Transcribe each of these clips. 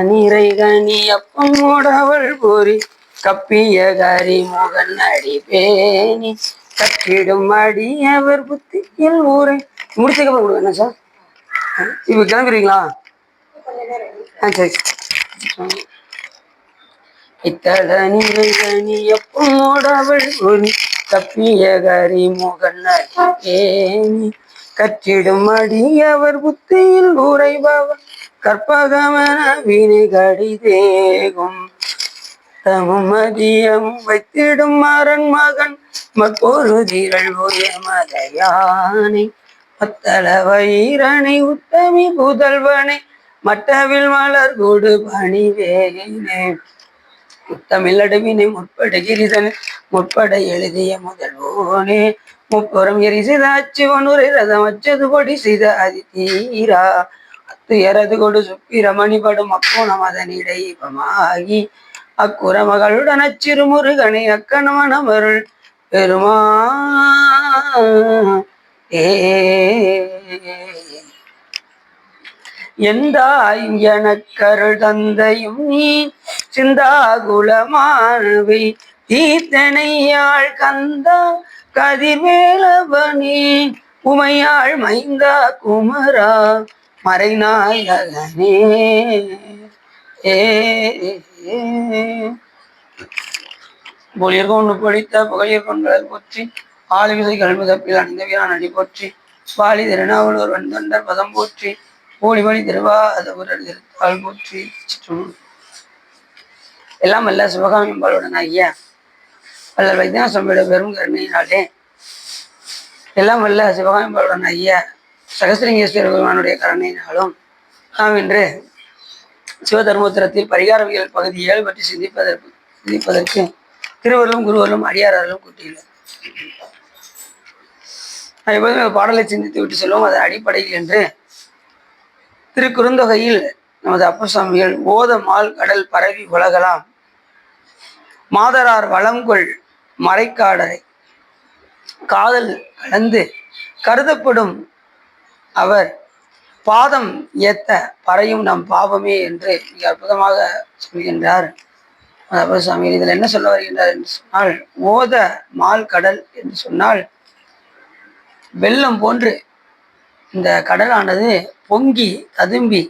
நீரை கனி அப்பம் மூடவள் போரி கப்பிய கரி முகன் அடிப்பேனி கட்டிடும் அடி அவர் புத்தியில் ஊரை முடிச்சதுக்கப்புறம் கொடுங்க. என்ன சார் இப்ப கிளம்பிடுவீங்களா? சரி. இத்தல நீரை கனி அப்பம் மூடவள் போரி கப்பிய கரி முகன் அடிப்பேனி கற்றிடும் அடி அவர் புத்தியில் உரைபவர் கற்பகமன வீணை கடிதேகும் தமும் மதியமும் வைத்திடும் மரன் மகன் மற்பொருதிகள் மதையானை மத்தள வயிறனை உத்தமி புதல்வனை மட்டவில் மலர் கொடு பணிவேனே முத்தமிழ் அடுவினை முற்படுகிரிதன் முற்பட எழுதிய முதல்வோனே முப்புறம் எரிசித அச்சுவனுரை ரதம் அச்சது பொடி செய்த அதி தீரா அத்துயரது கொடு சுப்பிரமணிபடும் அப்போனம் அதனிடையமாகி அக்குற மகளுடன் அச்சிறுமுருகனை அக்கணமனமருள் பெருமா எந்தாய் எனக்கருள் தந்தையும் நீ சிந்தாகுலமானவை தீத்தனையாள் கந்தா கதிர்வேலவனே உமையாள் மைந்தா குமரா மறைநாயகனே. பொழியர்கொண்டு படித்த புகையர்கொண்டல் போற்றி ஆளுவிசை கல்முதப்பில் அணிந்த வீரான் அடி போற்றி வாலி திருநாவலூர் வெண்தொண்டர் பதம் போற்றி போலிமணி திருவாதபுரர் திருத்தாள் போற்றி. எல்லாம் வல்ல சிவகாமி அம்பாளுடன் ஆகிய வல்லல் வைத்தியநாசமியோட பெரும் கருணையினாலே எல்லாம் வல்ல சிவகாமி அம்பாளுடன் ஆகிய சகஸ்திரலிங்கேஸ்வர பெருமானுடைய கருணையினாலும் நாம் இன்று சிவதர்மோத்தரத்தில் பரிகாரவியல் பகுதி 7 பற்றி சிந்திப்பதற்கு திருவருளும் குருவருளும் அடியாரர்களும் கூட்டியுள்ளது. எப்போதுமே பாடலை சிந்தித்து விட்டு செல்வோம். அதன் அடிப்படையில் என்று திருக்குறுந்தொகையில் நமது அப்பசாமிகள் ஓத மால் கடல் பரவி உலகலாம் மாதரார் வளம்கொள் மறைக்காடரை காதல் கலந்து கருதப்படும் அவர் பாதம் ஏத்த பறையும் நம் பாவமே என்று மிக அற்புதமாக சொல்கின்றார் அப்பசாமிகள். இதில் என்ன சொல்ல வருகின்றார் என்று சொன்னால், ஓத மால் கடல் என்று சொன்னால் வெள்ளம் போன்று இந்த கடலானது பொங்கி ததும்பி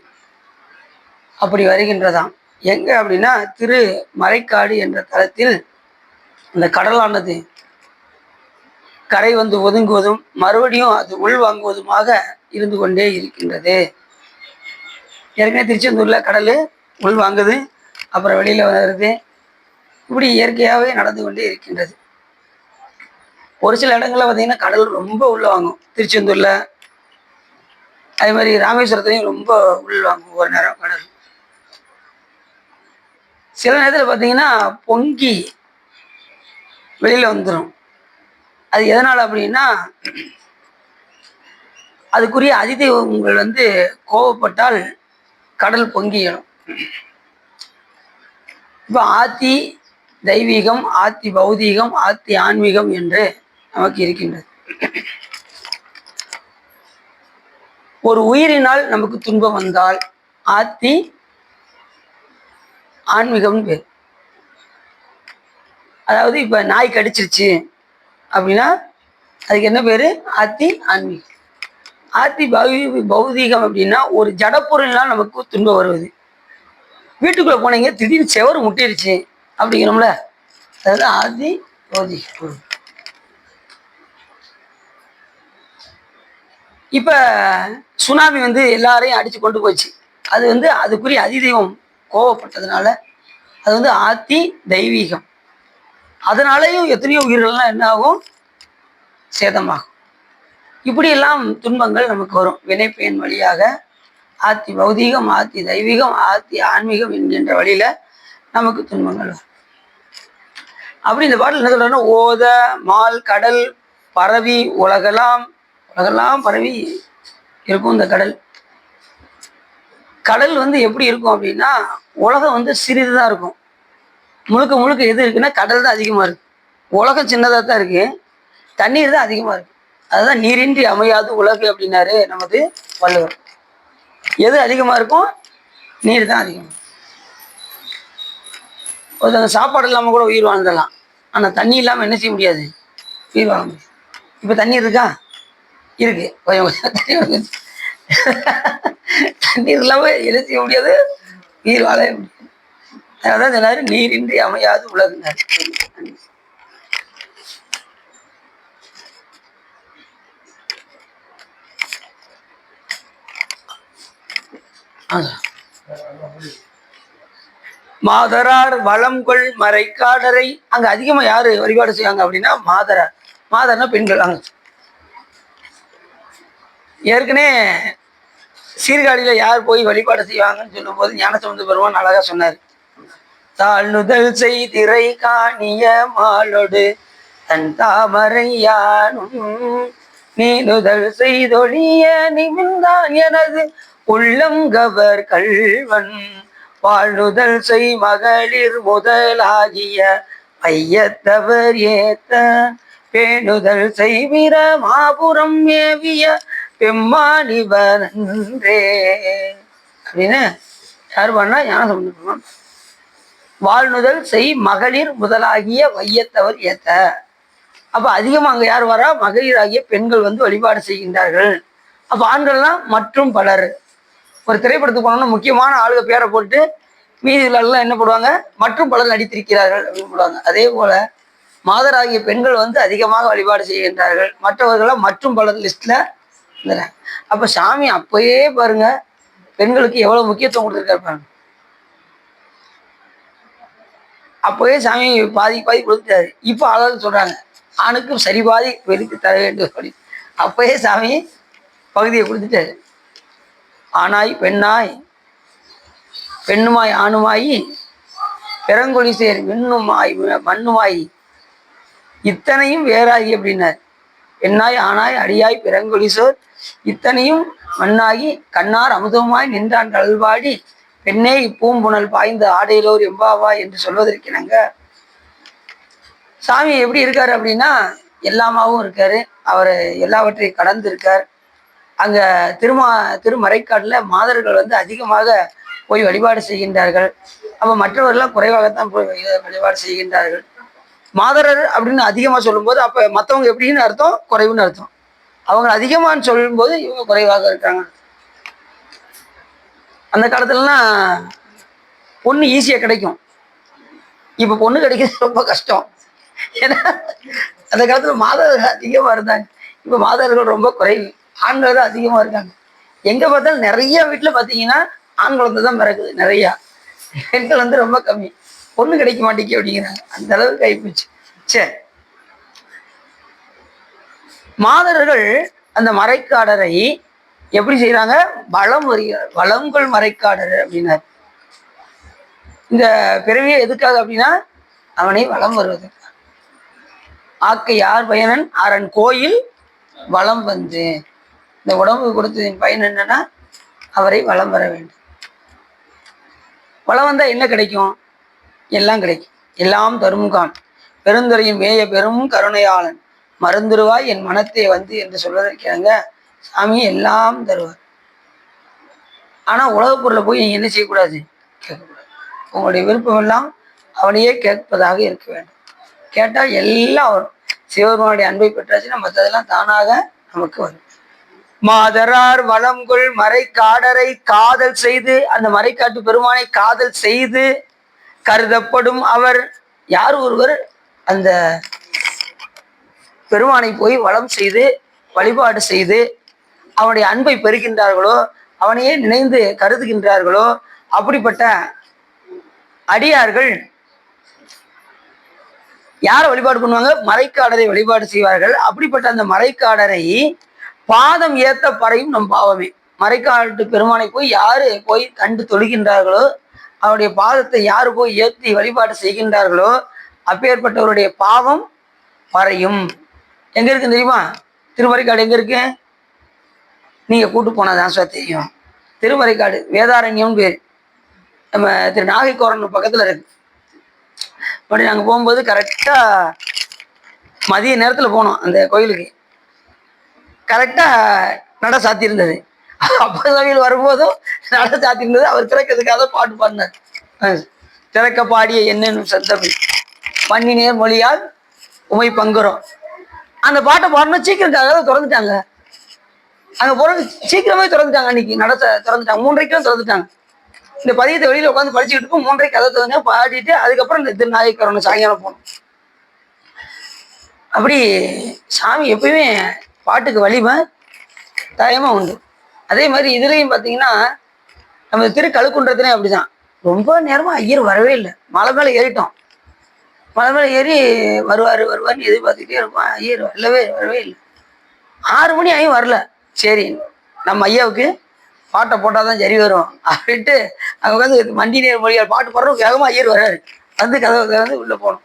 அப்படி வருகின்றதாம். எங்க அப்படின்னா திரு மறைக்காடு என்ற தலத்தில் இந்த கடலானது கரை வந்து ஒதுங்குவதும் மறுபடியும் அது உள்வாங்குவதுமாக இருந்து கொண்டே இருக்கின்றது. ஏற்கனவே திருச்செந்தூர்ல கடல் உள்வாங்குது, அப்புறம் வெளியில வருது, இப்படி இயற்கையாகவே நடந்து கொண்டே இருக்கின்றது. ஒரு சில இடங்கள்ல பார்த்தீங்கன்னா கடல் ரொம்ப உள்வாங்கும். திருச்செந்தூர்ல அதே மாதிரி ராமேஸ்வரத்துலையும் ரொம்ப உள்வாங்கும் ஒரு நேரம் கடல். சில நேரத்தில் பார்த்தீங்கன்னா பொங்கி வெளியில வந்துடும். அது எதனால் அப்படின்னா அதுக்குரிய அதிதெய்வங்கள் கோவப்பட்டால் கடல் பொங்கிடும். இப்போ ஆத்தி தெய்வீகம், ஆத்தி பௌதீகம், ஆத்தி ஆன்மீகம் என்று நமக்கு இருக்கின்றது. ஒரு உயிரினால் நமக்கு துன்பம் வந்தால் ஆத்தி ஆன்மீகம் பேர். அதாவது இப்ப நாய் கடிச்சிருச்சு அப்படின்னா அதுக்கு என்ன பேரு? ஆத்தி ஆன்மீகம். ஆத்தி பௌதீகம் அப்படின்னா ஒரு ஜடப்பொருள்னால் நமக்கு துன்பம் வருவது. வீட்டுக்குள்ள போனீங்க திடீர்னு செவரு முட்டிருச்சு அப்படிங்கிறோம்ல, அதாவது ஆதி பௌதீகம். இப்ப சுனாமி எல்லாரையும் அடிச்சு கொண்டு போச்சு. அது அதுக்குரிய அதிதெய்வம் கோவப்பட்டதுனால அது ஆத்தி தெய்வீகம். அதனாலையும் எத்தனையோ உயிர்கள்லாம் என்ன ஆகும்? சேதமாகும். இப்படியெல்லாம் துன்பங்கள் நமக்கு வரும் வினைப்பயன் வழியாக. ஆத்தி பௌதீகம், ஆத்தி தெய்வீகம், ஆத்தி ஆன்மீகம் என்கின்ற வழியில நமக்கு துன்பங்கள் வரும். அப்படி இந்த பாட்டில் என்ன சொல்றோம்னா, ஓத மால் கடல் பரவி உலகெல்லாம் பரவி இருக்கும். இந்த கடல் எப்படி இருக்கும் அப்படின்னா, உலகம் சிறிதுதான் இருக்கும். முழுக்க எது இருக்குன்னா கடல் தான் அதிகமா இருக்கு. உலகம் சின்னதாக தான் இருக்கு, தண்ணீர் தான் அதிகமா இருக்கு. அதுதான் நீரின்றி அமையாது உலகு அப்படின்னாரு நமது வள்ளுவர். எது அதிகமாக இருக்கும்? நீர் தான் அதிகம். ஒருத்தவங்க சாப்பாடு இல்லாமல் கூட உயிர் வாழ்ந்துடலாம். ஆனால் தண்ணி இல்லாமல் என்ன செய்ய முடியாது? உயிர் வாழ முடியாது. இப்போ தண்ணி இருக்கா? இருக்கு. கொஞ்சம் கொஞ்சம் தண்ணீர் இல்லாமல் என்ன செய்ய முடியாது? உயிர் வாழ முடியாது. அதான் சொன்னாரு, நீரின்றி அமையாது உலகுனாரு. மாதரார் வளம்கொள் மறைக்காடரை. அங்க அதிகமா யாரு வழிபாடு செய்வாங்க அப்படின்னா மாதரார். மாதர்னா பெண்கள். அங்க ஏற்கனவே சீர்காழியில யார் போய் வழிபாடு செய்வாங்கன்னு சொல்லும் போது ஞானசம்பந்த பெருமான் அழகா சொன்னார். தாழ்நுதல் செய்திரை காணிய மாலோடு தன் தாமரையானும் நீனுதல் செய்தொழிய நிமிர்ந்தான் எனது உள்ளம் கவர் கல்வன் வாழ்நுதல் செய் மகளிர் முதலாகிய ஐயத்தவர் ஏத்த பேணுதல் செய்விர மாபுரம் ஏவிய பெம்மானிவனன்றே அப்படின்னு யார் பண்ணா? ஞானசம்பந்தம். வாழ்நுதல் செய் மகளிர் முதலாகிய வையத்தவர் ஏத்த. அப்ப அதிகமா அங்க யார் வரா? மகளிராகிய பெண்கள் வந்து வழிபாடு செய்கின்றார்கள். அப்ப ஆண்கள்லாம் மற்றும் பலர். ஒரு திரைப்படத்துக்கு போனோம்னா முக்கியமான ஆளுக பேரை போட்டு மீதி எல்லாம் என்ன போடுவாங்க? மற்றும் பலர் நடித்திருக்கிறார்கள் அப்படின்னு போடுவாங்க. அதே போல மாதராகிய பெண்கள் வந்து அதிகமாக வழிபாடு செய்கின்றார்கள். மற்றவர்கள்லாம் மற்றும் பலர் லிஸ்ட்ல இருந்துறாங்க. அப்ப சாமி அப்பயே பாருங்க பெண்களுக்கு எவ்வளவு முக்கியத்துவம் கொடுத்துருக்காரு பாருங்க. அப்பவே சாமி பாதி பாதி கொடுத்துட்டாரு. இப்போ ஆளாலும் சொல்றாங்க ஆணுக்கும் சரி பாதி பெருக்கு தர வேண்டும் அப்படின்னு. அப்பயே சாமி பகுதியை கொடுத்துட்டாரு. ஆணாய் பெண்ணாய் பெண்ணுமாய் ஆணுமாயி பெருங்கொழி சேர் விண்ணுமாய் மண்ணுமாய் இத்தனையும் வேறாகி அப்படின்னார். பெண்ணாய் ஆணாய் அடியாய் பிறங்கொழிசோர் இத்தனையும் மண்ணாகி கண்ணார் அமுதமாய் நின்றான் கடல்வாடி பெண்ணே இப்பூம்புணல் பாய்ந்த ஆடையிலோர் எம்பாவா என்று சொல்வதற்கினங்க சாமி எப்படி இருக்காரு அப்படின்னா எல்லாமாவும் இருக்காரு. அவர் எல்லாவற்றையும் கடந்து இருக்கார். அங்க திருமறைக்காடுல மாதர்கள் வந்து அதிகமாக போய் வழிபாடு செய்கின்றார்கள். அப்ப மற்றவர்கள்லாம் குறைவாகத்தான் போய் வழிபாடு செய்கின்றார்கள். மாதரர் அப்படின்னு அதிகமா சொல்லும்போது அப்ப மற்றவங்க எப்படின்னு அர்த்தம்? குறைவுன்னு அர்த்தம். அவங்க அதிகமானு சொல்லும்போது இவங்க குறைவாக இருக்காங்க. அந்த காலத்துலலாம் பொண்ணு ஈஸியா கிடைக்கும். இப்ப பொண்ணு கிடைக்கிறது ரொம்ப கஷ்டம். ஏன்னா அந்த காலத்துல மாதவர்கள் அதிகமா இருந்தாங்க. இப்ப மாதவர்கள் ரொம்ப குறைவு. ஆண்கள் தான் அதிகமா இருக்காங்க. எங்க பார்த்தாலும் நிறைய வீட்டுல பாத்தீங்கன்னா ஆண் குழந்தை தான் பிறகுது நிறையா. பெண்கள் வந்து ரொம்ப கம்மி. பொண்ணு கிடைக்க மாட்டேங்க அப்படிங்கிறாங்க. அந்த அளவுக்கு ஆயிப்போச்சு. சரி, மாதர்கள் அந்த மறைக்காடரை எப்படி செய்யறாங்க? வளம் வருகிறார். வளம்கொள் மறைக்காடர் அப்படின்னாரு. இந்த பிறவியை எதுக்காக அப்படின்னா அவனை வளம் வருவது. ஆக்க யார் பயனன் அரண் கோயில் வளம் வந்து. இந்த உடம்பு கொடுத்ததின் பயன் என்னன்னா அவரை வளம் வர வேண்டும். வளம் வந்தா என்ன கிடைக்கும்? எல்லாம் கிடைக்கும். எல்லாம் தரும்கான் பெருந்துறையும் மேய பெரும் கருணையாளன் மருந்துருவாய் என் மனத்தை வந்து என்று சொல்வதற்காங்க சாமி எல்லாம் தருவார். ஆனா உலகப் பொருளை போய் நீங்க என்ன செய்யக்கூடாது? கேட்கக்கூடாது. உங்களுடைய விருப்பம் எல்லாம் அவனையே கேட்பதாக இருக்க வேண்டும். கேட்டால் எல்லாம் வரும். சிவபெருமானுடைய அன்பை பெற்றாச்சுன்னா மற்றதெல்லாம் தானாக நமக்கு வரும். மாதரார் வளம்கொள் மறைக்காடரை காதல் செய்து, அந்த மறைக்காட்டு பெருமானை காதல் செய்து கருதப்படும் அவர் யார் ஒருவர் அந்த பெருமானை போய் வளம் செய்து வழிபாடு செய்து அவனுடைய அன்பை பெறுகின்றார்களோ, அவனையே நினைந்து கருதுகின்றார்களோ, அப்படிப்பட்ட அடியார்கள் யாரை வழிபாடு பண்ணுவாங்க? மறைக்காடரை வழிபாடு செய்வார்கள். அப்படிப்பட்ட அந்த மறைக்காடரை பாதம் ஏத்த பறையும் நம் பாவமே. மறைக்காட்டு பெருமானை போய் யாரு போய் கண்டு தொழுகின்றார்களோ, அவருடைய பாதத்தை யாரு போய் ஏற்றி வழிபாடு செய்கின்றார்களோ, அப்பேற்பட்டவருடைய பாவம் பறையும். எங்க இருக்கு தெரியுமா? திருமறைக்காடு எங்க இருக்கு? நீங்க கூட்டு போனதான் சார் தெரியும். திருமறைக்காடு வேதாரண்யம் பேர். நம்ம திரு நாகைக்கோரன் பக்கத்துல இருக்கு. அப்படி நாங்க போகும்போது கரெக்டா மதிய நேரத்துல போனோம் அந்த கோயிலுக்கு. கரெக்டா நட சாத்தி இருந்தது. அப்பசாமிகள் வரும்போதும் நட சாத்திருந்தது. அவர் திறக்கிறதுக்காக பாட்டு பாடினார். திறக்க பாடிய என்னன்னு சந்தமிழ் மண்ணினேர் மொழியால் உமை பங்குறோம். அந்த பாட்டை பாடணும் சீக்கிரம் திறந்துட்டாங்க. அங்க போறது சீக்கிரமே திறந்துட்டாங்க. அன்னைக்கு நடத்த திறந்துட்டாங்க. 3:30 திறந்துட்டாங்க. இந்த பதியத்தை வெளியில உட்காந்து படிச்சுக்கிட்டு இருக்கும். 3:30 கதை திறந்து பாடிட்டு அதுக்கப்புறம் இந்த திருநாயக்கரனை சாயங்காலம் போனோம். அப்படி சாமி எப்பயுமே பாட்டுக்கு வலிமை தயமா உண்டு. அதே மாதிரி இதுலயும் பாத்தீங்கன்னா நம்ம திருக்கழுக்குன்றதுனே அப்படிதான். ரொம்ப நேரமா ஐயர் வரவே இல்லை. மலை மேல ஏறிட்டோம். மலை மேல ஏறி வருவார்னு எதிர்பார்த்துக்கிட்டே இருப்போம். ஐயர் வரவே இல்லை. 6 மணி ஆகியும் வரல. சரி, நம்ம ஐயாவுக்கு பாட்டை போட்டாதான் சரி வரும் அப்படின்ட்டு அவங்க வந்து மண்டிநேர் மொழியால் பாட்டு பாடுறோம். வேகமா ஐயர் வர்றாரு. வந்து கதவை வந்து உள்ள போனோம்.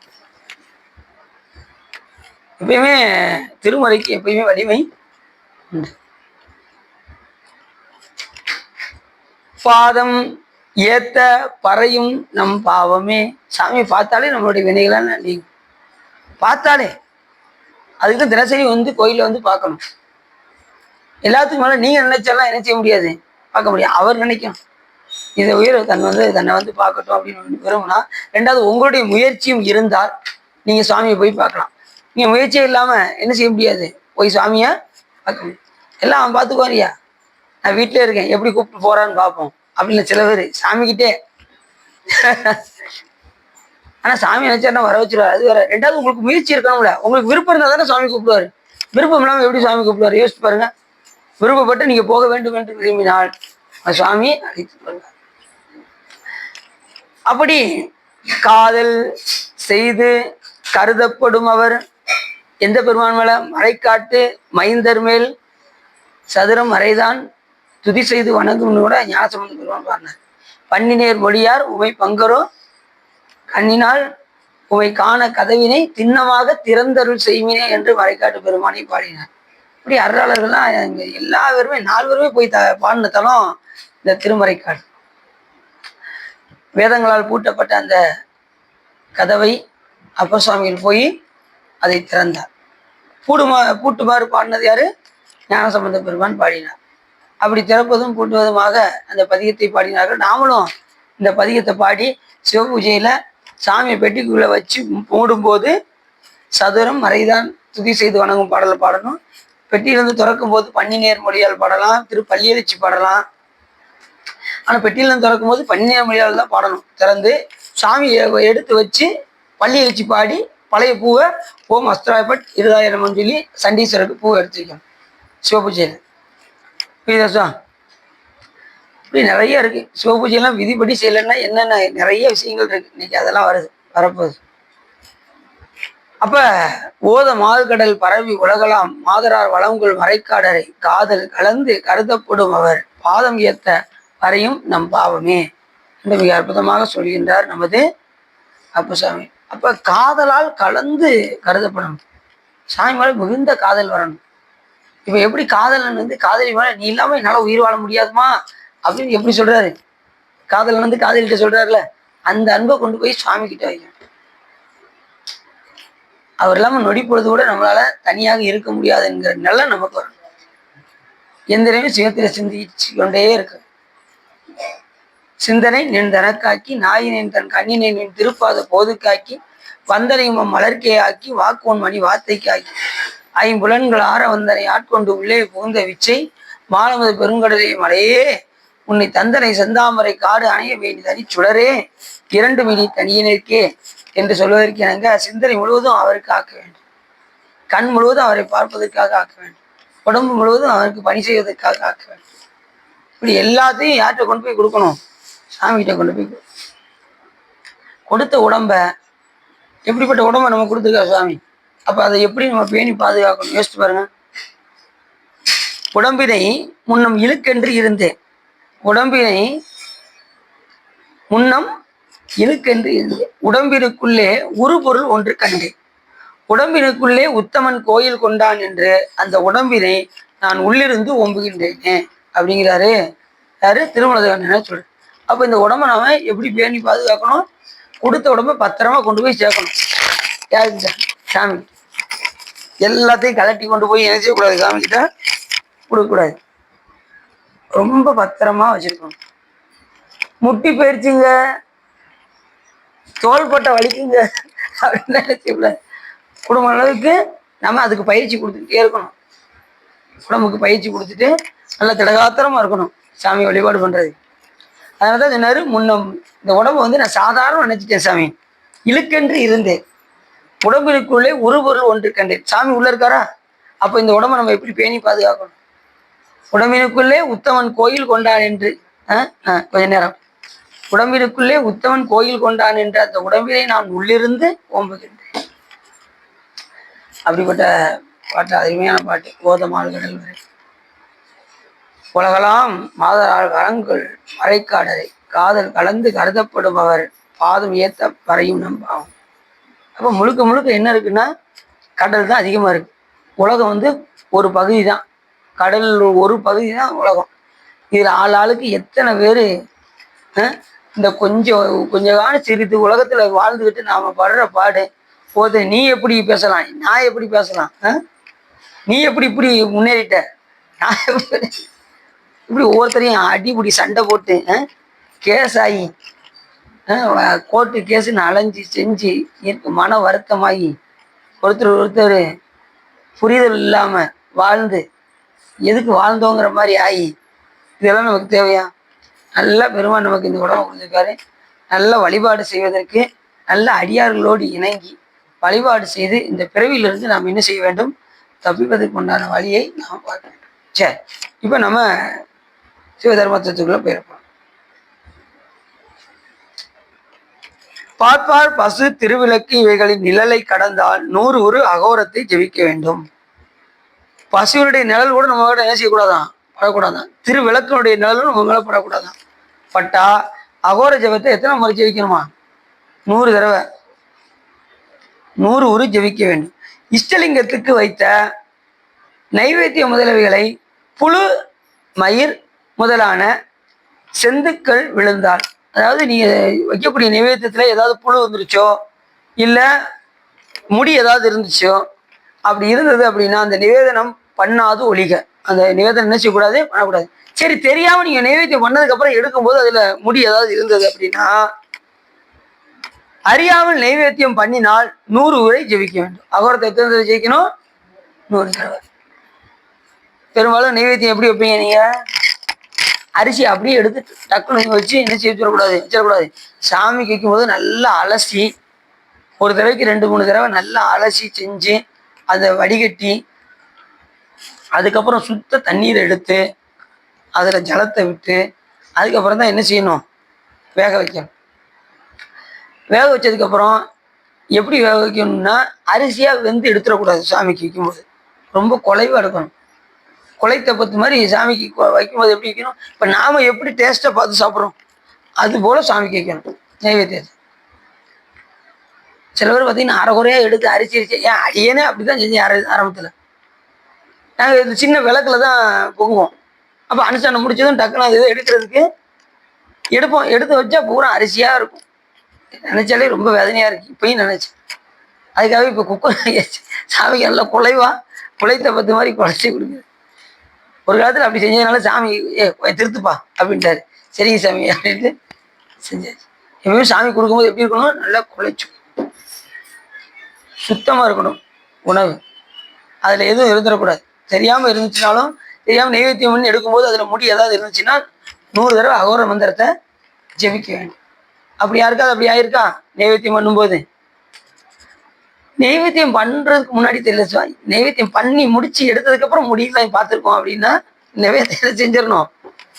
எப்பயுமே திருமுறைக்கு எப்பயுமே வலிமை உண்டு. பாதம் ஏத்த பறையும் நம் பாவமே. சாமியை பார்த்தாலே நம்மளுடைய வினைகளால் நீங்க பார்த்தாலே அதுக்கு தினசரி வந்து கோயில வந்து பார்க்கணும். எல்லாத்துக்கும் மேல நீங்க நினைச்சாலாம் என்ன செய்ய முடியாது, பார்க்க முடியாது. அவர் நினைக்கும் இதை உயிரை தன்னை வந்து பார்க்கட்டும் அப்படின்னு விரும்பினா. ரெண்டாவது, உங்களுடைய முயற்சியும் இருந்தால் நீங்க சாமியை போய் பார்க்கலாம். நீங்க முயற்சியே இல்லாம என்ன செய்ய முடியாது, போய் சாமியை பார்க்க முடியும். எல்லாம் அவன் பார்த்துக்குவாரியா, நான் வீட்டிலே இருக்கேன், எப்படி கூப்பிட்டு போறான்னு பார்ப்போம் அப்படின்னு சில பேர் சாமிக்கிட்டே. ஆனா சாமி நினைச்சாருன்னா வர வச்சிருவாரு, அது வேற. ரெண்டாவது, உங்களுக்கு முயற்சி இருக்கணும்ல. உங்களுக்கு விருப்பம் இருந்தால் தானே சாமி கூப்பிடுவாரு. விருப்பம் இல்லாமல் எப்படி சாமி கூப்பிடுவாரு யோசிச்சு பாருங்க. விருப்பப்பட்டு நீங்க போக வேண்டும் என்று விரும்பினால் சுவாமி அழைத்து வருவார். அப்படி காதல் செய்து கருதப்படும் அவர் எந்த பெருமான் மேல? மறைக்காட்டு மைந்தர் மேல் சதுரம் மறைதான் துதி செய்து வணங்கும்னு கூட ஞானசம்பந்த பெருமான் பாடினார். பன்னினேர் மொழியார் உமை பங்கரோ கண்ணினால் உமை காண கதவினை திண்ணமாக திறந்தருள் செய்வினே என்று மறைக்காட்டு பெருமானை பாடினார். இப்படி அருளாளர்கள்லாம் எல்லா பேருமே 4 பேருமே போய் பாடின தலம் இந்த திருமறைக்காடு. வேதங்களால் பூட்டப்பட்ட அந்த கதவை அப்பர் சுவாமிகள் போய் அதை திறந்தார். பூட்டுமாறு பாடினது யாரு? ஞானசம்பந்த பெருமான் பாடினார். அப்படி திறப்பதும் பூட்டுவதுமாக அந்த பதிகத்தை பாடினார்கள். நாமளும் இந்த பதிகத்தை பாடி சிவபூஜையில சாமியை பெட்டிக்குள்ள வச்சு மூடும்போது சதுரம் மறைதான் துதி செய்து வணங்கும் பாடலை பாடணும். பெட்டியிலிருந்து திறக்கும் போது பன்னினேர் மொழியால் பாடலாம், பள்ளியெழுச்சி பாடலாம். ஆனா பெட்டியிலிருந்து திறக்கும் போது பன்னினேர் மொழியால் தான் பாடணும். திறந்து சாமியை எடுத்து வச்சு பள்ளியெழுச்சி பாடி பழைய பூவை ஓம் அஸ்திராயப்பட் 20,000 சொல்லி சண்டீஸ்வரருக்கு பூவை எடுத்து வைக்கணும் சிவபூஜையில. புரியுதா? இப்படி நிறைய இருக்கு. சிவபூஜையெல்லாம் விதிப்படி செய்யலைன்னா என்னென்ன நிறைய விஷயங்கள் இருக்கு. இன்னைக்கு அதெல்லாம் வரப்போகுது. அப்ப ஓத மாதுகடல் பரவி உலகலாம் மாதரார் வளங்குள் மறைக்காடரை காதல் கலந்து கருதப்படும் அவர் பாதம் ஏத்த வரையும் நம் பாவமே என்று மிக அற்புதமாக சொல்கின்றார் நமது அப்பசாமி. அப்ப காதலால் கலந்து கருதப்படணும். சாமி மேல மிகுந்த காதல் வரணும். இப்ப எப்படி காதலன் வந்து காதலி மேல நீ இல்லாம என்னால உயிர் வாழ முடியாதுமா அப்படின்னு எப்படி சொல்றாரு? காதலன் வந்து காதலிட்ட சொல்றாருல, அந்த அன்பை கொண்டு போய் சுவாமி கிட்ட வைக்கணும். அவர் இல்லாம நொடி பொழுது கூட நம்மளால தனியாக இருக்க முடியாது என்கிற நிலை நமக்கு வரும். எந்திரமே சிவத்தில சிந்திச்சு கொண்டே இருக்கு. சிந்தனை நின் தனக்காக்கி நாயினின் தன் கண்ணினை நின் திருப்பாத போதுக்காக்கி வந்தனையும் மலர்க்கே ஆக்கி வாக்குவன் மணி வார்த்தைக்கு ஆக்கி ஐம்புலன்கள் ஆற வந்தனை ஆட்கொண்டு உள்ளே புகுந்த விச்சை மாலமது பெருங்கடலே மலையே உன்னை தந்தனை செந்தாமரை காடு அணைய வேண்டி தனி சுடரே 2 மினி தனியினருக்கே என்று சொல்வதற்கு எனக்கு சிந்தனை முழுவதும் அவருக்கு ஆக்க வேண்டும். கண் முழுவதும் அவரை பார்ப்பதற்காக ஆக்க வேண்டும். உடம்பு முழுவதும் அவருக்கு பணி செய்வதற்காக ஆக்க வேண்டும். இப்படி எல்லாத்தையும் யார்கிட்ட கொண்டு போய் கொடுக்கணும்? சாமிகிட்ட கொண்டு போய் கொடுத்த உடம்ப, எப்படிப்பட்ட உடம்ப நம்ம கொடுத்துருக்கா சுவாமி, அப்ப அதை எப்படி நம்ம பேணி பாதுகாக்கணும் யோசிச்சு பாருங்க. உடம்பினை முன்னம் இழுக்கென்று இருந்தேன். உடம்பினை முன்னம் இழுக்கென்று இருந்தேன். உடம்பினுக்குள்ளே பொருள் ஒன்று கண்டேன். உடம்பினுக்குள்ளே உத்தமன் கோயில் கொண்டான் என்று அந்த உடம்பினை நான் உள்ளிருந்து ஓம்புகின்றேனே அப்படிங்கிறாரு யாரு? திருமலதேவன் சொல்ற. அப்ப இந்த உடம்பை நாம எப்படி பேணி பாதுகாக்கணும்? கொடுத்த உடம்பை பத்திரமா கொண்டு போய் சேர்க்கணும். யாருக்கு? சாமி. எல்லாத்தையும் கலட்டி கொண்டு போய் என்ன செய்யக்கூடாது? சாமி கிட்ட கொடுக்கக்கூடாது. ரொம்ப பத்திரமா வச்சிருக்கணும். முட்டி போயிடுச்சுங்க, தோள்பட்டை வலிக்குங்க அப்படின்னு நினைச்சக்கூடாது. குடும்ப அளவுக்கு நம்ம அதுக்கு பயிற்சி கொடுத்துக்கிட்டே இருக்கணும். உடம்புக்கு பயிற்சி கொடுத்துட்டு நல்லா திடகாத்திரமா இருக்கணும் சாமி வழிபாடு பண்றது. அதனால தான் சொன்னாரு, முன்ன இந்த உடம்பு வந்து நான் சாதாரண நினைச்சிட்டேன் சாமி, இழுக்கென்று இருந்தேன், உடம்பிற்குள்ளே ஒரு பொருள் ஒன்று கண்டேன். சாமி உள்ள இருக்காரா? அப்போ இந்த உடம்பை நம்ம எப்படி பேணி பாதுகாக்கணும்? உடம்பினுக்குள்ளே உத்தமன் கோயில் கொண்டான் என்று கொஞ்ச நேரம், உடம்பினுக்குள்ளே உத்தமன் கோயில் கொண்டான் என்று அந்த உடம்பிலே நான் உள்ளிருந்து ஓம்புகின்றேன். அப்படிப்பட்ட பாட்டு, அருமையான பாட்டு. கோதமால் கடல் வரை உலகலாம் மாதரால் கலங்கள் மறைக்காடரை காதல் கலந்து கருதப்படுபவர் பாதம் ஏத்த வரையும் நம்பாகும். அப்போ முழுக்க முழுக்க என்ன இருக்குன்னா கடல் தான் அதிகமாக இருக்கு. உலகம் வந்து ஒரு பகுதி தான், கடல் ஒரு பகுதி தான் உலகம். இதில் ஆளுக்கு எத்தனை பேர் இந்த கொஞ்ச காலம் சிரித்து உலகத்தில் வாழ்ந்துக்கிட்டு நாம் படுற பாடு போது. நீ எப்படி பேசலாம், நான் எப்படி பேசலாம், நீ எப்படி இப்படி முன்னேறிட்ட, நான் எப்படி இப்படி ஒவ்வொருத்தரையும் அடிப்படி சண்டை போட்டு கேஸ் ஆகி கோர்ட்டு கேஸுன்னு அலைஞ்சி செஞ்சு எனக்கு மன வருத்தமாகி ஒருத்தர் புரிதல் இல்லாமல் வாழ்ந்து எதுக்கு வாழ்ந்தோங்கிற மாதிரி ஆகி இதெல்லாம் நமக்கு தேவையா? நல்ல பெருமான் நமக்கு இந்த உடம்பை கொடுத்துருக்காரு. நல்ல வழிபாடு செய்வதற்கு நல்ல அடியார்களோடு இணங்கி வழிபாடு செய்து இந்த பிறவியிலிருந்து நாம் என்ன செய்ய வேண்டும்? தப்பிப்பதற்கு உண்டான வழியை நாம் பார்க்க வேண்டும். சரி, இப்போ நம்ம சிவதர்மத்துக்குள்ள போயிருப்போம். பார்ப்பார் பசு திருவிளக்கு இவைகளின் நிழலை கடந்தால் 100 ஒரு அகோரத்தை ஜெபிக்க வேண்டும். பசுவினுடைய நிழல் கூட நம்ம கிட்ட என்ன செய்யக்கூடாதான், படக்கூடாதான். திருவிளக்கினுடைய நிழலும் நம்ம மேலே படக்கூடாதான். பட்டா அகோர ஜபத்தை எத்தனை முறை ஜெபிக்கணுமா? 100 தடவை 100 உரு ஜெபிக்க வேண்டும். இஷ்டலிங்கத்துக்கு வைத்த நைவேத்திய முதலவைகளை புழு மயிர் முதலான செந்துக்கள் விழுந்தால், அதாவது நீங்க வைக்கக்கூடிய நைவேத்தியத்துல ஏதாவது புழு வந்துருச்சோ இல்லை முடி ஏதாவது இருந்துச்சோ, அப்படி இருந்தது அப்படின்னா அந்த நிவேதனம் பண்ணாது ஒழிக. அந்த நிவேதனம் என்ன செய்யக்கூடாது, பண்ணக்கூடாது. சரி, தெரியாம நீங்க நைவேத்தியம் பண்ணதுக்கு அப்புறம் எடுக்கும்போது அதுல முடி ஏதாவது இருந்தது அப்படின்னா அறியாமல் நைவேத்தியம் பண்ணினால் 100 உரை ஜெபிக்க வேண்டும். அகோரத்தை எத்தனை தடவை ஜெயிக்கணும்? 100 தடவை. பெரும்பாலும் நைவேத்தியம் எப்படி வைப்பீங்க? நீங்க அரிசி அப்படியே எடுத்து டக்குன்னு வச்சு என்ன வச்சிடக்கூடாது. சாமிக்கு வைக்கும்போது நல்லா அலசி, ஒரு தடவைக்கு 2-3 தடவை நல்லா அலசி செஞ்சு அதை வடிகட்டி அதுக்கப்புறம் சுத்த தண்ணீரை எடுத்து அதில் ஜலத்தை விட்டு அதுக்கப்புறம் தான் என்ன செய்யணும்? வேக வைக்கணும். வேக வச்சதுக்கப்புறம் எப்படி வேக வைக்கணும்னா அரிசியாக வெந்து எடுத்துடக்கூடாது. சாமிக்கு வைக்கும்போது ரொம்ப குலைவாக எடுக்கணும். குலைத்த பத்து மாதிரி சாமிக்கு வைக்கும்போது எப்படி வைக்கணும்? இப்போ நாம் எப்படி டேஸ்ட்டை பார்த்து சாப்பிட்றோம் அது போல் சாமிக்கு வைக்கணும் நைவேத்தியத்தை. சில பேர் பார்த்தீங்கன்னா அரைகுறையாக எடுத்து அரிசி ஏன் அடியேனே அப்படி தான் செஞ்சேன். ஆரம்பத்தில் நாங்கள் இது சின்ன விளக்கில் தான் பொங்குவோம். அப்போ அனுஷ்டானம் முடிச்சதும் டக்குன்னு அது எடுக்கிறதுக்கு எடுப்போம். எடுத்து வச்சா பூரா அரிசியாக இருக்கும். நினச்சாலே ரொம்ப வேதனையாக இருக்குது இப்பயும் நினச்சேன். அதுக்காக இப்போ குக்கர் சாமிக்கு நல்லா குலைத்த பத்து மாதிரி குழைச்சி கொடுக்குது. ஒரு காலத்தில் அப்படி செஞ்சதுனால சாமி திருத்துப்பா அப்படின்ட்டாரு. சரிங்க சாமி அப்படின்ட்டு செஞ்சாச்சு. எப்பவுமே சாமி கொடுக்கும்போது எப்படி இருக்கணும்? நல்லா குழைச்சு சுத்தமாக இருக்கணும் உணவு. அதில் எதுவும் இருந்துடக்கூடாது. தெரியாமல் இருந்துச்சுனாலும் தெரியாமல் நைவேத்தியம் பண்ணி எடுக்கும்போது அதில் முடி ஏதாவது இருந்துச்சுன்னா 100 தடவை அகோர மந்திரத்தை ஜெபிக்க வேண்டும். அப்படி யாருக்காவது அப்படி ஆயிருக்கா? நைவேத்தியம் பண்ணும்போது நைவேத்தியம் பண்ணுறதுக்கு முன்னாடி தெரியல, நைவேத்தியம் பண்ணி முடிச்சு எடுத்ததுக்கப்புறம் முடியலாம் பார்த்துருக்கோம் அப்படின்னா நைவேத்தியத்தை செஞ்சிடணும்.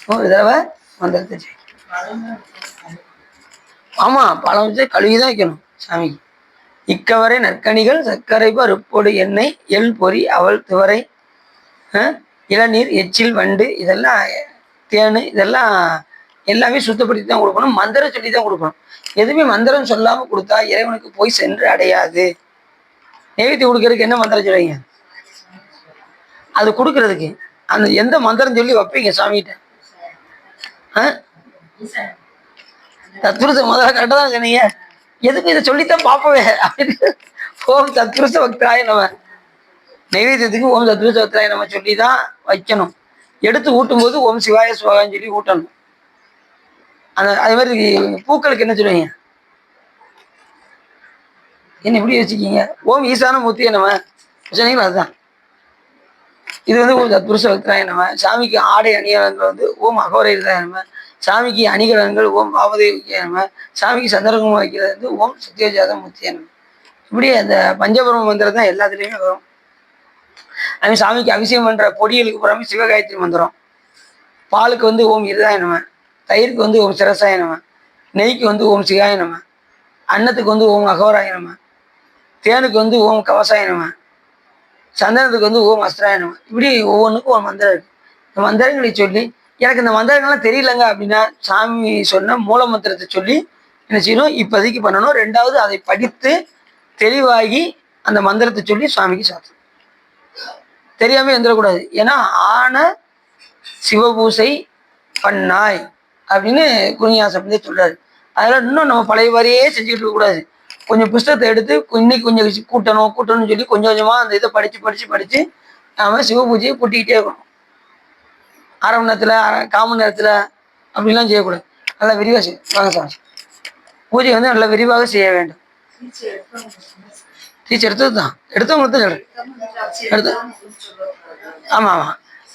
100 தடவை மந்திரத்தை ஜெபிக்கணும். ஆமாம், பழம் வச்சு கழுவி தான் வைக்கணும் சாமிக்கு. இக்கவரை நற்கனிகள் சர்க்கரை பருப்போடு எண்ணெய் எள் பொறி அவள் துவரை இளநீர் எச்சில் வண்டு இதெல்லாம் தேனு இதெல்லாம் எல்லாமே சுத்தப்படுத்தி தான் கொடுக்கணும். மந்திரம் சொல்லி தான் கொடுக்கணும். எதுவுமே மந்திரம் சொல்லாமல் கொடுத்தா இறைவனுக்கு போய் சென்று அடையாது. நைவேத்தியம் கொடுக்கறதுக்கு என்ன மந்திரம் சொல்லுவீங்க? அது கொடுக்கறதுக்கு அந்த எந்த மந்திரம் சொல்லி வைப்பீங்க சாமிகிட்ட? தத்புருஷ முதல்ல கரெக்டாக தான் சொன்னீங்க. எதுக்கு இதை சொல்லித்தான் பார்ப்பவே அப்படின்னு ஓம் தத்புருஷ பக்தராய நம்ம நைவேத்தியத்துக்கு ஓம் தத்புருஷ பக்தராய நம்ம சொல்லி தான் வைக்கணும். எடுத்து ஊட்டும் போது ஓம் சிவாய சிவான்னு சொல்லி ஊட்டணும். அதே மாதிரி பூக்களுக்கு என்ன சொல்லுவீங்க? என்ன இப்படி வச்சுக்கீங்க? ஓம் ஈசான மூர்த்தியை நம்ம சொன்னீங்களா? அதுதான் இது வந்து ஓம் தத்புருஷ வக்ராய நம. சாமிக்கு ஆடை அணிகலன்கள் வந்து ஓம் அகோரயுதாய நம. சாமிக்கு அணிகலன்கள் ஓம் வாமதேவிக்காய நம. சாமிக்கு சந்திரகுமார் வைக்கிறது வந்து ஓம் சத்யோஜாத மூர்த்திய நம. இப்படி அந்த பஞ்சபுரம் மந்திரம் தான் எல்லாத்துலேயுமே வரும். அது சாமிக்கு அபிஷேகம் பண்ற பொடிகளுக்கு புறமே சிவகாயத்ரி மந்திரம். பாலுக்கு வந்து ஓம் இருதாய நம. தயிருக்கு வந்து ஓம் சிரசாய நம. நெய்க்கு வந்து ஓம் சிகாய நம. அன்னத்துக்கு வந்து ஓம் அகோராய நம. தேனுக்கு வந்து ஓம் கவசாய நம. சந்தனத்துக்கு வந்து ஓம் அஸ்திராய நம. இப்படி ஒவ்வொன்றுக்கும் ஒரு மந்திரம் இருக்கு. இந்த மந்திரங்களை சொல்லி எனக்கு இந்த மந்திரங்கள்லாம் தெரியலங்க அப்படின்னா சாமி சொன்ன மூல மந்திரத்தை சொல்லி என்ன செய்யணும்? இப்போதைக்கு பண்ணணும். ரெண்டாவது அதை படித்து தெளிவாகி அந்த மந்திரத்தை சொல்லி சுவாமிக்கு சாத்தணும். தெரியாம இருந்துடக்கூடாது. ஏன்னா ஆன சிவபூசை பண்ணாய் அப்படின்னு குருஞாசப்பந்தே சொல்றாரு. அதெல்லாம் இன்னும் நம்ம பழைய வாரியே செஞ்சுட்டு இருக்கக்கூடாது. கொஞ்சம் புஸ்தகத்தை எடுத்து இன்னைக்கு கொஞ்சம் கூட்டணும்னு சொல்லி கொஞ்சம் கொஞ்சமாக அந்த இதை படித்து நாம சிவபூஜையை கூட்டிக்கிட்டே இருக்கணும். அரை மணி நேரத்தில் காமன் நேரத்தில் அப்படிலாம் செய்யக்கூடாது. நல்லா விரிவாக செய்யும். வாங்க சார், பூஜை வந்து நல்லா விரிவாக செய்ய வேண்டும். டீச்சர் எடுத்தது தான் எடுத்தவங்களுக்கு தான் எடுத்து. ஆமாம்,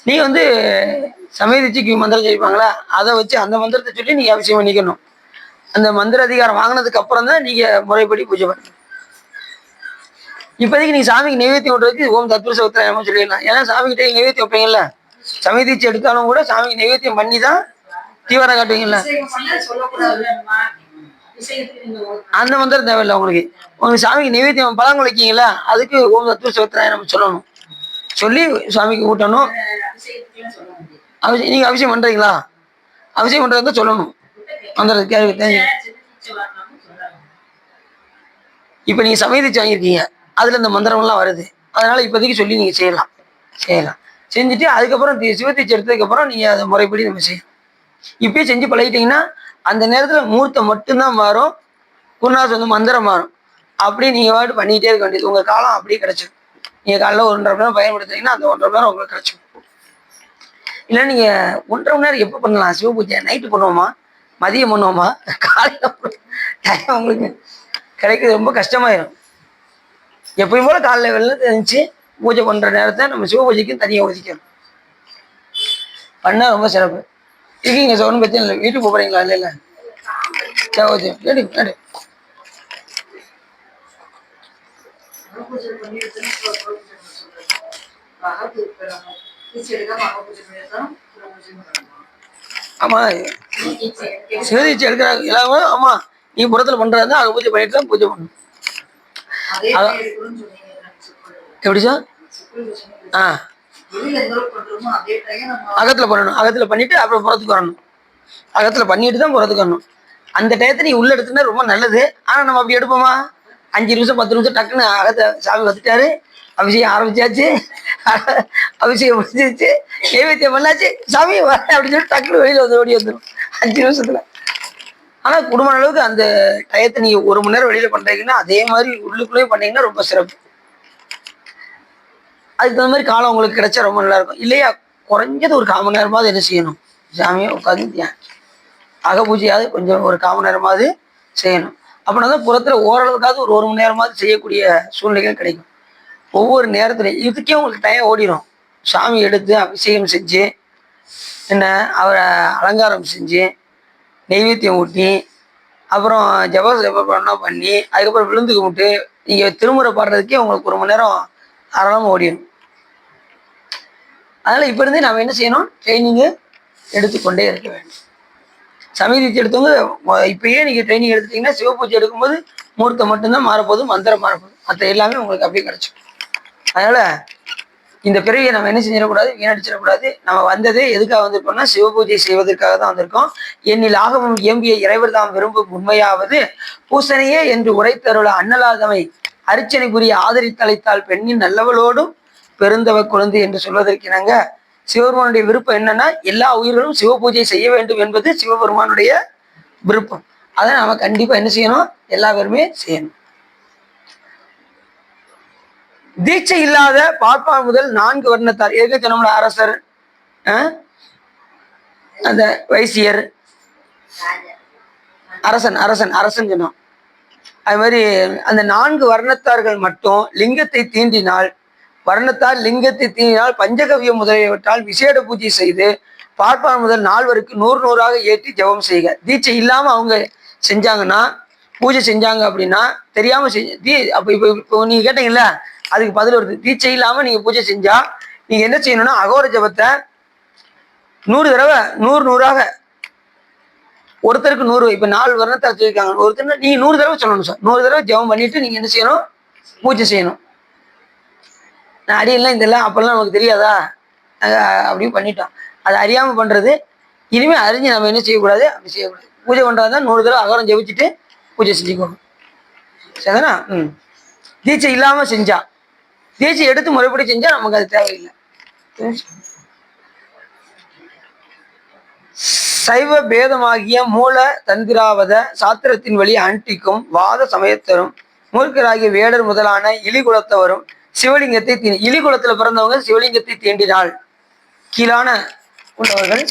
நீங்கள் வந்து சமயதிச்சிக்கு மந்திரம் செய்வாங்களா, அதை வச்சு அந்த மந்திரத்தை சொல்லி நீங்கள் அவசியம் பண்ணிக்கணும். அந்த மந்திர அதிகாரம் வாங்கினதுக்கு அப்புறம் தான் நீங்கள் முறைப்படி பூஜை பண்ணணும். இப்போதைக்கு நீங்கள் சாமிக்கு நைவேத்தியம் விட்றதுக்கு ஓம் தத்புருஷ வக்ராய சொல்லிடலாம். ஏன்னா சாமிக்கிட்டே நைவேத்தியம் வைப்பீங்கல்ல, சமயதிச்சி எடுத்தாலும் கூட சாமிக்கு நைவேத்தியம் பண்ணி தான் தீவிரம் காட்டுவீங்கல்ல. அந்த மந்திரம் தேவையில்லை உங்களுக்கு சாமிக்கு நைவேத்தியம் பழங்கள் வைக்கீங்களா, அதுக்கு ஓம் தத்புருஷ வக்ராய நம்ம சொல்லணும். சொல்லி சுவாமிக்கு ஊட்டணும். நீங்க அபிஷேகம் பண்றீங்களா? அபிஷேகம் பண்றதா சொல்லணும். இப்ப நீங்க சமயதிச்சு வாங்கியிருக்கீங்க, அதுல இந்த மந்திரம்லாம் வருது. அதனால இப்போதைக்கு சொல்லி நீங்க செய்யலாம். செஞ்சுட்டு அதுக்கப்புறம் சிவத்தீச்சு எடுத்ததுக்கு அப்புறம் நீங்க அதை முறைப்படி நம்ம செய்யணும். இப்பயே செஞ்சு பழகிட்டீங்கன்னா அந்த நேரத்துல முகூர்த்தம் மட்டும்தான் மாறும், குருநாதர் வந்து மந்திரம் மாறும். அப்படியே நீங்க பாட்டு பண்ணிக்கிட்டே இருக்க வேண்டியது. உங்க காலம் அப்படியே கிடைச்சிடும். நீங்கள் காலைல 1.5 மணி நேரம் பயன்படுத்துறீங்கன்னா அந்த 1.5 மணி நேரம் உங்களுக்கு கிடைச்சிடும். இல்லை நீங்கள் 1.5 மணி நேரம் எப்போ பண்ணலாம்? சிவபூஜை நைட்டு பண்ணுவோமா, மதியம் பண்ணுவோமா, காலையில் டைம் உங்களுக்கு கிடைக்கிறது ரொம்ப கஷ்டமாயிடும். எப்பயும் போல காலையில் வெளில தெரிஞ்சு பூஜை பண்ணுற நேரத்தை நம்ம சிவபூஜைக்கும் தனியாக ஒதுக்கணும். பண்ணால் ரொம்ப சிறப்பு. இருக்கீங்க சார், ஒன்றும் பிரச்சனை இல்லை. வீட்டுக்கு போகிறீங்களா? இல்லை இல்லை, சரி ஓகே. கேட்டு ஆமா, சிவதீட்சை எடுக்கிறாங்க எல்லாமே. ஆமா, நீ புறத்துல பண்றாங்க, அங்க பூஜை பண்ணிட்டு தான் பூஜை பண்ணணும். எப்படி சார்? அகத்துல பண்ணணும். அகத்துல பண்ணிட்டு அப்புறம் புறத்துக்கு வரணும். அகத்துல பண்ணிட்டு தான் புறத்துக்கு வரணும். அந்த டயத்தை நீ உள்ள எடுத்துனா ரொம்ப நல்லது. ஆனா நம்ம அப்படி எடுப்போமா? 5 நிமிஷம் 10 நிமிஷம் டக்குன்னு அகத்தை சாமி வந்துட்டாரு, அபிஷேகம் ஆரம்பிச்சாச்சு, அபிஷேகம் முடிஞ்சிருச்சு, நைவேத்தியம் பண்ணாச்சு, சாமி வர அப்படின்னு சொல்லி டக்குன்னு வெளியில வந்து ஓடி வந்துடும் 5 நிமிஷத்துல. ஆனா குடும்ப அளவுக்கு அந்த டயத்தை நீங்க 1 மணி நேரம் வெளியில பண்றீங்கன்னா அதே மாதிரி உள்ளுக்குள்ளேயே பண்ணீங்கன்னா ரொம்ப சிறப்பு. அதுக்கு தகுந்த மாதிரி காலம் உங்களுக்கு கிடைச்சா ரொம்ப நல்லா இருக்கும். இல்லையா குறைஞ்சது ஒரு 1/4 மணி நேரமாவது என்ன செய்யணும்? சாமியை உட்காந்து அக பூஜையாவது கொஞ்சம் ஒரு 1/4 மணி நேரமாவது செய்யணும். அப்படின்னா தான் புறத்துல ஓரளவுக்காவது ஒரு 1 மணி நேரமாவது செய்யக்கூடிய சூழ்நிலைகள் கிடைக்கும். ஒவ்வொரு நேரத்துலையும் இதுக்கே உங்களுக்கு டைம் ஓடிடும். சாமி எடுத்து அபிஷேகம் செஞ்சு என்ன அவரை அலங்காரம் செஞ்சு நெய்வேத்தியம் ஊட்டி அப்புறம் ஜபம் பண்ணி அதுக்கப்புறம் விழுந்து கும்பிட்டு நீங்கள் திருமுறை பாடுறதுக்கே உங்களுக்கு 1 மணி நேரம் தாராளமாக ஓடிடும். அதனால் இப்போ இருந்தே நம்ம என்ன செய்யணும்? ட்ரைனிங்கு எடுத்துக்கொண்டே இருக்க வேண்டும். சமீதிச்சு எடுத்தவங்க இப்பயே நீங்கள் ட்ரைனிங் எடுத்துட்டீங்கன்னா சிவபூஜை எடுக்கும்போது முகூர்த்தம் மட்டும்தான் மாறப்போகுது, மந்திரம் மாறப்போகுது, மற்ற எல்லாமே உங்களுக்கு அப்படியே கிடச்சிடும். அதனால் இந்த பிறவியை நம்ம என்ன செஞ்சிடக்கூடாது, வீணடிச்சிடக்கூடாது. நம்ம வந்ததே எதுக்காக வந்திருக்கோம்னா சிவபூஜை செய்வதற்காக தான் வந்திருக்கோம். என்னில் ஆகவும் இயம்பிய இறைவர் தாம் விரும்பும் உண்மையாவது பூசனையே என்று உரைத்தருள அன்னலாதமை அரிச்சனை புரிய ஆதரித்தழைத்தால் பெண்ணின் நல்லவளோடும் பெருந்தவ குழந்தை என்று சொல்வதற்கினங்க சிவபெருமானுடைய விருப்பம் என்னன்னா எல்லா உயிர்களும் சிவபூஜை செய்ய வேண்டும் என்பது சிவபெருமானுடைய விருப்பம். அதை நம்ம கண்டிப்பா என்ன செய்யணும்? எல்லா பேருமே செய்யணும். தீட்சை இல்லாத பார்ப்பான் முதல் 4 வர்ணத்தார் ஏற்க சொன்னோம்ல, அரசர், அந்த வைசியர், அரசன் அரசன் அரசன் சொன்னோம். அது மாதிரி அந்த 4 வர்ணத்தார்கள் மட்டும் லிங்கத்தை தீண்டினால், வர்ணத்தால் லிங்கத்தை தீண்டினால் பஞ்சகவியம் முதலியவற்றால் விசேட பூஜை செய்து பார்ப்பான் முதல் 4வருக்கு 100 100ஆக ஏற்றி ஜெபம் செய்க. தீட்சை இல்லாம அவங்க செஞ்சாங்கன்னா, பூஜை செஞ்சாங்க அப்படின்னா தெரியாம அப்ப இப்போ நீங்க கேட்டீங்கல்ல, அதுக்கு பதில் வருது. தீட்சை இல்லாம நீங்க பூஜை செஞ்சா நீங்க என்ன செய்யணும்னா, அகோர ஜபத்தை 100 தடவை 100 100ஆக, ஒருத்தருக்கு 100, இப்ப 4 வருடத்தை வச்சிருக்காங்க, ஒருத்தர் நீங்க 100 தடவை சொல்லணும் சார். 100 தடவை ஜெபம் பண்ணிட்டு நீங்க என்ன செய்யணும், பூஜை செய்யணும். நான் அடியெல்லாம் இதெல்லாம் அப்பெல்லாம் நமக்கு தெரியாதா, அப்படின்னு பண்ணிட்டோம். அதை அறியாம பண்றது. இனிமே அறிஞ்சு நம்ம என்ன செய்யக்கூடாது, அப்படி செய்யக்கூடாது. பூஜை பண்றதுதான் 100 தடவை அகோரம் ஜெபிச்சுட்டு பூஜை செஞ்சுக்கணும். சரிதானா? தீட்சை இல்லாம செஞ்சா, தீட்சை எடுத்து முறைப்படி செஞ்சா நமக்கு அது தேவையில்லை. சைவ பேதமாகிய மூல தந்திராவத சாத்திரத்தின் வழி அன்றிக்கும் வாத சமயத்தரும் மூர்க்கராகிய வேடர் முதலான இலிகுலத்தவரும் சிவலிங்கத்தை இலிகுலத்துல பிறந்தவங்க சிவலிங்கத்தை தீண்டினால், கீழான உள்ளவர்கள்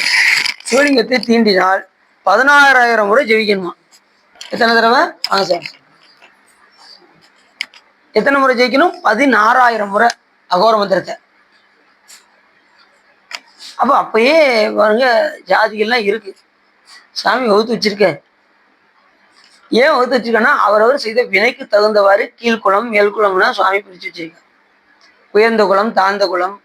சிவலிங்கத்தை தீண்டினால் 16,000 முறை ஜெயிக்கணுமா? எத்தனை தடவை? சார், எத்தனை முறை ஜெயிக்கணும்? 16,000 முறை அகோர மந்திரத்தை. அப்போ அப்பயே பாருங்க, ஜாதிகள்லாம் இருக்கு, சாமி வகுத்து வச்சிருக்க. ஏன் வகுத்து வச்சிருக்கேன்னா, அவரவர் செய்த வினைக்கு தகுந்தவாறு கீழ்குளம் மேல்குளம்னா சுவாமி பிரிச்சு வச்சிருக்க. உயர்ந்த குளம், தாழ்ந்த குளம்.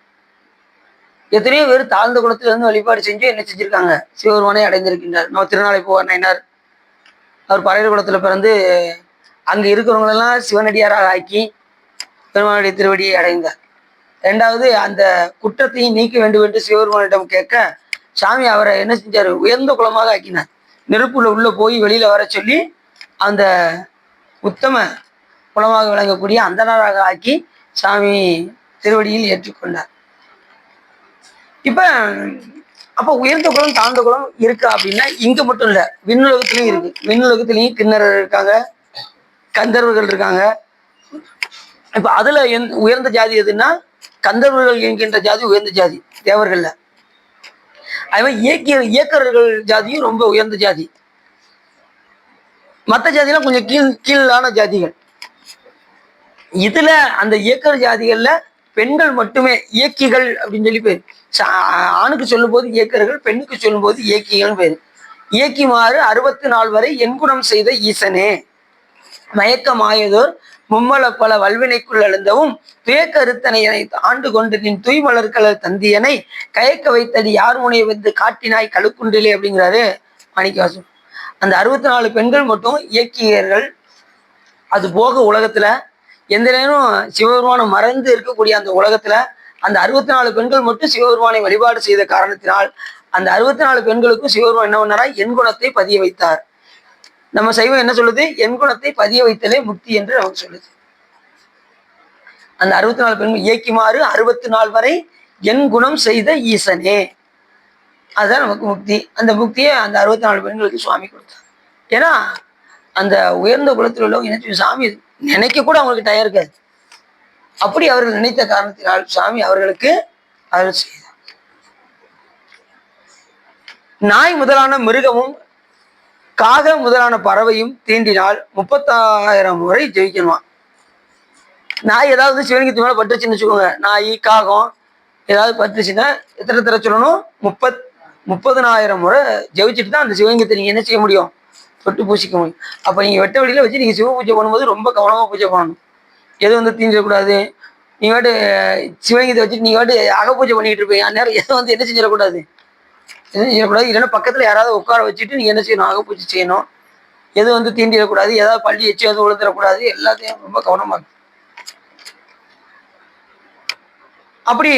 எத்தனையோ பேர் தாழ்ந்த குளத்துல இருந்து வழிபாடு செஞ்சு என்ன செஞ்சிருக்காங்க, சிவபெருமானை அடைந்திருக்கின்றார். நம்ம திருநாளை போவார் நயினார், அவர் பறையர் குளத்துல பிறந்து அங்க இருக்கிறவங்களெல்லாம் சிவனடியாராக ஆக்கி பெருமானுடைய திருவடியை அடைந்தார். 2வது, அந்த குற்றத்தையும் நீக்க வேண்டும் என்று சிவபெருமானிடம் கேட்க சாமி அவரை என்ன செஞ்சாரு, உயர்ந்த குலமாக ஆக்கினார். நெருப்புல உள்ள போய் வெளியில வர சொல்லி அந்த உத்தம குலமாக விளங்கக்கூடிய அந்தனராக ஆக்கி சாமி திருவடியில் ஏற்றுக்கொண்டார். இப்ப அப்ப உயர்ந்த குலம் தாழ்ந்த குலம் இருக்கா அப்படின்னா, இங்க மட்டும் இல்ல, விண்ணுலகத்திலையும் இருக்கு. விண்ணுலகத்திலையும் கிண்ணறர் இருக்காங்க, கந்தர்வர்கள் இருக்காங்க. இப்ப அதுல உயர்ந்த ஜாதி எதுன்னா, கந்தர்வர்கள் என்கின்ற ஜாதி உயர்ந்த ஜாதி தேவர்கள்ல. அது மாதிரி இயக்கர்கள் ஜாதியும் ரொம்ப உயர்ந்த ஜாதி. மற்ற ஜாதியெல்லாம் கொஞ்சம் கீழான ஜாதிகள். இதுல அந்த இயக்கர் ஜாதிகள்ல பெண்கள் மட்டுமே இயக்கிகள் அப்படின்னு சொல்லி பேர். ஆணுக்கு சொல்லும் போது இயக்கர்கள், பெண்ணுக்கு சொல்லும் போது இயக்கிகள் பேரு. இயக்கிமாறு 64 வரை என்குணம் செய்த ஈசனே மயக்கமாயதோர் மும்மல பல வல்வினைக்குள் எழுந்தவும் துயக்கருத்தனையனை ஆண்டு கொண்டு நின் தூய்மலர்கள தந்தியனை கயக்க வைத்தடி யார் முனையை வந்து காட்டினாய் கழுக்குண்டிலே அப்படிங்கிறாரு மாணிக்கவாசகர். அந்த 64 பெண்கள் மட்டும் இயக்கியர்கள். அது போக உலகத்துல எந்த நேரம் சிவபெருமானை மறந்து இருக்கக்கூடிய அந்த உலகத்துல அந்த 64 பெண்கள் மட்டும் சிவபெருமானை வழிபாடு செய்த காரணத்தினால் அந்த 64 பெண்களுக்கும் சிவபெருமான் என்ன பண்ணாரா, என் குணத்தை பதிய வைத்தார். நம்ம சைவம் என்ன சொல்லுது, என் குணத்தை பதிய வைத்தலே முக்தி என்று நமக்கு சொல்லுது. அந்த 64 பெண்கள் இயக்கிமாறு 64 வரை என் குணம் செய்த ஈசனே, அதுதான் நமக்கு முக்தி. அந்த முக்தியை அந்த 64 பெண்களுக்கு சுவாமி கொடுத்தார். ஏன்னா அந்த உயர்ந்த குலத்தில் உள்ளவங்க என்ன, சாமி நினைக்க கூட அவங்களுக்கு டயம் இருக்காது. அப்படி அவர்கள் நினைத்த காரணத்தினால் சுவாமி அவர்களுக்கு அருள் செய்தார். நாய் முதலான மிருகமும் காக முதலான பறவையும் தீண்டினால் 36,000 முறை ஜெயிக்கணுமா. நாய் ஏதாவது சிவலிங்கத்து மேல பட்டுச்சுன்னு வச்சுக்கோங்க, நாய் காகம் ஏதாவது பட்டுச்சுன்னா எத்தனை தர சொல்லணும், 30,000 முறை ஜெயிச்சுட்டு தான் அந்த சிவலிங்கத்தை நீங்க என்ன செய்ய முடியும், தொட்டு பூசிக்க முடியும். அப்ப நீங்க வெட்ட வெளியில வச்சு நீங்க சிவ பூஜை பண்ணும்போது ரொம்ப கவனமா பூஜை பண்ணணும். எது வந்து தீண்டிடக்கூடாது. நீ வாட்டு சிவலிங்கத்தை வச்சுட்டு நீ வாட்டு அகப்பூஜை பண்ணிட்டு இருப்பீங்க, அந்நேரம் எதை வந்து என்ன செஞ்சிடக்கூடாது, எதுவும் செய்யக்கூடாது. இல்லைன்னா பக்கத்துல யாராவது உட்கார வச்சுட்டு நீங்க என்ன செய்யணும், அகப்பூஜை செய்யணும். எது வந்து தீண்டிடக்கூடாது, ஏதாவது பள்ளி எச்சு வந்து விழுந்துடக்கூடாது. எல்லாத்தையும் ரொம்ப கவனமா இருக்கும். அப்படி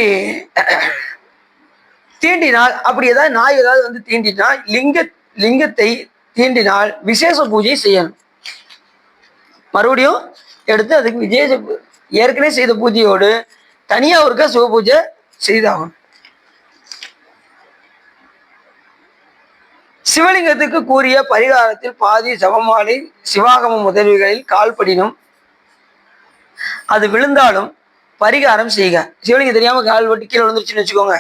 தீண்டினால், அப்படி ஏதாவது நாய் ஏதாவது வந்து தீண்டினால் லிங்கத்தை தீண்டினால் விசேஷ பூஜை செய்யணும். மறுபடியும் எடுத்து அதுக்கு விசேஷ ஏற்கனவே செய்த பூஜையோடு தனியா ஒருக்கா சிவ பூஜை செய்தாகணும். சிவலிங்கத்துக்கு கூறிய பரிகாரத்தில் பாதி சவமாலை சிவாகம முதல்விகளில் கால்படினும் அது விழுந்தாலும் பரிகாரம் செய்க. சிவலிங்கம் தெரியாம கால் பட்டு கீழே விழுந்துருச்சுன்னு வச்சுக்கோங்க,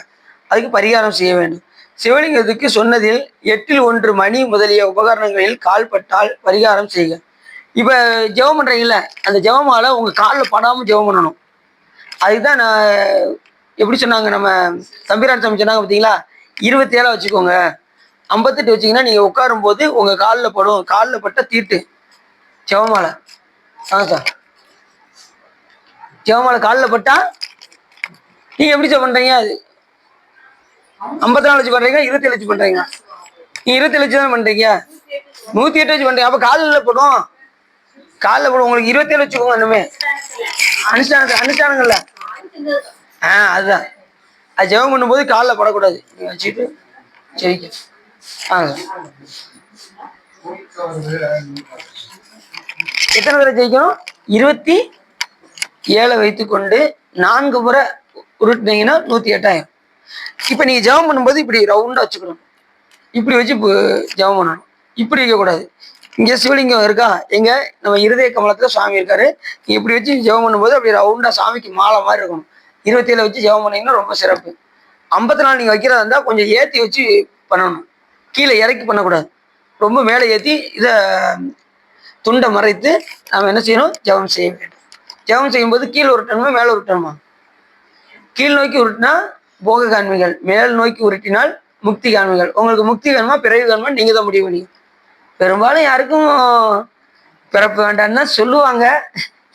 அதுக்கு பரிகாரம் செய்ய வேண்டும். சிவலிங்கத்துக்கு சொன்னதில் 8 மணி முதலிய உபகரணங்களில் கால் பட்டால் பரிகாரம் செய்க. இப்போ ஜெபம் பண்ணுறீங்கள, அந்த ஜெபமால உங்கள் காலில் படாமல் ஜெபம் பண்ணணும். அதுதான் நான் எப்படி சொன்னாங்க, நம்ம தம்பிரான் சாமி சொன்னாங்க பார்த்தீங்களா, 27 வச்சுக்கோங்க, 58 வச்சிங்கன்னா நீங்கள் உட்காரும்போது உங்கள் காலில் படும். காலில் பட்ட தீட்டு ஜெபமாலை. சார் ஜெபமாலை காலில் பட்டா நீங்கள் எப்படி சார் பண்ணுறீங்க? அது 54 வச்சு பண்ணுறீங்க, 27 வச்சு பண்ணுறீங்க. நீங்கள் 27 வச்சு தான் பண்ணுறீங்க, 108 வச்சு பண்ணுறீங்க. அப்போ காலில் படும், காலில் போடும். உங்களுக்கு 27 வச்சுக்கோங்க. இன்னுமே அனுஷ்டானங்கள்ல அதுதான். அது ஜெபம் பண்ணும்போது காலில் படக்கூடாது. நீங்கள் வச்சுட்டு சரிங்க. எத்தனை தடவை ஜெயிக்கணும்? 27 வைத்துக்கொண்டு 4 முறை உருட்டினீங்கன்னா 108 ஆயிரம். இப்போ நீங்கள் ஜெபம் பண்ணும்போது இப்படி ரவுண்டாக வச்சுக்கணும். இப்படி வச்சு ஜெபம் பண்ணணும். இப்படி வைக்கக்கூடாது. இங்கே சிவலிங்கம் இருக்கா, எங்க நம்ம இருதய கமலத்தில் சுவாமி இருக்காரு. நீங்கள் இப்படி வச்சு ஜெபம் பண்ணும்போது அப்படி ரவுண்டாக சாமிக்கு மாலை மாதிரி இருக்கணும். 27 வச்சு ஜெபம் பண்ணிங்கன்னா ரொம்ப சிறப்பு. 54 நீங்கள் வைக்கிறதா இருந்தால் கொஞ்சம் ஏற்றி வச்சு பண்ணணும். கீழே இறக்கி பண்ணக்கூடாது. ரொம்ப மேலே ஏற்றி இதை துண்டை மறைத்து நாம் என்ன செய்யணும்? ஜெபம் செய்ய வேண்டும். ஜெபம் செய்யும்போது கீழே உருட்டணுமா மேலே உருட்டணுமா? கீழ் நோக்கி உருட்டினா போக காண்மைகள், மேல் நோக்கி உருட்டினால் முக்தி காண்மைகள். உங்களுக்கு முக்தி காணுமா பிறவி காணுமா நீங்கள் தான் முடிவு பண்ணிங்க. பெரும்பாலும் யாருக்கும் பிறப்பு வேண்டான்னு தான் சொல்லுவாங்க.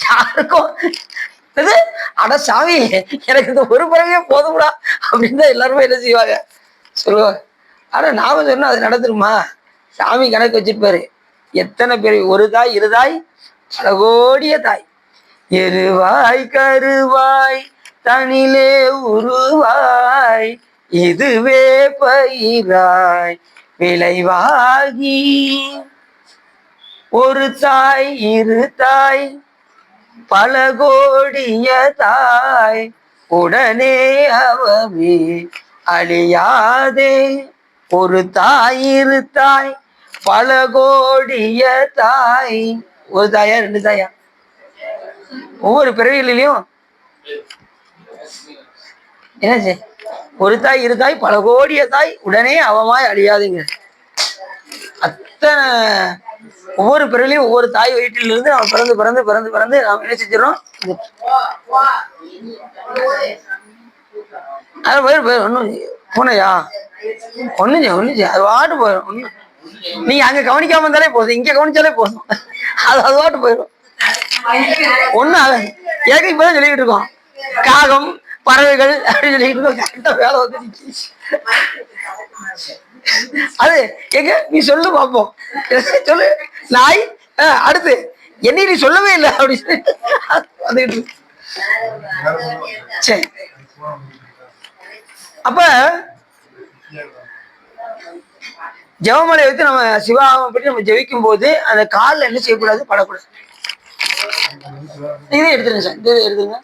யாருக்கும் இது அட சாமி எனக்கு இந்த ஒரு பிறவியே போதும்டா அப்படின்னு தான் எல்லாருமே என்ன செய்வாங்க, சொல்லுவாங்க. ஆனால் நாம சொன்னால் அது நடந்துருமா? சாமி கணக்கு வச்சிருப்பாரு. எத்தனை பேர், ஒரு தாய், இருதாய், பலகோடிய தாய், எருவாய் கருவாய் தனிலே உருவாய், இதுவே பயிராய் விளைவாகி, ஒரு தாய் இரு தாய் பல கோடிய தாய், உடனே அவமே அழியாதே. ஒரு தாய் இரு தாய் பல கோடிய தாய். ஒரு தாயா 2 தாயா? ஒவ்வொரு பிறவிகளிலையும் என்ன, ஒரு தாய் இரு தாய் பல கோடிய தாய், உடனே அவமாய் அழியாதுங்க. அத்தனை ஒவ்வொரு பிறவிலையும் ஒவ்வொரு தாய் வயிற்றிலிருந்து நாம் பிறந்து பிறந்து பிறந்து பிறந்து நாம் என்ன செஞ்சிடறோம்? அது போயிரு ஒன்றும் பூனையா ஒன்றும் அது வாட்டு போயிடும். ஒன்றும் நீங்க அங்க கவனிக்காம இருந்தாலே போதும், இங்க கவனிச்சாலே போதும், அது வாட்டு போயிடும். ஒன்றும் ஏற்கனவே இப்பதான் சொல்லிக்கிட்டு இருக்கோம், காகம் பறவைகள் அப்படின்னு சொல்லிக்கிட்டு இருக்கோம். கரெக்டா வேலை வந்து நிற்கிச்சு. அது எங்க நீ சொல்லு பார்ப்போம், சொல்லு நாய். அடுத்து என்ன நீ சொல்லவே இல்லை அப்படின்னு வந்துட்டு. சரி, அப்ப ஜெபமலை வைத்து நம்ம சிவாவை பற்றி நம்ம ஜெபிக்கும் போது அந்த காலில் என்ன செய்யக்கூடாது? படக்கூடாது. இதை எடுத்துருங்க சார், இதை எடுத்துருங்க.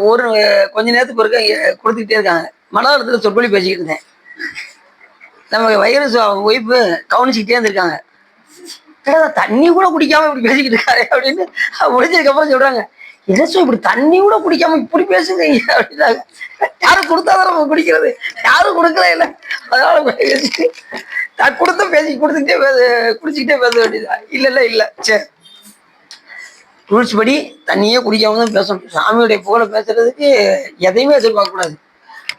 ஒரு கொஞ்ச நேரத்துக்கு ஒருக்க கொடுத்துக்கிட்டே இருக்காங்க. மலையாளத்தில் சொற்பொழி பேசிக்கிட்டு இருந்தேன். நம்ம வைரஸ் ஒய்ஃபு கவனிச்சுக்கிட்டே இருந்திருக்காங்க. தண்ணி கூட குடிக்காம இப்படி பேசிக்கிட்டு இருக்காரு அப்படின்னு முடிஞ்சதுக்கப்புறம் சொல்றாங்க, என்ன சொல் இப்படி தண்ணி கூட குடிக்காம இப்படி பேசுறீங்க அப்படின்னாங்க. யாரும் கொடுத்தாதான் நம்ம குடிக்கிறது, யாரும் கொடுக்கல இல்லை, அதனால பேசிட்டு கொடுத்த கொடுத்துக்கிட்டே குடிச்சுக்கிட்டே பேச வேண்டியதா? இல்லை சரி, ரூல்ஸ் படி தண்ணியே குடிக்காம தான் பேசணும். சாமியுடைய புகழை பேசுறதுக்கு எதையுமே எதிர்பார்க்க கூடாது.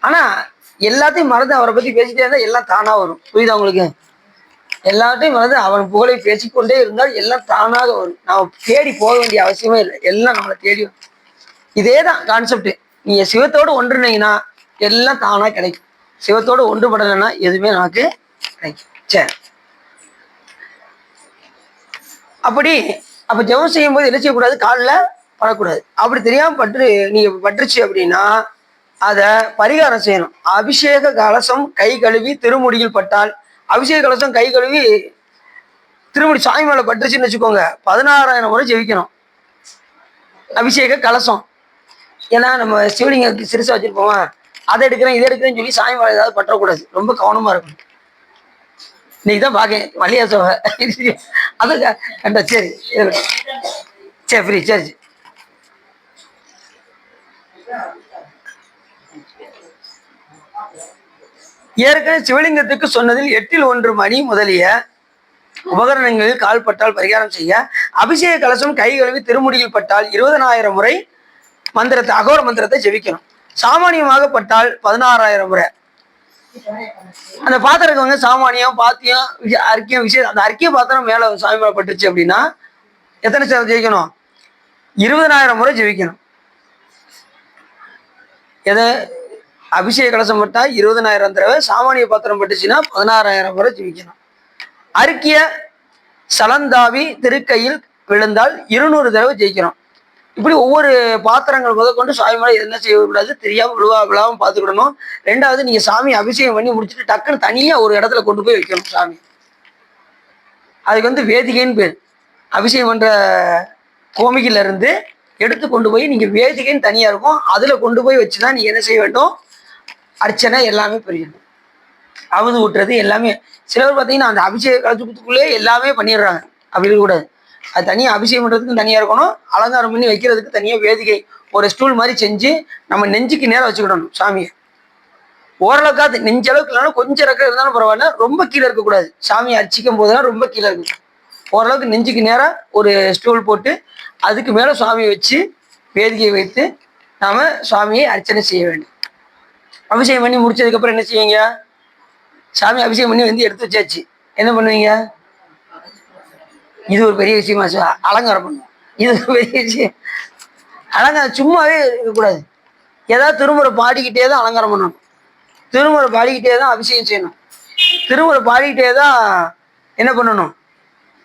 ஆனா எல்லாத்தையும் மறந்து அவரை பத்தி பேசிட்டே இருந்தா எல்லாம் தானா வரும். புரியுதா உங்களுக்கு? எல்லாத்தையும் மறந்து அவன் புகழை பேசிக்கொண்டே இருந்தால் எல்லாம் தானாக வரும். நாம தேடி போக வேண்டிய அவசியமே இல்லை, எல்லாம் நம்மளை தேடி வரும். இதேதான் கான்செப்ட். நீங்க சிவத்தோடு ஒன்றுனீங்கன்னா எல்லாம் தானா கிடைக்கும். சிவத்தோடு ஒன்றுபடலைன்னா எதுவுமே நமக்கு கிடைக்கும். சரி, அப்ப ஜெபம் செய்யும் போது என்ன செய்யக்கூடாது? காலில் படக்கூடாது. அப்படி தெரியாம நீங்க பட்டுருச்சு அப்படின்னா அதை பரிகாரம் செய்யணும். அபிஷேக கலசம் கை கழுவி திருமுடியில் பட்டால், அபிஷேக கலசம் கை கழுவி திருமுடி சாமி மேலே பட்டுருச்சுன்னு வச்சுக்கோங்க, 16,000 முறை ஜெபிக்கணும். அபிஷேக கலசம். ஏன்னா நம்ம சிவலிங்க சிறுசா வச்சிருப்போமா, அதை எடுக்கிறேன் இதை எடுக்கிறேன்னு சொல்லி சாமி மேலே ஏதாவது பற்றக்கூடாது, ரொம்ப கவனமா இருக்கணும். இன்னைக்கு தான் பார்க்கேன் வழியா சொல்ல அது கண்டா. சரி சரி ஃப்ரீ. சரி ஏற்கனவே சிவலிங்கத்துக்கு சொன்னதில் 8 மணி முதலிய உபகரணங்களில் கால் பட்டால் பரிகாரம் செய்ய, அபிஷேக கலசம் கை கழுவி திருமுடியில் பட்டால் 20,000 முறை மந்திரத்தை அகோர மந்திரத்தை ஜெபிக்கணும். சாமானியமாக பட்டால் 16,000 முறை. அந்த பாத்திரம் வந்து சாமானியம் பாத்தியம் அர்க்கியம் விஷயம், அந்த அர்க்கிய பாத்திரம் மேல சாமி மேல பட்டுச்சு அப்படின்னா எத்தனை சேரம் ஜெயிக்கணும்? 20,000 முறை ஜெயிக்கணும். எதை அபிஷேக கலசம் பட்டா 20,000 தடவை, சாமானிய பாத்திரம் பட்டுச்சுன்னா 16,000 முறை ஜெயிக்கணும். அர்க்கிய சலந்தாவி திருக்கையில் விழுந்தால் 200 தடவை ஜெயிக்கணும். இப்படி ஒவ்வொரு பாத்திரங்கள் முதற்கொண்டு சாமி மேலே என்ன செய்யக்கூடாது, தெரியாமல் விழாமல் பார்த்துக்கிடணும். ரெண்டாவது, நீங்கள் சாமி அபிஷேகம் பண்ணி முடிச்சுட்டு டக்குன்னு தனியாக ஒரு இடத்துல கொண்டு போய் வைக்கணும் சாமி. அதுக்கு வந்து வேதிகைன்னு பேர். அபிஷேகம் பண்ணுற கோமிகிலேருந்து எடுத்து கொண்டு போய் நீங்கள் வேதிகைன்னு தனியாக இருக்கும், அதில் கொண்டு போய் வச்சு தான் நீங்கள் என்ன செய்ய வேண்டும், அர்ச்சனை எல்லாமே புரியணும். அவது ஊட்டுறது எல்லாமே. சிலவர் பார்த்தீங்கன்னா அந்த அபிஷேக கலத்துக்குள்ளே எல்லாமே பண்ணிடுறாங்க. அப்படி இருக்கக்கூடாது. அது தனியாக அபிஷேகம் பண்ணுறதுக்கும் தனியாக இருக்கணும், அலங்காரம் பண்ணி வைக்கிறதுக்கு தனியாக வேதிகை ஒரு ஸ்டூல் மாதிரி செஞ்சு நம்ம நெஞ்சுக்கு நேரம் வச்சுக்கிடணும் சாமியை. ஓரளவுக்காது நெஞ்சளவுக்கு இல்லைனா கொஞ்சம் ரெக்க இருந்தாலும் பரவாயில்ல, ரொம்ப கீழே இருக்கக்கூடாது. சாமியை அர்ச்சிக்கும் போதெல்லாம் ரொம்ப கீழே இருக்கும். ஓரளவுக்கு நெஞ்சுக்கு நேரம் ஒரு ஸ்டூல் போட்டு அதுக்கு மேலே சுவாமியை வச்சு வேதிகையை வைத்து நாம் சுவாமியை அர்ச்சனை செய்ய வேண்டும். அபிஷேகம் பண்ணி முடிச்சதுக்கப்புறம் என்ன செய்வீங்க? சாமி அபிஷேகம் பண்ணி வந்து எடுத்து வச்சாச்சு, என்ன பண்ணுவீங்க? இது ஒரு பெரிய விஷயமா அலங்காரம் பண்ணுவோம். இது ஒரு பெரிய விஷயம். அலங்காரம் சும்மாவே இருக்கக்கூடாது. ஏதாவது திருமுறை பாடிக்கிட்டே தான் அலங்காரம் பண்ணணும். திருமுறை பாடிக்கிட்டே தான் அபிஷேகம் செய்யணும். திருமுறை பாடிக்கிட்டே தான் என்ன பண்ணணும்,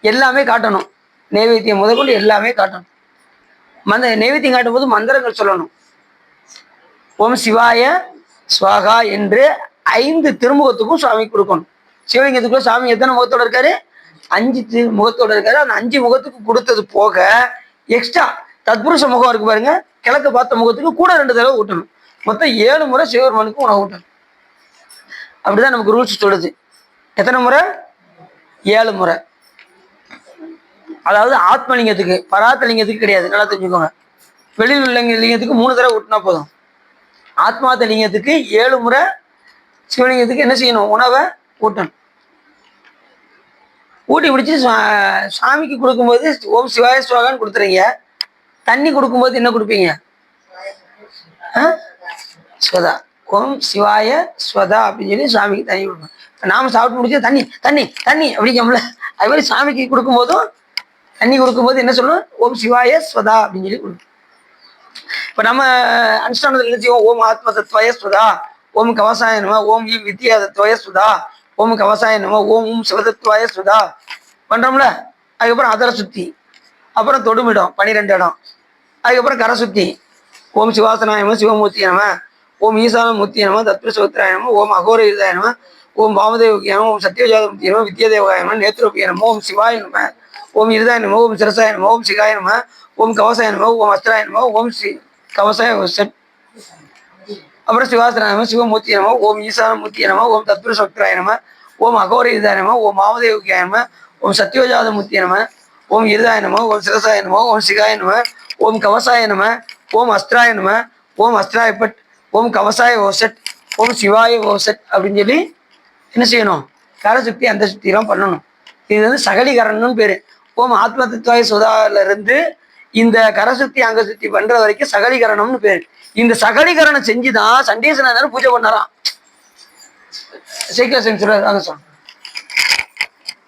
எல்லாமே காட்டணும். நைவேத்தியம் முதற்கொண்டு எல்லாமே காட்டணும். நைவேத்தியம் காட்டும் போது மந்திரங்கள் சொல்லணும். ஓம் சிவாய ஸ்வாகா என்று 5 திருமுகத்துக்கும் சாமி கொடுக்கணும். சிவலிங்கத்துக்குள்ள சாமி எத்தனை முகத்தோட இருக்காரு? 5 முகத்தோட இருக்காரு. அந்த 5 முகத்துக்கு கொடுத்தது போக எக்ஸ்ட்ரா தத்புருஷ முகம் இருக்கு பாருங்க, கிழக்கு பார்த்த முகத்துக்கு கூட 2 தடவை ஊட்டணும். மொத்தம் 7 முறை சிவபெருமானுக்கு உணவு ஊட்டணும். அப்படிதான் நமக்கு ரூல்ஸ் சொல்லுது. எத்தனை முறை? 7 முறை. அதாவது ஆத்மலிங்கத்துக்கு, பராத்தலிங்கத்துக்கு கிடையாது, நல்லா தெரிஞ்சுக்கோங்க. வெளியில் உள்ள லிங்கத்துக்கு 3 தடவை ஊட்டினா போதும். ஆத்மாத்த லிங்கத்துக்கு 7 முறை சிவலிங்கத்துக்கு என்ன செய்யணும், உணவை ஊட்டணும். ஊட்டி பிடிச்சி சாமிக்கு கொடுக்கும்போது ஓம் சிவாய ஸ்வாகான்னு கொடுத்துறீங்க. தண்ணி கொடுக்கும்போது என்ன கொடுப்பீங்க? ஸ்வதா. ஓம் சிவாய ஸ்வதா அப்படின்னு சொல்லி சாமிக்கு தண்ணி கொடுக்கணும். இப்போ நாம சாப்பிட்டு முடிச்சு தண்ணி தண்ணி தண்ணி அப்படிங்கம்ல, அது மாதிரி சாமிக்கு கொடுக்கும்போதும் தண்ணி கொடுக்கும்போது என்ன சொல்லணும்? ஓம் சிவாய ஸ்வதா அப்படின்னு சொல்லி கொடுக்கணும். இப்போ நம்ம அனுஷ்டானத்தில் என்ன செய்வோம்? ஓம் ஆத்ம தத்வய ஸ்வதா, ஓம் கவசாய நம, ஓம் ஈ வித்யா தத்வய சுதா, ஓம் கவசாய நம, ஓம் சிவதத்வாய சுதா பண்றோம்ல. அதுக்கப்புறம் அதர சுத்தி, அப்புறம் தொடுமிடம் 12 இடம், அதுக்கப்புறம் கரை சுத்தி ஓம் சிவாசனாய நம, சிவமூர்த்தி நம, ஓம் ஈசான மூர்த்தி நம, தத்புருஷோத்திராய நம, ஓம் அகோர யுதாய நம, ஓம் வாமதேவகிய நம, ஓம் சத்யஜாத மூர்த்தி நம, வித்யாதேவகாய நம, நேத்ரோபிய நம, ஓம் சிவாய நம, ஓம் இருதாய நம, ஓம் சிரசாய நம, ஓம் சிகாய நம, ஓம் கவசாய நம, ஓம் அஸ்திராய நம, ஓம் கவசாய செட், அப்புறம் சிவாசனாய நம, சிவமூர்த்தி நம, ஓம் ஈசான மூர்த்தி நம, ஓம் தத்புருஷோத்திராய நம, ஓம் அகோர யுதாய நம, ஓம் வாமதேவகிய நம, ஓம் சத்யோஜாத மூர்த்தி நம, ஓம் இருதாய நம, ஓம் சிரசாய நம, ஓம் சிகாய நம, ஓம் கவசாய நம, ஓம் அஸ்திராய நம, ஓம் அஸ்திராய பட், ஓம் கவசாய ஓசட், ஓம் சிவாய ஓசட் அப்படின்னு சொல்லி என்ன செய்யணும்? கரை சுத்தி அந்த சுத்திலாம் பண்ணணும். இது வந்து சகலிகரணம்னு பேரு. ஓம் ஆத்ம தத்வாய சுதால இருந்து இந்த கரை சுத்தி அங்க சுத்தி பண்ற வரைக்கும் சகலிகரணம்னு பேரு. இந்த சகலிகரணம் செஞ்சுதான் சண்டேசனார் பூஜை பண்ணாராம். சைக்கிள் சென்சுராங்க சொன்ன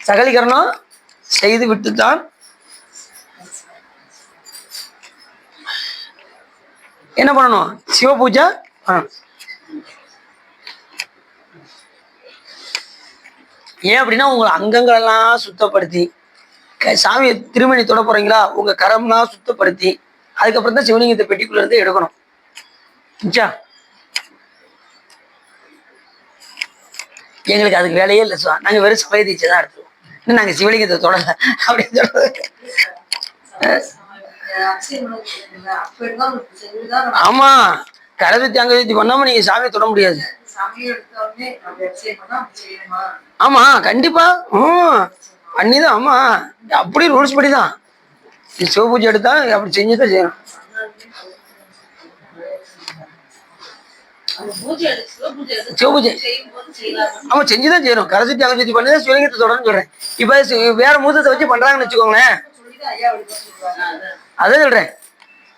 சகலிகரணம் செய்து விட்டுத்தான் என்ன பண்ணணும்? சிவ பூஜை பண்ணணும். ஏன் அப்படின்னா உங்களை அங்கங்களெல்லாம் சுத்தப்படுத்தி சாமியை திருமணி தொட போறீங்களா, உங்க கரம்லாம் சுத்தப்படுத்தி அதுக்கப்புறம் தான் சிவலிங்கத்தை பெட்டிக்குள்ள இருந்து எடுக்கணும். எங்களுக்கு அதுக்கு வேலையே இல்லை சார், நாங்கள் வெறும் சபை தீட்சை தான் எடுத்துருவோம். நாங்க சிவலிங்கத்தை தொடல அப்படின்னு சொல்றது. ஆமா, கரசுத்தி அங்கசுத்தி பண்ணாம நீங்க சாமியை தொட முடியாது. ஆமா கண்டிப்பா. பண்ணிதான். ஆமா அப்படி ரூல்ஸ் படிதான். சிவ பூஜை எடுத்தா அப்படி செஞ்சுதான் செய்யணும். சிவபூஜை ஆமா செஞ்சுதான் செய்யணும். கரசுத்தி அங்கசுத்தி பண்ணிதான் சிவலிங்கத்தை தொடர்ந்து சொல்றேன். இப்ப வேற மூத்தத்தை வச்சு பண்றாங்கன்னு வச்சுக்கோங்களேன், அதான் சொல்றேன்.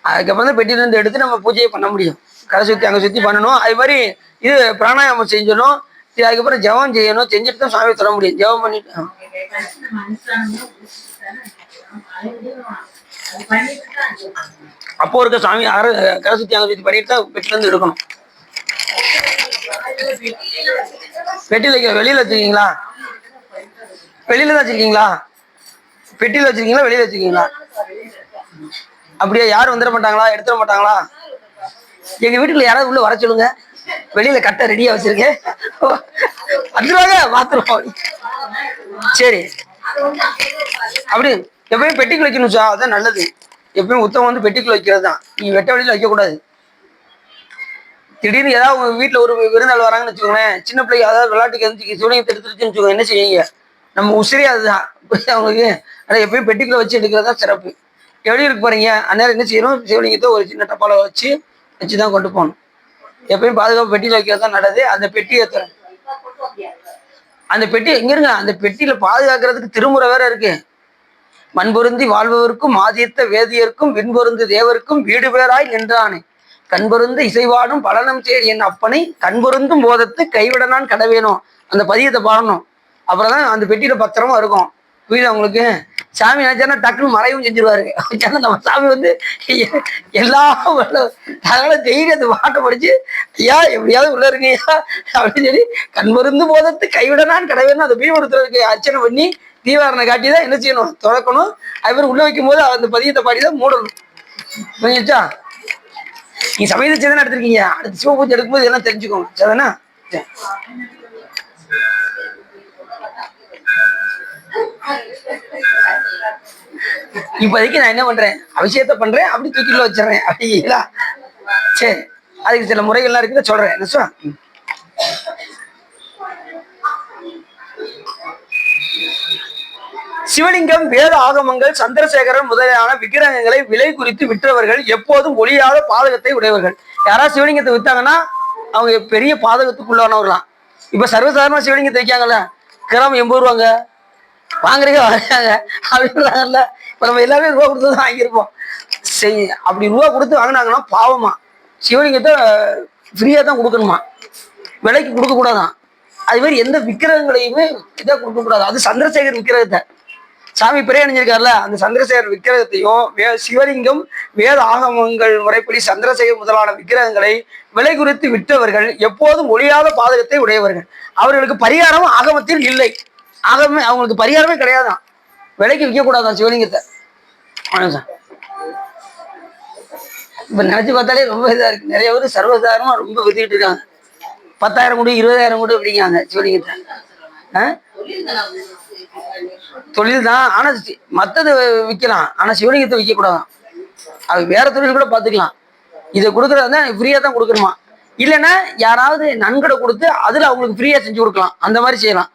அதுக்கப்புறம் தான் பெட்டியில இருந்து எடுத்து நம்ம பூஜையை பண்ண முடியும். கரசுத்தி அங்கசுத்தி பண்ணணும். அது மாதிரி இது பிராணாயாமம் செஞ்சணும். அதுக்கப்புறம் ஜபம் செய்யணும். செஞ்சுட்டு தான் சாமியை தொட முடியும். ஜபம் பண்ணிட்டு அப்போ இருக்க சாமி கரசுத்தி அங்கசுத்தி பண்ணிட்டு தான் பெட்டில இருந்து எடுக்கணும். பெட்டியில வைக்க வெளியில வச்சிருக்கீங்களா? வெளியில தான் வச்சிருக்கீங்களா? பெட்டியில வச்சிருக்கீங்களா வெளியில வச்சிருக்கீங்களா? அப்படியே யாரும் வந்துட மாட்டாங்களா? எடுத்துட மாட்டாங்களா? எங்க வீட்டுல யாராவது உள்ள வர சொல்லுங்க. வெளியில கட்ட ரெடியா வச்சிருக்கேன், வந்துருவாங்க பாத்துருவோம். சரி, அப்படி எப்பயும் பெட்டிக்குள்ள வைக்கணும் சார், அதான் நல்லது. எப்பயும் உத்தமம் வந்து பெட்டிக்குள்ள வைக்கிறது தான். நீ வெட்ட வெளியில வைக்க கூடாது. திடீர்னு ஏதாவது உங்க வீட்டுல ஒரு விருந்தாள் வராங்கன்னு வச்சுக்கோங்களேன், சின்ன பிள்ளைங்க அதாவது விளையாட்டுக்கு எந்த சிவலிங்கத்தை எடுத்துருச்சுன்னு வச்சுக்கோங்க, என்ன செய்வீங்க? நம்ம உசிரியா அதுதான் அவங்களுக்கு. ஆனா எப்பயும் பெட்டிக்குள்ள வச்சு எடுக்கிறதா சிறப்பு. எப்படி இருக்கு பாருங்க, அந்நேரம் என்ன செய்யணும், சிவலிங்கத்தை ஒரு சின்ன டப்பால வச்சுதான் கொண்டு போகணும். எப்பயும் பாதுகாப்பு பெட்டியில வைக்கிறது தான் நல்லது. அந்த பெட்டியை அந்த பெட்டி எங்க இருங்க, அந்த பெட்டியில பாதுகாக்கிறதுக்கு திருமுறை வேற இருக்கு. மண்பொருந்தி வாழ்பவருக்கும் மாதியத்த வேதியருக்கும் விண்பொருந்து தேவருக்கும் வீடு பேராய் நின்றானே கண்பொருந்து இசைவாடும் பலனம் சேர் என் அப்பனை கண்பொருந்தும் போதத்து கைவிடனான் கடவேணும். அந்த பதியத்தை பாடணும். அப்புறம் தான் அந்த பெட்டியில பத்திரமா இருக்கும். புரியுது அவங்களுக்கு? சாமி நினைச்சானா டக்குன்னு மறைவும் செஞ்சிருவாரு. நம்ம சாமி வந்து எல்லாம் அதனால தைரியத்தை பாட்டை படிச்சு, ஐயா எப்படியாவது உள்ள இருக்கீங்களா அப்படின்னு சொல்லி கண்பொருந்து போதத்து கைவிடனான் கடவேணும் அந்த பீமடுத்துறதுக்கு அர்ச்சனை பண்ணி தீவாரணை காட்டிதான் என்ன செய்யணும், திறக்கணும். அது மாதிரி உள்ள வைக்கும் போது அந்த பதியத்தை பாடிதான் மூடணும். புரிஞ்சுச்சா? நீ சமயத்தை சேர்ந்து எடுத்திருக்கீங்க, அடுத்து சிவ பூஜை எடுக்கும்போது எல்லாம் தெரிஞ்சுக்கோங்க. சரிதானா? இப்போதைக்கு நான் என்ன பண்றேன், அபிஷேகத்தை பண்றேன், அப்படி தூக்கில வச்சிடறேன். அப்படிங்களா? சரி, அதுக்கு சில முறைகள்லாம் இருக்குன்னு சொல்றேன். என்ன சொல்ல, சிவலிங்கம் வேத ஆகமங்கள் சந்திரசேகரன் முதலான விக்கிரகங்களை விலை குறித்து விற்றவர்கள் எப்போதும் ஒளியாத பாதகத்தை உடையவர்கள். யாராவது சிவலிங்கத்தை வித்தாங்கன்னா அவங்க பெரிய பாதகத்துக்குள்ளானவர்களாம். இப்ப சர்வசாதாரண சிவலிங்கத்தை வைக்காங்கல்ல, கிராம் 80 ரூபாங்க, வாங்குறீங்க வாங்குறாங்க அப்படின்றாங்கல்ல. இப்ப நம்ம எல்லாமே ரூபா கொடுத்து தான் வாங்கியிருப்போம். சரி, அப்படி ரூபா கொடுத்து வாங்கினாங்கன்னா பாவமா. சிவலிங்கத்தை ஃப்ரீயா தான் கொடுக்கணுமா, விலைக்கு கொடுக்க கூடாதான். அது மாதிரி எந்த விக்கிரகங்களையுமே இதை கொடுக்க கூடாது. அது சந்திரசேகர் விக்கிரகத்தை சாமி பிறைய அணிஞ்சிருக்காருல, அந்த சந்திரசேகர் விக்கிரகத்தையும் சிவலிங்கம் வேத ஆகமங்கள் முறைப்படி சந்திரசேகர் முதலான விக்கிரகங்களை விலை குறித்து விற்றவர்கள் எப்போதும் ஒளியாத பாதகத்தை உடையவர்கள். அவர்களுக்கு பரிகாரம் ஆகமத்தில் இல்லை. ஆகமே அவங்களுக்கு பரிகாரமே கிடையாதான். விலைக்கு விற்க கூடாதான் சிவலிங்கத்தை. இப்ப நினைச்சு பார்த்தாலே ரொம்ப இதா இருக்கு. நிறைய பேர் சர்வசாதாரணமா ரொம்ப வித்துக்கிட்டு இருக்காங்க. 10,000 கூட 20,000 கூட அப்படிங்காங்க சிவலிங்கத்தை. தொழில் தான், ஆனா மத்தது விற்கலாம், ஆனா சிவலிங்கத்தை விற்க கூடாதான். அது வேற தொழில் கூட பார்த்துக்கலாம். இதை கொடுக்கறது தான் ஃப்ரீயா தான் கொடுக்கணுமா. இல்லைன்னா யாராவது நன்கொடை கொடுத்து அதுல அவங்களுக்கு ஃப்ரீயா செஞ்சு கொடுக்கலாம். அந்த மாதிரி செய்யலாம்.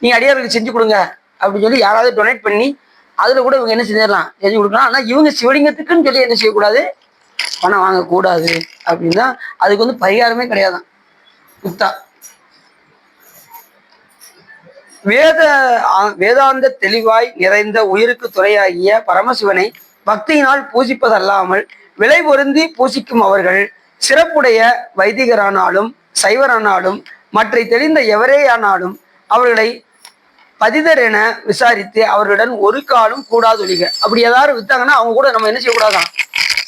நீங்க அடியாருக்கு செஞ்சு கொடுங்க அப்படின்னு சொல்லி யாராவது டொனேட் பண்ணி அதுல கூட இவங்க என்ன செஞ்சிடலாம், செஞ்சு கொடுக்கலாம். ஆனா இவங்க சிவலிங்கத்துக்குன்னு சொல்லி என்ன செய்யக்கூடாது, பணம் வாங்கக்கூடாது. அப்படின்னா அதுக்கு வந்து பரிகாரமே கிடையாதான். புத்தா வேதாந்த தெளிவாய் நிறைந்த உயிருக்கு துறையாகிய பரமசிவனை பக்தியினால் பூசிப்பதல்லாமல் விலை பொருந்தி பூசிக்கும் அவர்கள் சிறப்புடைய வைதிகரானாலும் சைவரானாலும் மற்ற தெளிந்த எவரேயானாலும் அவர்களை பதிதர் என விசாரித்து அவர்களுடன் ஒரு காலும் கூடாது ஒழிக. அப்படி ஏதாவது வித்தாங்கன்னா அவங்க கூட நம்ம என்ன செய்யக்கூடாதான்,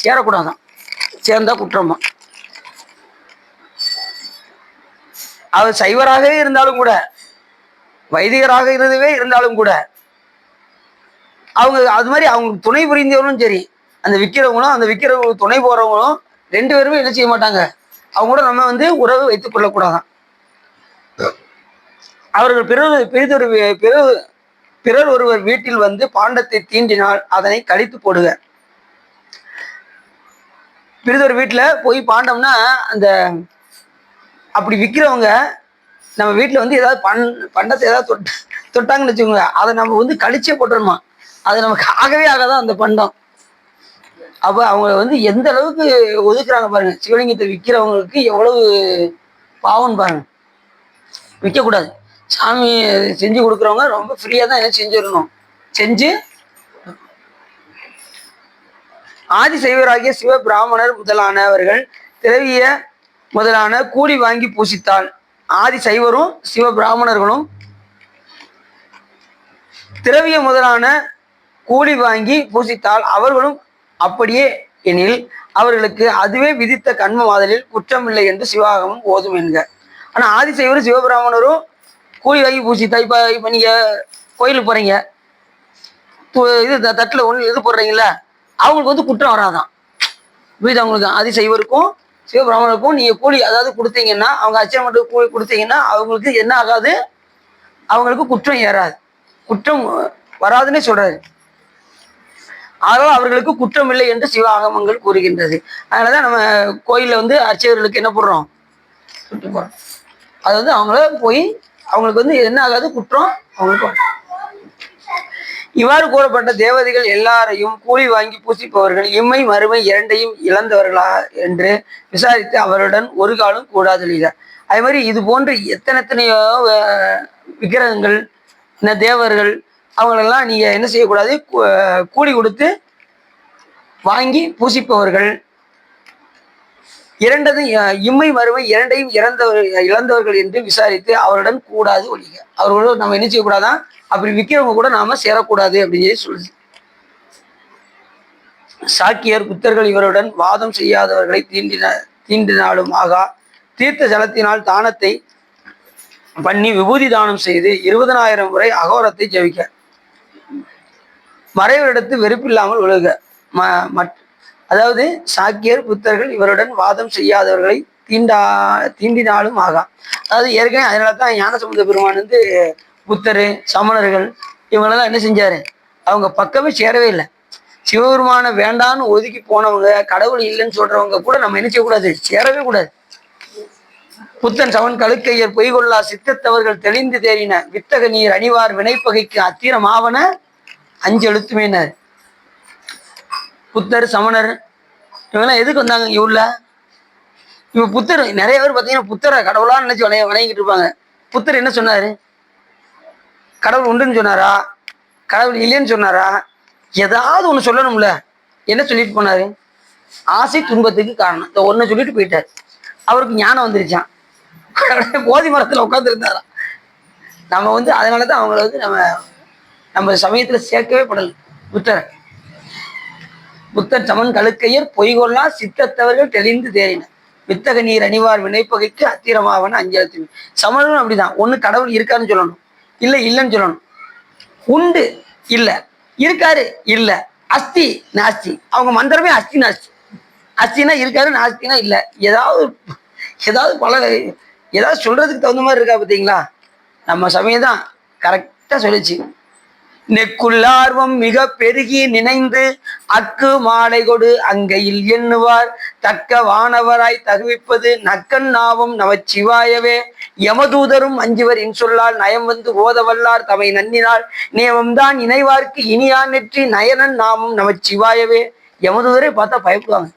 சேரக்கூடாதான். சேர்ந்தா குற்றமா. அவர் சைவராகவே இருந்தாலும் கூட, வைதிகராக இருந்தவே இருந்தாலும் கூட, அவங்க அது மாதிரி அவங்க துணை புரிந்தவர்களும் சரி, அந்த விற்கிறவங்களும் அந்த விற்கிறவங்க துணை போறவங்களும் 2 பேருமே என்ன செய்ய மாட்டாங்க, அவங்க கூட நம்ம வந்து உறவு வைத்துக் கொள்ளக்கூடாதான். அவர்கள் பிறகு பிறர் ஒருவர் வீட்டில் வந்து பாண்டத்தை தீண்டினால் அதனை கழித்து போடுக. பிறர் வீட்டில் போய் பாண்டம்னா அந்த அப்படி விற்கிறவங்க நம்ம வீட்டில் வந்து ஏதாவது பண்டத்தை ஏதாவது தொட்டாங்கன்னு வச்சுக்கோங்க, அதை நம்ம வந்து கழிச்சே போட்டுருமா. அது நமக்கு ஆகவே ஆகாதான் அந்த பண்டம். அப்போ அவங்க வந்து எந்த அளவுக்கு ஒதுக்குறாங்க பாருங்க. சிவலிங்கத்தை விற்கிறவங்களுக்கு எவ்வளவு பாவம் பாருங்க. விற்கக்கூடாது. சாமி செஞ்சு கொடுக்குறவங்க ரொம்ப ஃப்ரீயாக தான் என்ன செஞ்சிடணும். செஞ்சு ஆதி சைவராகிய சிவ பிராமணர் முதலானவர்கள் திரவிய முதலான கூலி வாங்கி பூசித்தால், ஆதி சைவரும் சிவ பிராமணர்களும் திரவிய முதலான கூலி வாங்கி பூசித்தால் அவர்களும் அப்படியே எனில் அவர்களுக்கு அதுவே விதித்த கண்ம மாதலில் குற்றம் இல்லை என்று சிவாகமம் ஓதும் என்க. ஆனா ஆதி சைவரும் சிவபிராமணரும் கூலி வாங்கி பூசித்தா, இப்ப நீங்க கோயிலுக்கு போறீங்க, இது தட்டுல ஒண்ணு இது போடுறீங்களா, அவங்களுக்கு வந்து குற்றம் வராதான். புரியுது அவங்களுக்கு? ஆதி சைவருக்கும் சிவபிராமணருக்கும் நீங்க கூலி அதாவது கொடுத்தீங்கன்னா, அவங்க அச்சம் மட்டும் கூலி கொடுத்தீங்கன்னா அவங்களுக்கு என்ன ஆகாது, அவங்களுக்கு குற்றம் ஏறாது, குற்றம் வராதுன்னே சொல்றாரு. ஆனால் அவர்களுக்கு குற்றம் இல்லை என்று சிவ ஆகமங்கள் கூறுகின்றது. அதனாலதான் நம்ம கோயில்ல வந்து அர்ச்சகர்களுக்கு என்ன போடுறோம், சுட்டு போறோம். அது வந்து அவங்கள போய் அவங்களுக்கு வந்து என்ன ஆகாது, குற்றம் அவங்களுக்கு. இவ்வாறு கூறப்பட்ட தேவதைகள் எல்லாரையும் கூலி வாங்கி பூசிப்பவர்கள் இம்மை மறுமை இரண்டையும் இழந்தவர்களா என்று விசாரித்து அவருடன் ஒரு காலம் கூடாதொழிக. அதே மாதிரி இது போன்று எத்தனையோ விக்கிரகங்கள், இந்த தேவர்கள் அவங்களெல்லாம் நீங்க என்ன செய்யக்கூடாது, கூலி கொடுத்து வாங்கி பூசிப்பவர்கள் இரண்டதும் இம்மை மறுமை இரண்டையும் இழந்தவர்கள் என்று விசாரித்து அவருடன் கூடாது ஒழிக. அவர்களோட நம்ம என்ன செய்யக்கூடாதான், அப்படி விற்கிறவங்க கூட நாம சேரக்கூடாது அப்படின்னு சொல்லுது. சாக்கியர் புத்தர்கள் இவருடன் வாதம் செய்யாதவர்களை தீண்டினாலும் ஆகா. தீர்த்த ஜலத்தினால் தானத்தை பண்ணி விபூதி தானம் செய்து 20,000 முறை அகோரத்தை ஜெபிக்க. மறைவரிடத்து வெறுப்பில்லாமல் ஒழுக. அதாவது சாக்கியர் புத்தர்கள் இவருடன் வாதம் செய்யாதவர்களை தீண்டினாலும் ஆகா. அதாவது ஏற்கனவே அதனால தான் ஞானசம்பந்த பெருமான் வந்து புத்தர் சமணர்கள் இவங்களெல்லாம் என்ன செஞ்சாரு, அவங்க பக்கமே சேரவே இல்லை. சிவபெருமான வேண்டான்னு ஒதுக்கி போனவங்க, கடவுள் இல்லைன்னு சொல்றவங்க கூட நம்ம என்ன செய்யக்கூடாது, சேரவே கூடாது. புத்தன் சவன் கழுக்கையர் பொய்கொள்ளா சித்தத்தவர்கள் தெளிந்து தேறின வித்தக நீர் அணிவார் வினைப்பகைக்கு அத்திரம் ஆவன 5 எழுத்துமேனர். புத்தர் சமணர் இவங்கெல்லாம் எதுக்கு வந்தாங்க இங்க உள்ள? இப்ப புத்தர் நிறைய பேர் பார்த்தீங்கன்னா புத்தரை கடவுளான்னு நினைச்சு வணங்கிட்டு இருப்பாங்க. புத்தர் என்ன சொன்னாரு? கடவுள் உண்டுன்னு சொன்னாரா, கடவுள் இல்லைன்னு சொன்னாரா? ஏதாவது ஒண்ணு சொல்லணும்ல. என்ன சொல்லிட்டு போனாரு? ஆசை துன்பத்துக்கு காரணம், இந்த ஒண்ணு சொல்லிட்டு போயிட்டாரு. அவருக்கு ஞானம் வந்துருச்சான். போதி மரத்துல உட்கார்ந்து இருந்தாராம். நம்ம வந்து அதனாலதான் அவங்கள வந்து நம்ம சமயத்துல சேர்க்கவே படல. புத்தர் சமன் கழுக்கையர் பொய்கொள்ளா சித்தத்தவர்கள் தெளிந்து தேறின வித்தக நீர் அணிவார் வினைப்பகைக்கு அத்திரமாவன 5 எழுத்துமே. சமணரும் அப்படிதான். ஒண்ணு கடவுள் இருக்காருன்னு சொல்லணும், இல்ல இல்லைன்னு சொல்லணும். உண்டு இல்ல, இருக்காரு இல்ல, அஸ்தி நாஸ்தி. அவங்க மந்திரமே அஸ்தி நாஸ்தி. அஸ்தினா இருக்காரு, நாஸ்தினா இல்ல. ஏதாவது பல ஏதாவது சொல்றதுக்கு தகுந்த மாதிரி இருக்கா பார்த்தீங்களா? நம்ம சமயம் தான் கரெக்டா சொல்லிச்சு. நெக்குள்ளார்வம் மிக பெருகி நினைந்து அக்கு மாலை கொடு அங்கையில் எண்ணுவார் தக்க வானவராய் தகுவிப்பது நக்கன் நாவும் நமச்சிவாயவே. யமதூதரும் அஞ்சுவர் இன்சொல்லால் நயம் வந்து ஓதவல்லார் தமை நன்னினால் நேமம்தான் இணைவார்க்கு இனியான் நெற்றி நயனன் நாமும் நமச்சிவாயவே. யமதூதரை பார்த்தா பயப்படுவாங்க.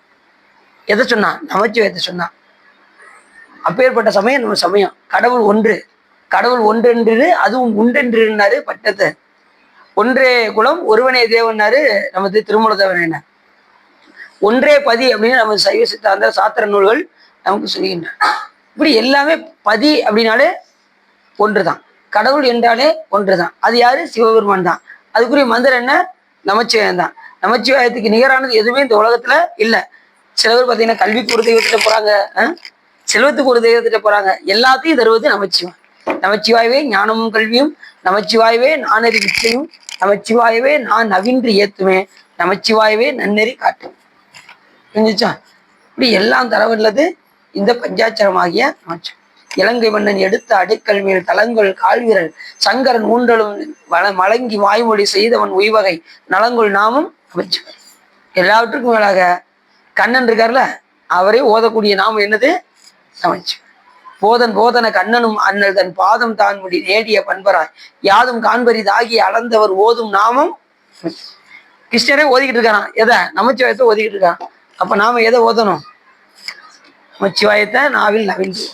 எதை சொன்னா? நமச்சிவாயத்தை சொன்னா. அப்பேற்பட்ட சமயம் நம்ம சமயம். கடவுள் ஒன்று, கடவுள் ஒன்றென்று அதுவும் உண்டென்றுனாரு பட்டத்தை. ஒன்றே குலம் ஒருவனே தேவன்னாரு நமது திருமூலதேவன். என்ன ஒன்றே பதி அப்படின்னு நம்ம சைவ சித்தாந்த சாத்திர நூல்கள் நமக்கு சொல்லுகின்றன. இப்படி எல்லாமே பதி அப்படின்னாலே ஒன்றுதான், கடவுள் என்றாலே ஒன்றுதான். அது யாரு? சிவபெருமான் தான். அதுக்குரிய மந்திரம் என்ன? நமச்சிவாயம் தான். நமச்சிவாயத்துக்கு நிகரானது எதுவுமே இந்த உலகத்துல இல்லை. சில பேர் பார்த்தீங்கன்னா கல்விக்கு ஒரு தெய்வத்திட்ட போறாங்க, செல்வத்துக்கு ஒரு தெய்வத்திட்ட போறாங்க. எல்லாத்தையும் தருவது நமச்சிவாய். நமச்சிவாயவே ஞானமும் கல்வியும், நமச்சிவாயவே நானறி விச்சையும், நமச்சிவாயவே நான் நவின்று ஏத்துவேன், நமச்சிவாயவே நன்னெறி காட்டு. புரிஞ்சுச்சா? இப்படி எல்லாம் தரவல்லது இந்த பஞ்சாட்சரமாகிய நமச்சிவாயம். இலங்கை மன்னன் எடுத்த அடுக்கல் மேல் தலங்கொள் கால்வீரன் சங்கரன் ஊன்றலும் மலங்கி வாய்மொழி செய்தவன் உய்வகை நலங்கொள் நாமும் அமைச்சுவார். எல்லாவற்றுக்கும் மேலாக கண்ணன் இருக்கார்ல, அவரே ஓதக்கூடிய நாமம் என்னது? அமைச்சு. போதன கண்ணனும் அண்ணல் தன் பாதம் தான் முடி நேடிய பண்பராய் யாதும் காண்பரிதாகி அளந்தவர் ஓதும் நாமம். கிருஷ்ணரே ஓதிக்கிட்டு இருக்காராம். எதை? நமச்சிவாயத்தை ஓதிக்கிட்டு இருக்கான். அப்ப நாம எதை ஓதணும்? நமச்சிவாயத்தை நாவில் நவிந்து,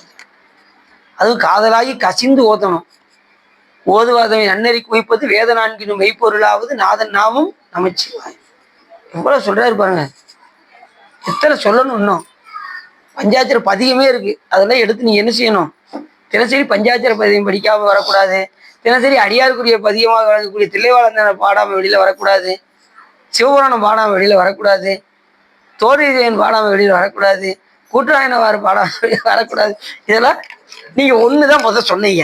அதுவும் காதலாகி கசிந்து ஓதணும். ஓதுவாதவை நன்னறி குவிப்பது வேத நான்கினும் மெய்ப்பொருளாவது நாதன் நாமும் நமச்சிவாய். எவ்வளவு சொல்றாரு பாருங்க. எத்தனை சொல்லணும். இன்னும் பஞ்சாட்சர பதிகமே இருக்கு. அதெல்லாம் எடுத்து நீ என்ன செய்யணும்? தினசரி பஞ்சாட்சர பதிகம் படிக்காம வரக்கூடாது. தினசரி அடியாருக்குரிய பதிகமாக வழங்கக்கூடிய தில்லைவாழந்தன பாடாம வெளியில வரக்கூடாது. சிவபுராணம் பாடாம வெளியில வரக்கூடாது. தோழியன் பாடாம வெளியில வரக்கூடாது. கூட்டுராயனவாறு பாடாம வெளியில வரக்கூடாது. இதெல்லாம் நீங்க ஒண்ணுதான் முதல்ல சொன்னீங்க.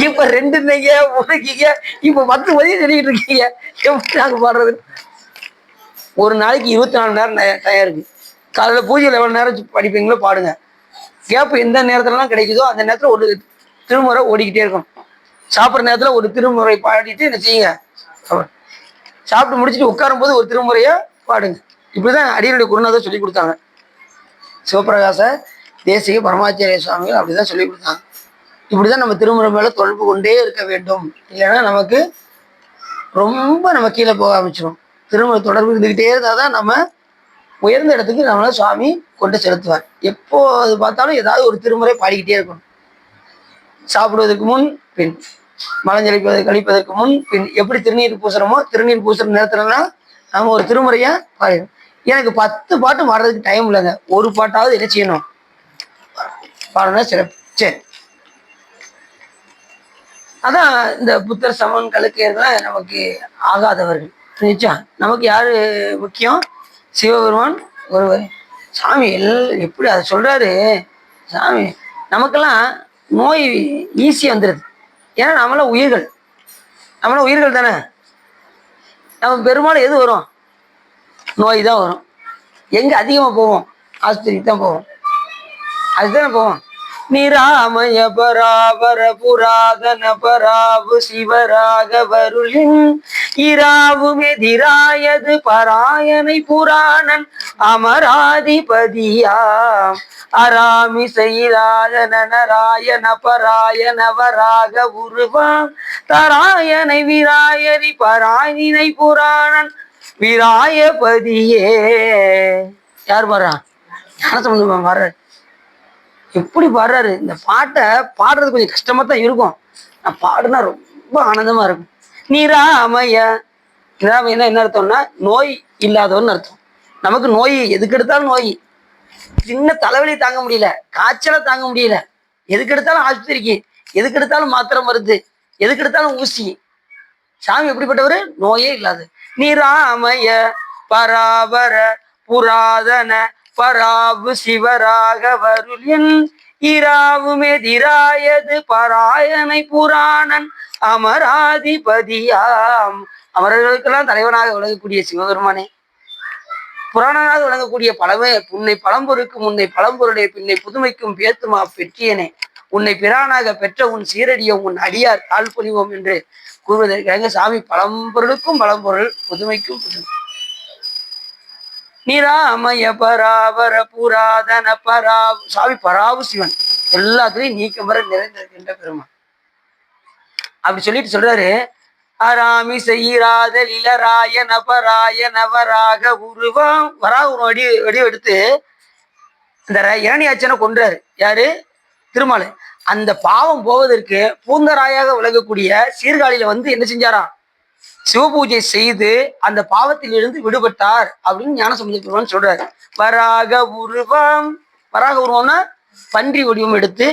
இப்ப ரெண்டு நீங்க உனக்கீங்க. இப்ப 10 பதியம் சொல்லிட்டு இருக்கீங்க. எப்படி நாங்க பாடுறது? ஒரு நாளைக்கு 24 மணி நேரம் டயம் இருக்கு. காலையில பூஜையில் எவ்வளவு நேரம் படிப்பீங்களோ பாடுங்க. கேப் எந்த நேரத்துலலாம் கிடைக்குதோ அந்த நேரத்துல ஒரு திருமுறை ஓடிக்கிட்டே இருக்கும். சாப்பிட்ற நேரத்துல ஒரு திருமுறை பாடிட்டு என்ன செய்யுங்க. சாப்பிட்டு முடிச்சுட்டு உட்காரும் போது ஒரு திருமுறைய பாடுங்க. இப்படிதான் அடியனுடைய குருநாதர் சொல்லி கொடுத்தாங்க. சிவபிரகாச தேசிக பரமாச்சாரிய சுவாமிகள் அப்படிதான் சொல்லி கொடுத்தாங்க. இப்படிதான் நம்ம திருமுறை மேல தொடர்பு கொண்டே இருக்க வேண்டும். இல்லைன்னா நமக்கு ரொம்ப நம்ம கீழே போக ஆரம்பிச்சிடும். திருமுறை தொடர்பு இருந்துகிட்டே இருந்தாதான் நம்ம உயர்ந்த இடத்துக்கு நம்மள சுவாமி கொண்டு செலுத்துவார். எப்போ அது பார்த்தாலும் ஏதாவது ஒரு திருமுறை பாடிக்கிட்டே இருக்கணும். சாப்பிடுவதற்கு முன் பின், கழிப்பதற்கு முன் பின், எப்படி திருநீர் பூசுறோமோ திருநீர் பூசுற நேரத்துலலாம் நம்ம ஒரு திருமுறையா பாடிடும். எனக்கு 10 பாட்டு பாடுறதுக்கு டைம் இல்லைங்க. ஒரு பாட்டாவது என்ன செய்யணும்? பாடணும். சிறப்பு. சரி, அதான் இந்த புத்தர் சமன் கழுக்கையர்கள் நமக்கு ஆகாதவர்கள். நிச்சயம் நமக்கு யாரு முக்கியம்? சிவபெருமான் ஒருவர். சாமி எப்படி அதை சொல்றாரு? சாமி நமக்கெல்லாம் நோய் ஈஸியா வந்துடுது. ஏன்னா நம்மளாம் உயிர்கள் தானே. நம்ம பெரும்பாலும் எது வரும்? நோய் தான் வரும். எங்க அதிகமா போவோம்? ஆஸ்பத்திரிக்கு தான் போவோம். அதுதானே போவோம். நிராமய பராபர புராதன பராபு சிவராக வருளின் இராவுமெதிராயது பராயனை புராணன் அமராதிபதியாம் அராமிசைராயன பராயணவராக உருவாம் தராயனை விராயரி பராயினை புராணன் விராயபதியே. யார் பாடுறான்? ஞானசம்பந்தம் பாடுறாரு. எப்படி பாடுறாரு? இந்த பாட்டை பாடுறது கொஞ்சம் கஷ்டமா தான் இருக்கும். நான் பாடுனா ரொம்ப ஆனந்தமா இருக்கும். நிராமய. நிராமயன்னா என்ன அர்த்தம்னா நோய் இல்லாதவன்னு அர்த்தம். நமக்கு நோய் எதுக்கு எடுத்தாலும் நோய். சின்ன தலைவலி தாங்க முடியல, காய்ச்சலை தாங்க முடியல, எதுக்கு எடுத்தாலும் ஆஸ்பத்திரிக்கு, எதுக்கு எடுத்தாலும் மாத்திரை மருந்து, எதுக்கு எடுத்தாலும் ஊசி. சாமி எப்படிப்பட்டவர்? நோயே இல்லாது. நிராமய பராபர புராதன பராபு சிவராக வருளின் இராவுமெதிராயது பராயனை புராணன் அமராதிபதியாம். அமரர்களுக்கெல்லாம் தலைவனாக விளங்கக்கூடிய சிவபெருமானே, புராணனாக விளங்கக்கூடிய உன்னை பழம்பொருக்கு முன்னை பழம்பொருடைய பின்னை புதுமைக்கும் பேத்துமா பெற்றியனே, உன்னை பிரானாக பெற்ற உன் சீரடியும் உன் அடியார் தாழ்பொழிவோம் என்று கூறுவதற்காக சாமி பழம்பொருளுக்கும் பழம்பொருள், புதுமைக்கும் புதுமை. நிராமய பராபர புராதன பராவு. சாமி பராவு சிவன், எல்லாத்துலயும் நீக்கம் வர நிறைந்திருக்கின்ற பெருமான். அப்படி சொல்லிட்டு சொல்றாரு. அராமி செய்யாத இளராய நபராய நவராக உருவம். வராக உருவம் வெடி எடுத்து இந்த இரணியாச்சனை கொன்றாரு. யாரு? திருமால். அந்த பாவம் போவதற்கு பூந்தராயாக விளங்கக்கூடிய சீர்காழியில என்ன செஞ்சாராம்? சிவபூஜை செய்து அந்த பாவத்தில் இருந்து விடுபட்டார் அப்படின்னு ஞானசம்பந்த பெருமான் சொல்றாரு. வராக உருவம். வராக உருவம்னா பன்றி வடிவம் எடுத்து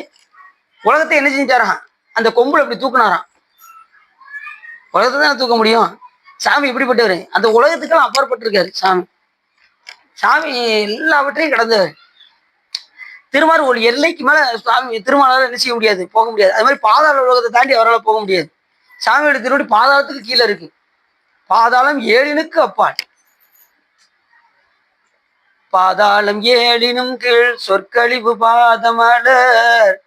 உலகத்தை என்ன செஞ்சாராம்? அந்த கொம்புல அப்படி தூக்குனாராம். உலகத்தை தான் தூக்க முடியும். சாமி எப்படிப்பட்டவர்? அந்த உலகத்துக்கெல்லாம் அப்பாற்பட்டிருக்காரு சாமி. சாமி எல்லாவற்றையும் கடந்தவர். திருமால் ஒரு எல்லைக்கு மேல சாமி திருமாலால என்ன செய்ய முடியாது, போக முடியாது. அது மாதிரி பாதாள உலகத்தை தாண்டி அவரால் போக முடியாது. சாமியோட திருவடி பாதாளத்துக்கு கீழே இருக்கு. பாதாளம் 7னுக்கு அப்பால். பாதாளம் 7னும் கீழ் சொற்கழிவு பாதமலர்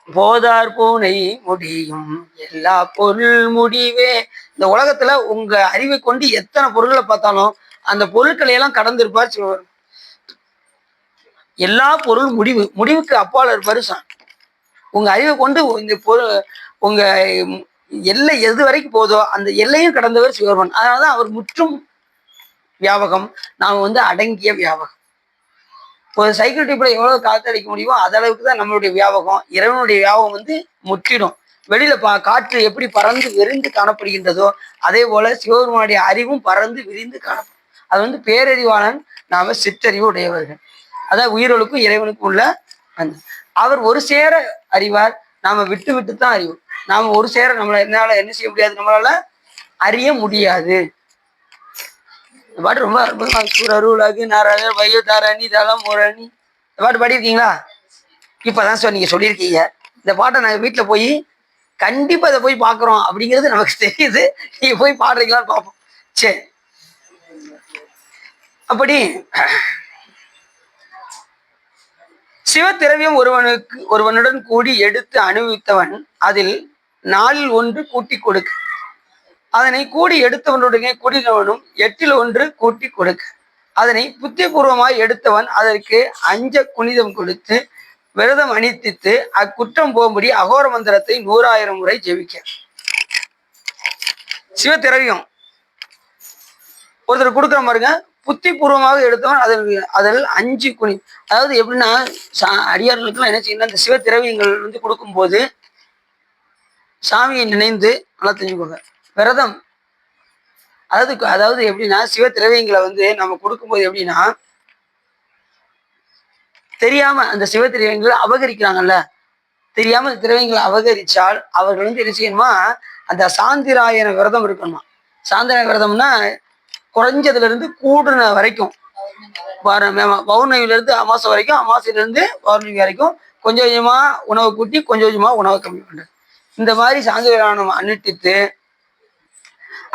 போதார் பூனை முடியும் எல்லா பொருள் முடிவே. இந்த உலகத்துல உங்க அறிவை கொண்டு எத்தனை பொருள்களை பார்த்தாலும் அந்த பொருட்களை எல்லாம் கடந்திருப்பார் சிவபெருமான். எல்லா பொருள் முடிவுக்கு அப்பால் இருப்பாரு. உங்க அறிவை கொண்டு இந்த பொருள் உங்க எல்லை எது வரைக்கும் போதோ அந்த எல்லையும் கடந்தவர் சிவபெருமான். அதனாலதான் அவர் முற்றும் வியாபகம், நாம் அடங்கிய வியாபகம். ஒரு சைக்கிள் டியூப்ல எவ்வளவு காத்தடிக்க முடியுமோ அதளவுக்கு தான் நம்மளுடைய வியாபகம். இறைவனுடைய வியாபகம் முற்றிடும். வெளியில காற்று எப்படி பறந்து விரிந்து காணப்படுகின்றதோ அதே போல சிவபெருமானுடைய அறிவும் பறந்து விரிந்து காணப்படும். அது பேரறிவாளன், நாம சிற்றறிவு உடையவர்கள். அதான் உயிர்களுக்கும் இறைவனுக்கும் உள்ள அவர் ஒரு சேர அறிவார், நாம விட்டு விட்டு தான் அறிவோம். நாம ஒரு சேர என்னால என்ன செய்ய முடியாது, நம்மளால அறிய முடியாது. இந்த பாட்டு ரொம்ப அற்புதமா, சூரருலகு நாராயணர் வையோ தாரணி தலம் முரணி. இந்த பாட்டு பாடியிருக்கீங்களா? இப்பதான் நீங்க சொல்லியிருக்கீங்க. இந்த பாட்டை நாங்க வீட்டுல போய் கண்டிப்பா இதை போய் பாக்குறோம் அப்படிங்கிறது நமக்கு தெரியுது. நீங்க போய் பாடுறீங்களான்னு பார்ப்போம். சரி, அப்படி சிவத்திரவியம் ஒருவனுடன் கூடி எடுத்து அனுபவித்தவன் அதில் 4 ஒன்று கூட்டி கொடுக்க, அதனை கூடி எடுத்தவனுடனே கூடினவனும் 8 ஒன்று கூட்டி கொடுக்க, அதனை புத்திபூர்வமாய் எடுத்தவன் அதற்கு அஞ்ச குனிதம் கொடுத்து விரதம் அணித்தித்து அக்குற்றம் போகும்படி அகோர மந்திரத்தை 100,000 முறை ஜெபிக்க. சிவத்திரவியம் ஒருத்தர் கொடுக்குற பாருங்க, புத்தி பூர்வமாக எடுத்தவன் அதில் 5 குனி. அதாவது எப்படின்னா, அடியார்களுக்கெல்லாம் என்ன செய்யணும், இந்த சிவத்திரவியங்கள் கொடுக்கும்போது சாமியை நினைந்து நல்லா தெரிஞ்சுக்கோங்க. விரதம் அதாவது எப்படின்னா, சிவத்திரவியங்களை நம்ம கொடுக்கும்போது எப்படின்னா, தெரியாம அந்த சிவத்திரவியங்களை அபகரிக்கிறாங்கல்ல, தெரியாம திரவியங்களை அபகரிச்சால் அவர்கள் என்ன செய்யணுமா, அந்த சாந்திராயன விரதம் இருக்கணுமா. சாந்திராயன விரதம்னா குறைஞ்சதுல இருந்து கூடுன வரைக்கும், பௌர்ணமியில இருந்து அமாசை வரைக்கும், அமாசையில இருந்து பௌர்ணமி வரைக்கும் கொஞ்சம் கொஞ்சமா உணவு கூட்டி கொஞ்சம் கொஞ்சமா உணவை கம்மி பண்றது. இந்த மாதிரி சாந்திராயணம் அனுட்டித்து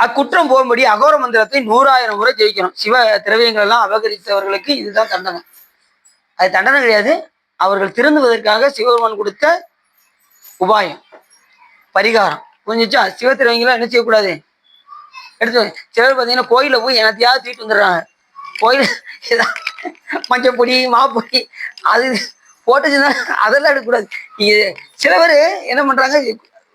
அக்குற்றம் போகும்படி அகோர மந்திரத்தை 100,000 முறை ஜெயிக்கணும். சிவ திரவியங்கள் எல்லாம் அபகரித்தவர்களுக்கு இதுதான் தண்டனை. அது தண்டனை கிடையாது, அவர்கள் திருந்துவதற்காக சிவபெருமான் கொடுத்த உபாயம், பரிகாரம். புரிஞ்சிச்சா? சிவ திரவியங்களை என்ன செய்யக்கூடாது, எடுத்து சிலர் பார்த்தீங்கன்னா கோயில போய் எனத்தையாவது தூக்கிட்டு வந்துடுறாங்க. கோயில் மஞ்சப்பொடி மாப்பொடி அது போட்டுச்சுன்னா அதெல்லாம் எடுக்கக்கூடாது. சில பேர் என்ன பண்றாங்க,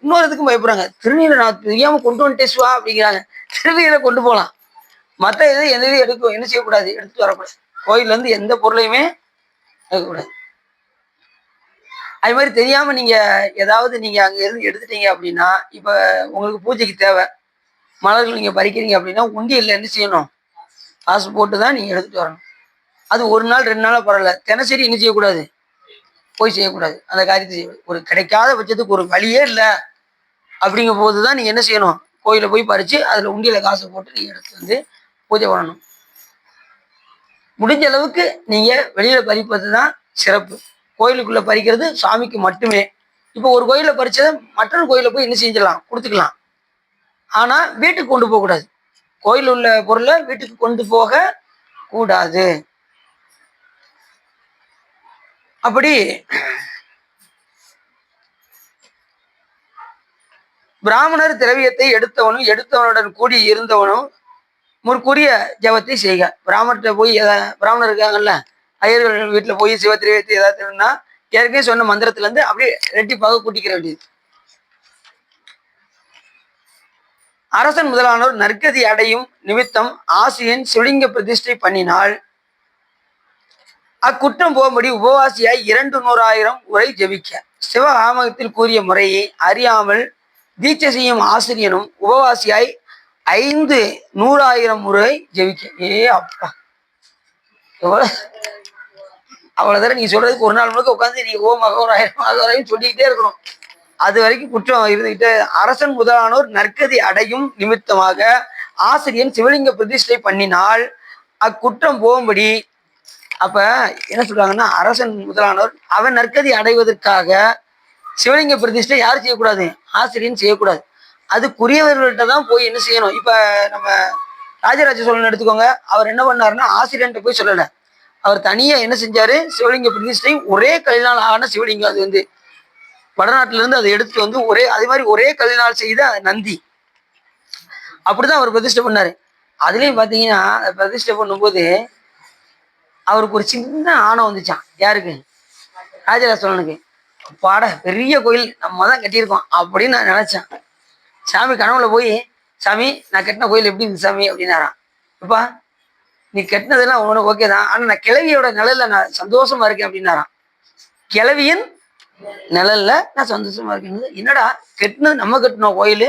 இன்னொருத்துக்கும் பயப்படுறாங்க. திருநீரை நான் தெரியாம கொண்டு வந்துட்டே சுவா அப்படிங்கிறாங்க. திருநீரை கொண்டு போகலாம், மற்ற எது எந்த இது என்ன செய்யக்கூடாது, எடுத்துட்டு வரக்கூடாது. கோயில்ல இருந்து எந்த பொருளையுமே எடுக்கக்கூடாது. அது மாதிரி தெரியாம நீங்க ஏதாவது நீங்க அங்க இருந்து எடுத்துட்டீங்க அப்படின்னா, இப்ப உங்களுக்கு பூஜைக்கு தேவை மலர்கள் நீங்க பறிக்கிறீங்க அப்படின்னா உண்டியல்ல என்ன செய்யணும், காசு போட்டு தான் நீங்க எடுத்துட்டு வரணும். அது 1 நாள் 2 நாளா பரவாயில்ல, தினசரி என்ன செய்யக்கூடாது, போய் செய்யக்கூடாது. அந்த காரியத்தை செய்யக்கூடாது. ஒரு கிடைக்காத பட்சத்துக்கு ஒரு வழியே இல்லை அப்படிங்கும் போதுதான் நீங்க என்ன செய்யணும், கோயில போய் பறிச்சு அதுல உண்டியல காசை போட்டு நீங்க எடுத்து பூஜை பண்ணணும். முடிஞ்ச அளவுக்கு நீங்க வெளியில பறிப்பது தான் சிறப்பு. கோயிலுக்குள்ள பறிக்கிறது சாமிக்கு மட்டுமே. இப்போ ஒரு கோயில பறிச்சதை மற்றொரு கோயில போய் என்ன செஞ்சிடலாம், கொடுத்துக்கலாம். ஆனா வீட்டுக்கு கொண்டு போக கூடாது. கோயில் உள்ள பொருளை வீட்டுக்கு கொண்டு போக கூடாது. அப்படி பிராமணர் திரவியத்தை எடுத்தவனுடன் கூடி இருந்தவனும் முற்கூறிய ஜபத்தை செய்க. பிராமணர்கிட்ட போய் பிராமணர் இருக்காங்கல்ல, ஐயர்கள் வீட்டுல போய் சிவ திரவியத்தை ஏதாவது ஏற்கனவே சொன்ன மந்திரத்துல இருந்து அப்படியே ரெட்டிப்பாக கூட்டிக்கிற வேண்டியது. அரசன் முதலானோர் நற்கதி அடையும் நிமித்தம் ஆசிரியன் சிவலிங்க பிரதிஷ்டை பண்ணினால் அக்குற்றம் போகும்படி உபவாசியாய் 200,000 முறை ஜெபிக்க. சிவகாமகத்தில் கூறிய முறையை அறியாமல் தீட்சை செய்யும் ஆசிரியனும் உபவாசியாய் 100,000 முறை ஜெபிக்க. அப்பா, எவ்வளவு அவ்வளவு நீங்க சொல்றதுக்கு 1 நாள் முழுக்க உட்காந்து நீங்க ஓம் அகோராயிரம் சொல்லிக்கிட்டே இருக்கணும். அது வரைக்கும் குற்றம் இருந்துகிட்டு. அரசன் முதலானோர் நற்கதி அடையும் நிமித்தமாக ஆசிரியன் சிவலிங்க பிரதிஷ்டை பண்ணினால் அக்குற்றம் போகும்படி. அப்ப என்ன சொல்றாங்கன்னா, அரசன் முதலானோர் அவன் நற்கதி அடைவதற்காக சிவலிங்க பிரதிஷ்டை யார் செய்யக்கூடாது, ஆசிரியன் செய்யக்கூடாது. அதுக்குரியவர்கள்ட்ட தான் போய் என்ன செய்யணும். இப்ப நம்ம ராஜராஜ சோழன் எடுத்துக்கோங்க. அவர் என்ன பண்ணாருன்னா, ஆசிரியன்ட்ட போய் சொல்லல, அவர் தனியா என்ன செஞ்சாரு, சிவலிங்க பிரதிஷ்டை ஒரே கல்லினால் ஆன சிவலிங்கம். அது வடநாட்டுல இருந்து அதை எடுத்துட்டு வந்து அதே மாதிரி ஒரே கல்லினால் செய்த நந்தி. அப்படிதான் அவர் பிரதிஷ்டை பண்ணாரு. அதுலயும் பாத்தீங்கன்னா பிரதிஷ்டை பண்ணும்போது அவருக்கு ஒரு சின்ன ஆணம் வந்துச்சான். யாருக்கு? ராஜராஜ சோழனுக்கு. பாட பெரிய கோயில் நம்ம தான் கட்டியிருக்கோம் அப்படின்னு நான் நினைச்சேன். சாமி கனவுல போய், சாமி நான் கட்டின கோயில் எப்படி இருக்கு சாமி அப்படின்னாராம். இப்பா நீ கட்டினதெல்லாம் உனக்கு ஓகே தான், ஆனா நான் கிழவியோட நிழல்ல நான் சந்தோஷமா இருக்கேன் அப்படின்னாராம். கிழவியின் நிழல்ல நான் சந்தோஷமா இருக்கேன். என்னடா கட்டினது நம்ம கட்டினோம் கோயில்,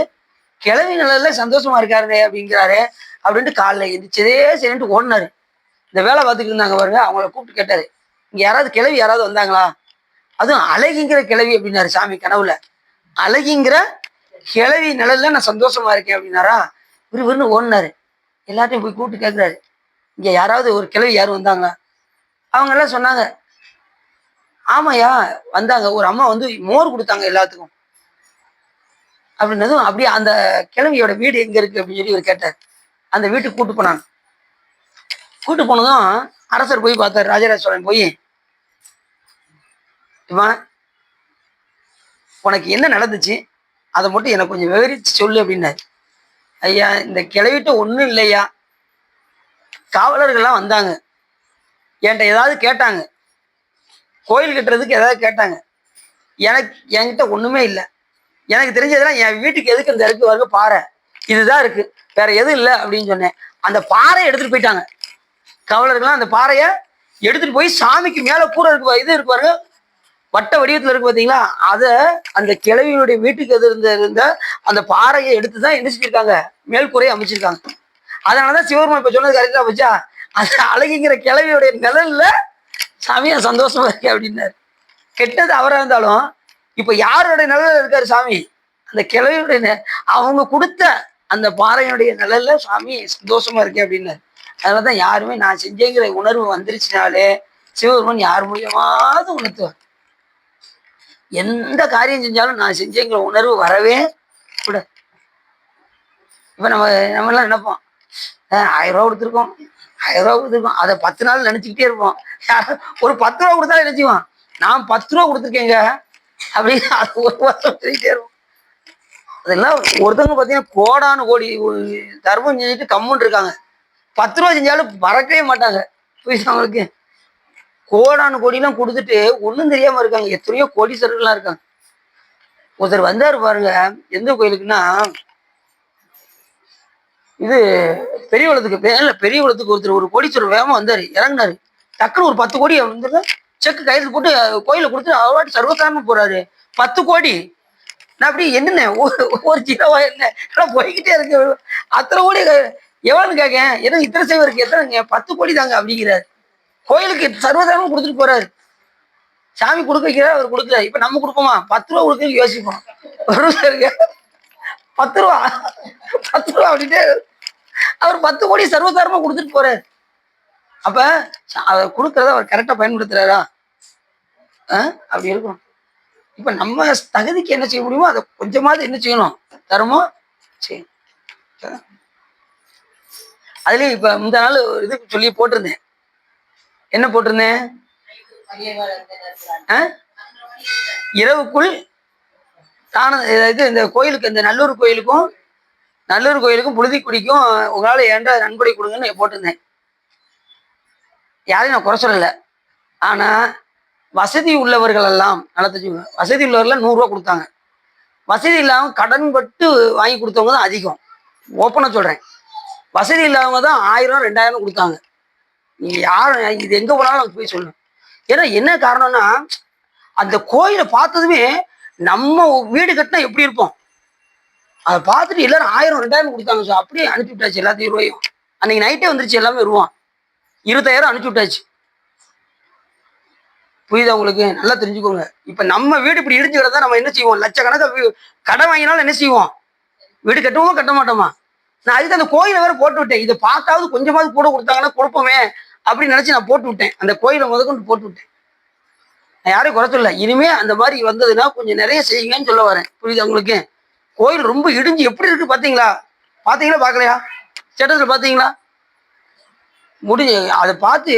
கிழவி நிழல்ல சந்தோஷமா இருக்காரு அப்படிங்கிறாரு அப்படின்ட்டு காலைல எந்திரிச்சதே சரின்ட்டு ஓடினாரு. இந்த வேலை பார்த்துட்டு இருந்தாங்க பாருங்க, அவங்கள கூப்பிட்டு கேட்டாரு, இங்க யாராவது கிழவி யாராவது வந்தாங்களா? அதுவும் அழகிங்கிற கிழவி அப்படின்னாரு சாமி கனவுல. அழகிங்கிற கிழவி நிழல்ல நான் சந்தோஷமா இருக்கேன் அப்படின்னாரா. விறுவிறுன்னு ஓடினாரு. எல்லாத்தையும் போய் கூப்பிட்டு கேட்கிறாரு, இங்க யாராவது ஒரு கிழவி யாரும் வந்தாங்களா? அவங்க எல்லாம் சொன்னாங்க, ஆமாயா வந்தாங்க, ஒரு அம்மா வந்து மோர் கொடுத்தாங்க எல்லாத்துக்கும் அப்படின்னதும், அப்படியே அந்த கிழவியோட வீடு எங்க இருக்கு அப்படின்னு சொல்லி இவர் கேட்டார். அந்த வீட்டுக்கு கூட்டு போனாங்க. கூட்டு போனதும் அரசர் போய் பார்த்தார். ராஜராஜ சோழன் போய், இவன் உனக்கு என்ன நடந்துச்சு அதை மட்டும் எனக்கு கொஞ்சம் விவரிச்சு சொல்லு அப்படின்னாரு. ஐயா இந்த கிளவிட்ட ஒன்றும் இல்லையா, காவலர்கள்லாம் வந்தாங்க, என்கிட்ட ஏதாவது கேட்டாங்க, கோயில் கட்டுறதுக்கு ஏதாவது கேட்டாங்க, என்கிட்ட ஒன்றுமே இல்லை. எனக்கு தெரிஞ்சதெல்லாம் என் வீட்டுக்கு எதுக்கு இந்த இருக்கு வருங்க பாறை இதுதான் இருக்கு, வேற எதுவும் இல்லை அப்படின்னு சொன்னேன். அந்த பாறையை எடுத்துட்டு போயிட்டாங்க காவலர்கள்லாம். அந்த பாறையை எடுத்துட்டு போய் சாமிக்கு மேலே கூரை இருக்கு, இது இருக்கு பாருங்க, வட்ட வடிவத்தில் இருக்கு பார்த்தீங்களா, அதை அந்த கிழவியினுடைய வீட்டுக்கு இருந்த அந்த பாறையை எடுத்துதான் என்ன செஞ்சிருக்காங்க, மேல்கூரையை அமைச்சிருக்காங்க. அதனாலதான் சிவபெருமான் இப்ப சொன்னது கரெக்டா போச்சா, அந்த அழகிங்கிற கிழவியுடைய நிழல்ல சாமியா சந்தோஷமா இருக்கு அப்படின்னாரு. கெட்டது அவரா இருந்தாலும் இப்ப யாருடைய நிழல்ல இருக்காரு சாமி, அந்த கிழவியுடைய அவங்க கொடுத்த அந்த பாறையினுடைய நிழல்ல சாமி சந்தோஷமா இருக்கு அப்படின்னாரு. அதனாலதான் யாருமே நான் செஞ்சேங்கிற உணர்வு வந்துருச்சுனாலே சிவபெருமான் யார் மூலியமாவது உணர்த்துவார். எந்த காரியம் செஞ்சாலும் நான் செஞ்சேங்கிற உணர்வு வரவே கூட. இப்ப நம்ம எல்லாம் நினைப்போம், 1000 ரூபா கொடுத்துருக்கோம், 1000 ரூபா கொடுத்துருக்கோம், அதை 10 நாள் நினைச்சுக்கிட்டே இருப்போம். ஒரு 10 ரூபா கொடுத்தா நினைச்சுவான், நான் 10 ரூபா கொடுத்துருக்கேங்க அப்படின்னு அது ஒரு வருஷம் சொல்லிட்டே இருக்கும். அதெல்லாம் ஒருத்தவங்க பார்த்தீங்கன்னா கோடானு கோடி தர்மம் செஞ்சுட்டு கம்முன்னு இருக்காங்க, 10 ரூபா செஞ்சாலும் மறக்கவே மாட்டாங்க. புரியுது அவங்களுக்கு? கோடானு கோடிலாம் கொடுத்துட்டு ஒன்றும் தெரியாம இருக்காங்க. எத்தனையோ கோடீஸ்வரர்கள்லாம் இருக்காங்க. ஒருத்தர் வந்தாரு பாருங்க, எந்த கோயிலுக்குன்னா இது பெரியகுளத்துக்கு, பெரியகுளத்துக்கு ஒருத்தர் ஒரு கோடீஸ்வரர் வேகமா வந்தாரு, இறங்கினாரு, டக்குன்னு ஒரு 10 கோடி வந்து செக்கு கையெழுத்து போட்டு கோயிலை கொடுத்து அவரோட சர்வசாதாரணமா போறாரு. 10 கோடி. நான் அப்படி என்னென்ன ஒரு ஜீரோவா என்ன போய்கிட்டே இருக்கு, அத்தனை கோடி எவ்வளவுன்னு கேட்கேன், என்ன இத்தனை சேவை இருக்கு, எத்தனைங்க, 10 கோடி தாங்க அப்படிங்கிறாரு. கோயிலுக்கு சர்வசாதாரணமா கொடுத்துட்டு போறாரு. சாமி கொடுக்க வைக்கிறார், அவர் கொடுக்கல. இப்ப நம்ம கொடுப்போமா? 10 ரூபா கொடுக்க யோசிப்போம். இருக்கு 10 ரூபா 10 ரூபா அப்படின்ட்டு அவர் 10 கோடி சர்வசாதாரணமா கொடுத்துட்டு போறாரு. அப்ப அவர் கொடுக்கறத அவர் கரெக்டா பயன்படுத்துறாரா? அப்படி இருக்கும். இப்ப நம்ம தகுதிக்கு என்ன செய்ய முடியுமோ அதை கொஞ்சமாவது என்ன செய்யணும், தரமோ செய்யணும். அதுலயும் இப்ப இந்த நாள் இதுக்கு சொல்லி போட்டிருந்தேன். என்ன போட்டிருந்தேன்? இரவுக்குள் தான இந்த கோயிலுக்கு, இந்த நல்லூர் கோயிலுக்கும் புழுதிக்குடிக்கும் உங்களால ஏண்டா நன்கொடை கொடுங்கன்னு போட்டிருந்தேன். யாரையும் நான் குறை சொல்லலை. ஆனா வசதி உள்ளவர்கள் எல்லாம் நடத்துச்சுங்க. வசதி உள்ளவர்கள் 100 ரூபா கொடுத்தாங்க. வசதி இல்லாம கடன் பட்டு வாங்கி கொடுத்தவங்க தான் அதிகம். ஓப்பனா சொல்றேன், வசதி இல்லாதவங்க தான் 1000 2000 கொடுத்தாங்க. நீங்க யாரும் இது எங்க போனாலும் போய் சொல்லணும். ஏன்னா என்ன காரணம்னா, அந்த கோயிலை பார்த்ததுமே நம்ம வீடு கட்டினா எப்படி இருப்போம் அதை பார்த்துட்டு எல்லாரும் 1000 2000 கொடுத்தாங்க சார். அப்படியே அனுப்பி விட்டாச்சு எல்லாத்தையும் ரூபாயும். அன்னைக்கு நைட்டே வந்துருச்சு எல்லாமே ரூபாய் 20000 அனுப்பிச்சு விட்டாச்சு. புரியுதா உங்களுக்கு? நல்லா தெரிஞ்சுக்கோங்க. இப்ப நம்ம வீடு இப்படி இடிஞ்சு கிடந்தா நம்ம என்ன செய்வோம், லட்சக்கணக்காக கடன் வாங்கினாலும் என்ன செய்வோம், வீடு கட்டுவோமா கட்ட மாட்டோமா? நான் அதுக்கு அந்த கோயிலை வேற போட்டு விட்டேன். இதை பார்த்தாவது கொஞ்சமாவது கூட கொடுத்தாங்கன்னா கொடுப்போமே அப்படின்னு நினைச்சு நான் போட்டு விட்டேன். அந்த கோயிலை முதற்கொண்டு போட்டு விட்டேன். நான் யாரையும் குறை சொல்லல. இனிமே அந்த மாதிரி வந்ததுன்னா கொஞ்சம் நிறைய செய்யுங்கன்னு சொல்ல வரேன். புரியுதா உங்களுக்கு? கோயில் ரொம்ப இடிஞ்சு எப்படி இருக்கு பாத்தீங்களா? பார்க்கலையா? ஸ்டேட்டஸ்ல பாத்தீங்களா? முடிஞ்சு அதை பார்த்து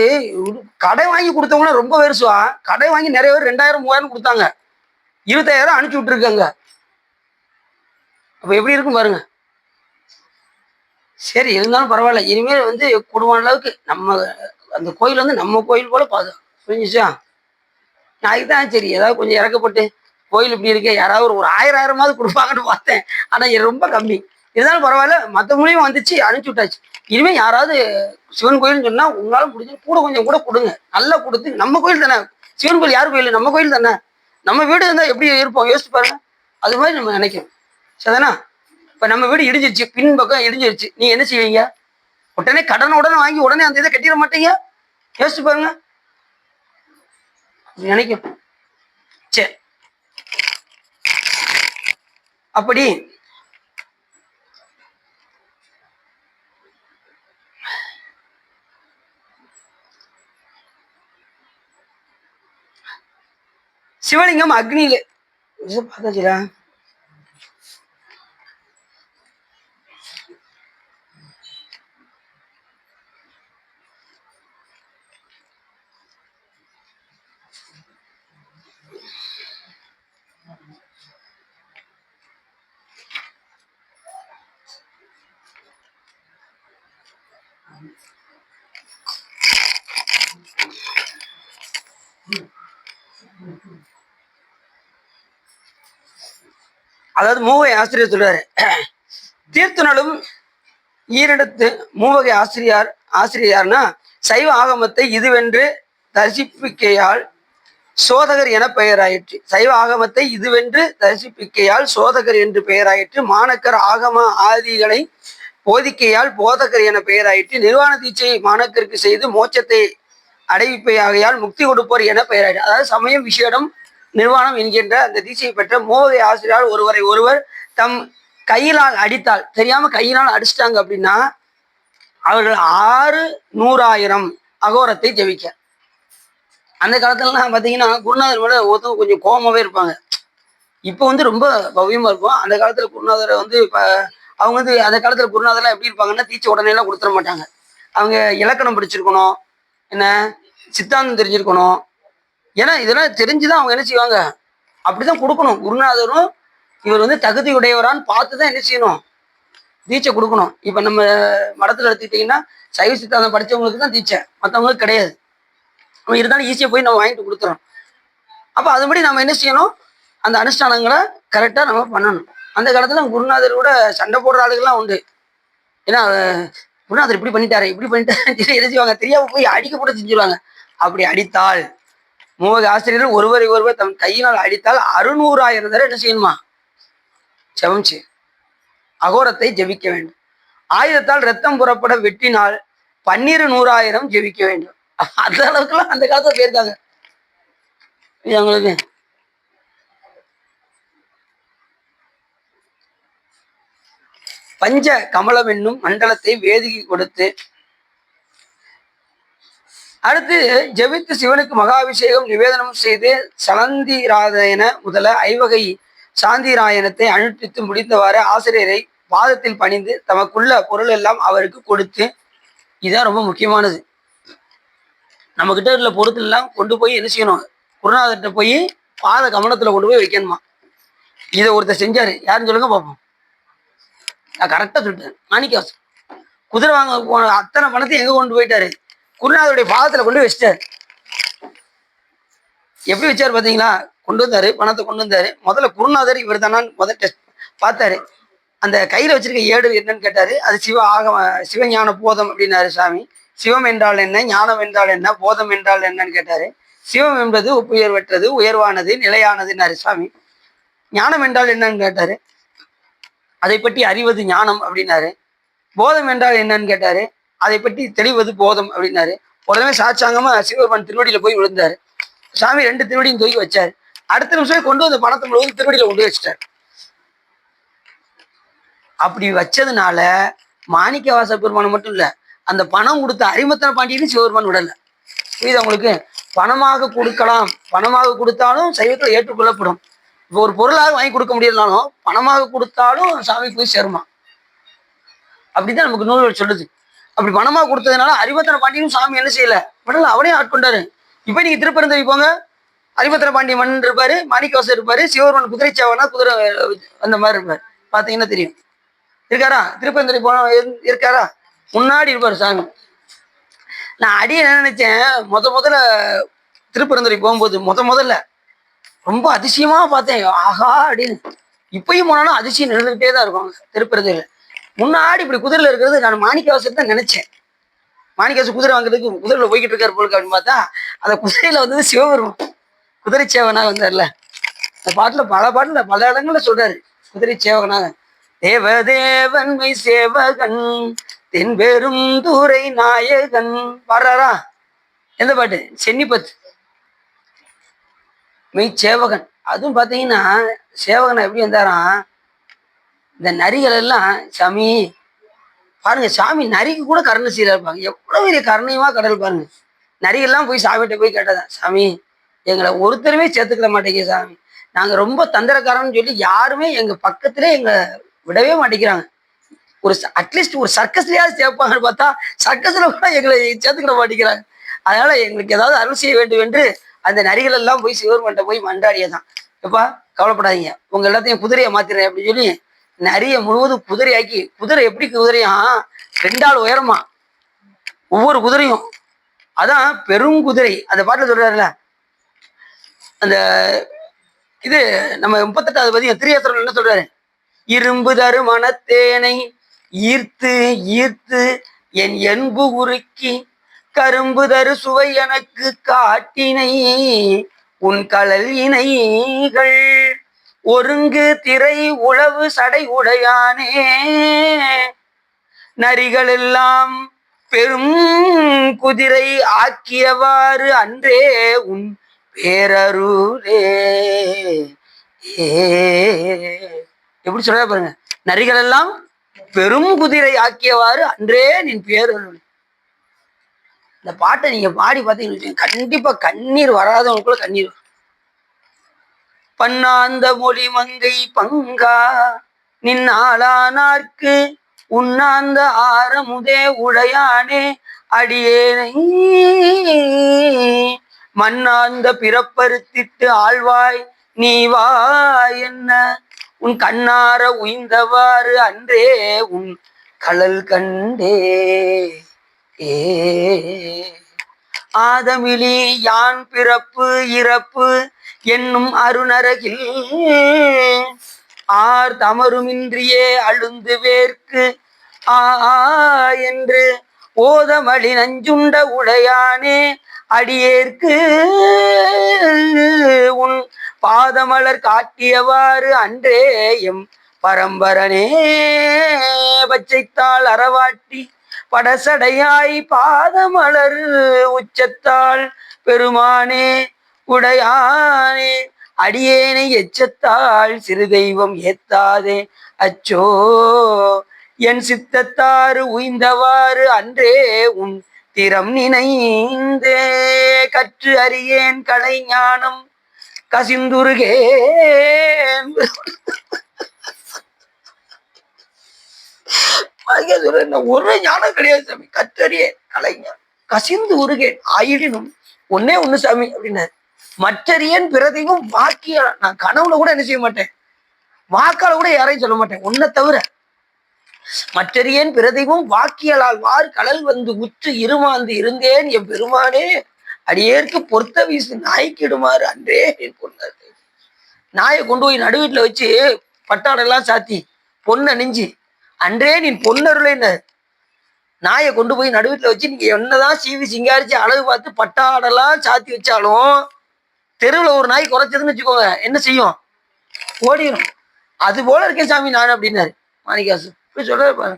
கடை வாங்கி கொடுத்தவங்கன்னா ரொம்ப பெருசுவா. கடை வாங்கி நிறைய பேர் 2000 3000 கொடுத்தாங்க. 25,000 அனுப்பிச்சு விட்டுருக்காங்க. அப்ப எப்படி இருக்கும் பாருங்க. சரி இருந்தாலும் பரவாயில்ல, இனிமேல் வந்து கூடுமான அளவுக்கு நம்ம அந்த கோயில் வந்து நம்ம கோயில் போல புரிஞ்சுச்சா? நான் அதுதான் சரி ஏதாவது கொஞ்சம் இறக்கப்பட்டு கோயில் இப்படி இருக்கே, யாராவது ஒரு 1000 கொடுப்பாங்கன்னு பார்த்தேன். ஆனா இது ரொம்ப கம்மி. இருந்தாலும் பரவாயில்ல, மற்ற மூலியம் வந்துச்சு, அனுப்பிச்சு விட்டாச்சு. இனிமே யாராவது சிவன் கோயில்னு சொன்னா உங்களால முடிஞ்சு கூட கொஞ்சம் கூட கொடுங்க. நல்லா கொடுத்து, நம்ம கோயில் தானே, சிவன் கோயில் யார் கோயில்? நம்ம கோயில் தானே. நம்ம வீடு இருந்தா எப்படி இருப்போம் யோசிச்சு பாருங்க. அது மாதிரி நம்ம நினைக்கிறோம். சரிதானா? இப்ப நம்ம வீடு இடிஞ்சிருச்சு, பின் பக்கம் இடிஞ்சிருச்சு, நீங்க என்ன செய்வீங்க? உடனே உடனே வாங்கி உடனே அந்த இதை கட்டிட மாட்டீங்க. யோசிச்சு பாருங்க. நினைக்கும். சரி, அப்படி சிவலிங்கம் அக்னியில பார்த்தாச்சுல. அதாவது மூவகை ஆசிரியர் சொல்றாரு, தீர்த்தனலும் ஈரிடத்து மூவகை ஆசிரியார்னா சைவ ஆகமத்தை இதுவென்று தரிசிப்பிக்கையால் சோதகர் என பெயராயிற்று. சைவ ஆகமத்தை இதுவென்று தரிசிப்பிக்கையால் சோதகர் என்று பெயராயிற்று. மாணக்கர் ஆகம ஆதிகளை போதிக்கையால் போதகர் என பெயராயிற்று. நிர்வாண தீட்சை மாணக்கருக்கு செய்து மோட்சத்தை அடைவிப்பையாகையால் முக்தி கொடுப்போர் என பெயராயிற்று. அதாவது சமயம் விசேடம் நிர்வாணம் என்கின்ற அந்த தீட்சையை பெற்ற மூவகை ஆசிரியர் ஒருவரை ஒருவர் தம் கையினால் அடித்தால், தெரியாம கையினால் அடிச்சிட்டாங்க அப்படின்னா அவர்கள் 600,000 அகோரத்தை ஜெபிக்க. அந்த காலத்துலலாம் பார்த்தீங்கன்னா குருநாதர் மேல ஒருத்தவங்க கொஞ்சம் கோபமாவே இருப்பாங்க. இப்போ வந்து ரொம்ப பவ்யமா இருக்கும். அந்த காலத்துல குருநாதரை வந்து இப்போ அவங்க வந்து அந்த காலத்துல குருநாதர்லாம் எப்படி இருப்பாங்கன்னா தீட்சை உடனே எல்லாம் கொடுத்துட மாட்டாங்க. அவங்க இலக்கணம் படிச்சிருக்கணும், என்ன சித்தாந்தம் தெரிஞ்சிருக்கணும். ஏன்னா இதெல்லாம் தெரிஞ்சுதான் அவங்க என்ன செய்வாங்க, அப்படிதான் கொடுக்கணும். குருநாதரும் இவர் வந்து தகுதி உடையவரான்னு பார்த்துதான் என்ன செய்யணும், தீட்சை கொடுக்கணும். இப்ப நம்ம மடத்துல எடுத்துக்கிட்டீங்கன்னா சைவ சித்தாந்தம் படிச்சவங்களுக்கு தான் தீட்சை, மற்றவங்களுக்கு கிடையாது. நம்ம இருந்தாலும் ஈஸியா போய் நம்ம வாங்கிட்டு கொடுத்துறோம். அப்ப அதுபடி நம்ம என்ன செய்யணும், அந்த அனுஷ்டானங்களை கரெக்டா நம்ம பண்ணணும். அந்த காலத்துல குருநாதர் கூட சண்டை போடுற ஆளுகள்லாம் உண்டு. ஏன்னா குருநாதர் இப்படி பண்ணிட்டாரு இப்படி பண்ணிட்டாரு என்ன செய்வாங்க, தெரியாம போய் அடிக்க கூட செஞ்சிருவாங்க. அப்படி அடித்தால் மூவகை ஆசிரியர்கள் ஒருவரை ஒருவர் தம் கையினால் அடித்தால் 600,000 தடவை என்ன செய்யணுமா, செவம் அகோரத்தை ஜெபிக்க வேண்டும். ஆயுதத்தால் ரத்தம் புறப்பட வெட்டினால் 12,100,000 ஜெபிக்க வேண்டும். அந்த அளவுக்குலாம் அந்த காலத்துல போயிருக்காங்க. அவங்களுக்கு பஞ்ச கமலம் என்னும் மண்டலத்தை வேதிக்கு கொடுத்து அடுத்து ஜெபித்து சிவனுக்கு மகாபிஷேகம் நிவேதனம் செய்து சலந்திராயன முதல ஐவகை சாந்திராயணத்தை அனுஷ்டித்து முடிந்தவாறு ஆசிரியரை பாதத்தில் பணிந்து தமக்குள்ள பொருள் எல்லாம் அவருக்கு கொடுத்து, இதுதான் ரொம்ப முக்கியமானது. நம்ம கிட்ட உள்ள பொருட்கள் எல்லாம் கொண்டு போய் என்ன செய்யணும், குருநாதர்கிட்ட போய் பாத கமலத்துல கொண்டு போய் வைக்கணுமா. இதை ஒருத்தர் செஞ்சாரு, யாருன்னு சொல்லுங்க பார்ப்போம். நான் கரெக்டா சொல்லிட்டேன். மாணிக்கவாசன் குதிரை வாங்க போன அத்தனை பணத்தை எங்க கொண்டு போயிட்டாரு, குருநாதருடைய பாதத்துல கொண்டு வச்சிட்டாரு. எப்படி வச்சாரு பாத்தீங்களா, கொண்டு வந்தாரு, பணத்தை கொண்டு வந்தாரு. முதல்ல குருநாதர் இவர் தானான்னு முதல் டெஸ்ட் பார்த்தாரு. அந்த கையில வச்சிருக்க ஏடு என்னன்னு கேட்டாரு. அது சிவஞான போதம் அப்படின்னாரு சாமி. சிவம் என்றால் என்ன, ஞானம் என்றால் என்ன, போதம் என்றால் என்னன்னு கேட்டாரு. சிவம் என்பது உயர்வற்றது, உயர்வானது, நிலையானதுன்னாரு சாமி. ஞானம் என்றால் என்னன்னு கேட்டாரு. அதை பற்றி அறிவது ஞானம் அப்படின்னாரு. போதம் என்றால் என்னன்னு கேட்டாரு. அதை பற்றி தெளிவது போதம் அப்படின்னாரு. உடனே சாட்சாங்கமா சிவபெருமான் திருவடியில போய் விழுந்தாரு. சாமி 2 திருவடியும் தூக்கி வச்சாரு. அடுத்த நிமிஷம் கொண்டு வந்து பணத்தை முழுவதும் திருவடியில கொண்டு வச்சிட்டாரு. அப்படி வச்சதுனால மாணிக்கவாச பெருமானம் மட்டும் இல்ல, அந்த பணம் கொடுத்த அரிமத்தன பாண்டியனும் சிவபெருமான் விடல. புரியுது உங்களுக்கு? பணமாக கொடுக்கலாம், பணமாக கொடுத்தாலும் சைவத்தில் ஏற்றுக்கொள்ளப்படும். இப்போ ஒரு பொருளாக வாங்கி கொடுக்க முடியலனாலும் பணமாக கொடுத்தாலும் சாமி போய் சேருமா. அப்படிதான் நமக்கு நூல்கள் சொல்லுது. அப்படி பணமாக கொடுத்ததுனால அரிமத்தன பாண்டியனும் சாமி என்ன செய்யல, விடல, அவனையும் ஆட்கொண்டாரு. இப்ப நீங்க திருப்பரந்தரி போங்க, அரிபத்திர பாண்டிய மன்னன் இருப்பாரு, மாணிக்கவாசர் இருப்பாரு, சிவபெருமான் குதிரை சேவனா குதிரை அந்த மாதிரி இருப்பாரு. பாத்தீங்கன்னா தெரியும். இருக்காரா? திருப்பெருந்துறை போன இருக்காரா? முன்னாடி இருப்பாரு சாமி. நான் அடியே என்ன நினைச்சேன், முதல்ல திருப்பெருந்துறை போகும்போது முதல்ல ரொம்ப அதிசயமா பார்த்தேன். ஆஹா அப்படின்னு. இப்பயும் போனாலும் அதிசயம் நின்றுகிட்டே தான் இருக்கும் திருப்பெருந்துறையில. முன்னாடி இப்படி குதிரையில இருக்கிறது நான் மாணிக்கவாசர் தான் நினைச்சேன். மாணிக்கவாசர் குதிரை வாங்குறதுக்கு குதிரையில போய்கிட்டு இருக்காரு போலுக்கு அப்படின்னு பார்த்தா அந்த குதிரையில வந்து சிவபெருமான் குதிரை சேவனாக வந்தார்ல. அந்த பாட்டுல பல இடங்கள்ல சொல்றாரு குதிரை சேவகனாக. தேவதேவன்மை சேவகன் தென்பெரும் தூரை நாயகன் பாடுறாரா? எந்த பாட்டு? சென்னிப்பத்து. மெய் சேவகன். அதுவும் பாத்தீங்கன்னா சேவகனா எப்படி வந்தாராம், இந்த நரிகள் எல்லாம் சாமி பாருங்க, சாமி நரிக்கு கூட கருணை சீரா இருப்பாங்க. எவ்வளவு பெரிய கருணையுமா கடல் பாருங்க. நரிகள்லாம் போய் சாமிகிட்ட போய் கேட்டதான், சாமி எங்களை ஒருத்தருமே சேர்த்துக்கிட மாட்டேங்க சாமி, நாங்க ரொம்ப தந்திரக்காரன்னு சொல்லி யாருமே எங்க பக்கத்திலே எங்களை விடவே மாட்டேங்கிறாங்க. ஒரு அட்லீஸ்ட் ஒரு சர்க்கஸ்லயாவது சேர்ப்பாங்கன்னு பார்த்தா சர்க்கஸ்ல கூட எங்களை சேர்த்துக்கிட மாட்டேங்கிறாங்க. அதனால எங்களுக்கு ஏதாவது அருள் செய்ய வேண்டும் என்று அந்த நரிகள் எல்லாம் போய் சிவபெருமான்ட்ட போய் மன்றாடியதான். எப்பா கவலைப்படாதீங்க, உங்க எல்லாத்தையும் குதிரையை மாத்திரேன் அப்படின்னு சொல்லி நரிய முழுவதும் குதிரையாக்கி. குதிரை எப்படி குதிரையா? 2 ஆள் உயரமா ஒவ்வொரு குதிரையும். அதான் பெருங்குதிரை. அந்த பாட்டுல சொல்றாருல, அந்த இது நம்ம 38வது பதிகம் திரியேசரம் என்ன சொல்றாரு? இரும்பு தரு மனத்தேனை ஈர்த்து ஈர்த்து என் என்பு உருக்கி கரும்பு தரு சுவை எனக்கு காட்டினை உன் கடல் இணைகள் ஒருங்கு திரை உழவு சடை உடையானே நரிகள் எல்லாம் பெரும் குதிரை ஆக்கியவாறு அன்றே உன் பேரருளே. எப்படி சொல்ற பாருங்க, நரிகள் எல்லாம் பெரும் குதிரை ஆக்கியவாறு அன்றே நின் பேரருளே. இந்த பாட்டை நீங்க பாடி பார்த்தீங்கன்னு கண்டிப்பா கண்ணீர் வராதவங்களுக்குள்ள கண்ணீர். பன்னாந்த மொழி மங்கை பங்கா நின்னாளானார்க்கு உண்ணாந்த ஆரமுதே உடையானே அடியேனை மண்ணாந்த பிறப்பறுத்திட்டு ஆழ்வாய் நீ வா என்ன உன் கண்ணார உய்ந்தவாறு அன்றே உன் கடல் கண்டே. ஆதமிழி யான் பிறப்பு இறப்பு என்னும் அருணரகில் ஆர் தமருமின்றியே அழுந்து வேர்க்கு என்று ஓதமளி நஞ்சுண்ட உடையானே அடியேற்கு உன் பாதமலர் காட்டியவாறு அன்றே எம் பரம்பரனே பச்சைத்தாள் அறவாட்டி படசடையாய் பாதமலர் உச்சத்தாள் பெருமானே உடையானே அடியேனை எச்சத்தாள் சிறு தெய்வம் ஏத்தாதே அச்சோ என் சித்தத்தாறு உய்ந்தவாறு அன்றே உன் திறம் நினைந்தே கற்று அறியேன் கலை ஞானம் கசிந்துருகேன். ஒரு ஞானம் கிடையாது சாமி, கற்றறிய கலைஞர் கசிந்து உருகேன் ஆயிடினும் ஒன்னே ஒண்ணு சாமி அப்படின்னாரு, மற்றறியன் பிறதையும் வாக்கிய நான் கனவுல கூட என்ன செய்ய மாட்டேன், வாக்கால கூட யாரையும் சொல்ல மாட்டேன், உன்னை தவிர மற்றறியன் பிறதையும் வாக்கியலால் வார் கடல் வந்து உற்று இருமாந்து இருந்தேன் என் பெருமானே அடியேற்கு பொறுத்த வீசு நாய்க்கிடுமாறு அன்றே என் பொண்ணு. நாயை கொண்டு போய் நடுவீட்டுல வச்சு பட்டாடெல்லாம் சாத்தி பொண்ணு அணிஞ்சு அன்றே நீ பொன்னருளேன்னு நாயை கொண்டு போய் நடுவீட்டுல வச்சு நீங்க என்னதான் சீவி சிங்காரிச்சு அழகு பார்த்து பட்டாடெல்லாம் சாத்தி வச்சாலும் தெருவுல ஒரு நாய் குறைச்சதுன்னு வச்சுக்கோங்க, என்ன செய்யும்? ஓடிடும். அது போல இருக்கேன் சாமி நான் அப்படின்னாரு மாணிக்காசு. போய் சொல்ற பாரு,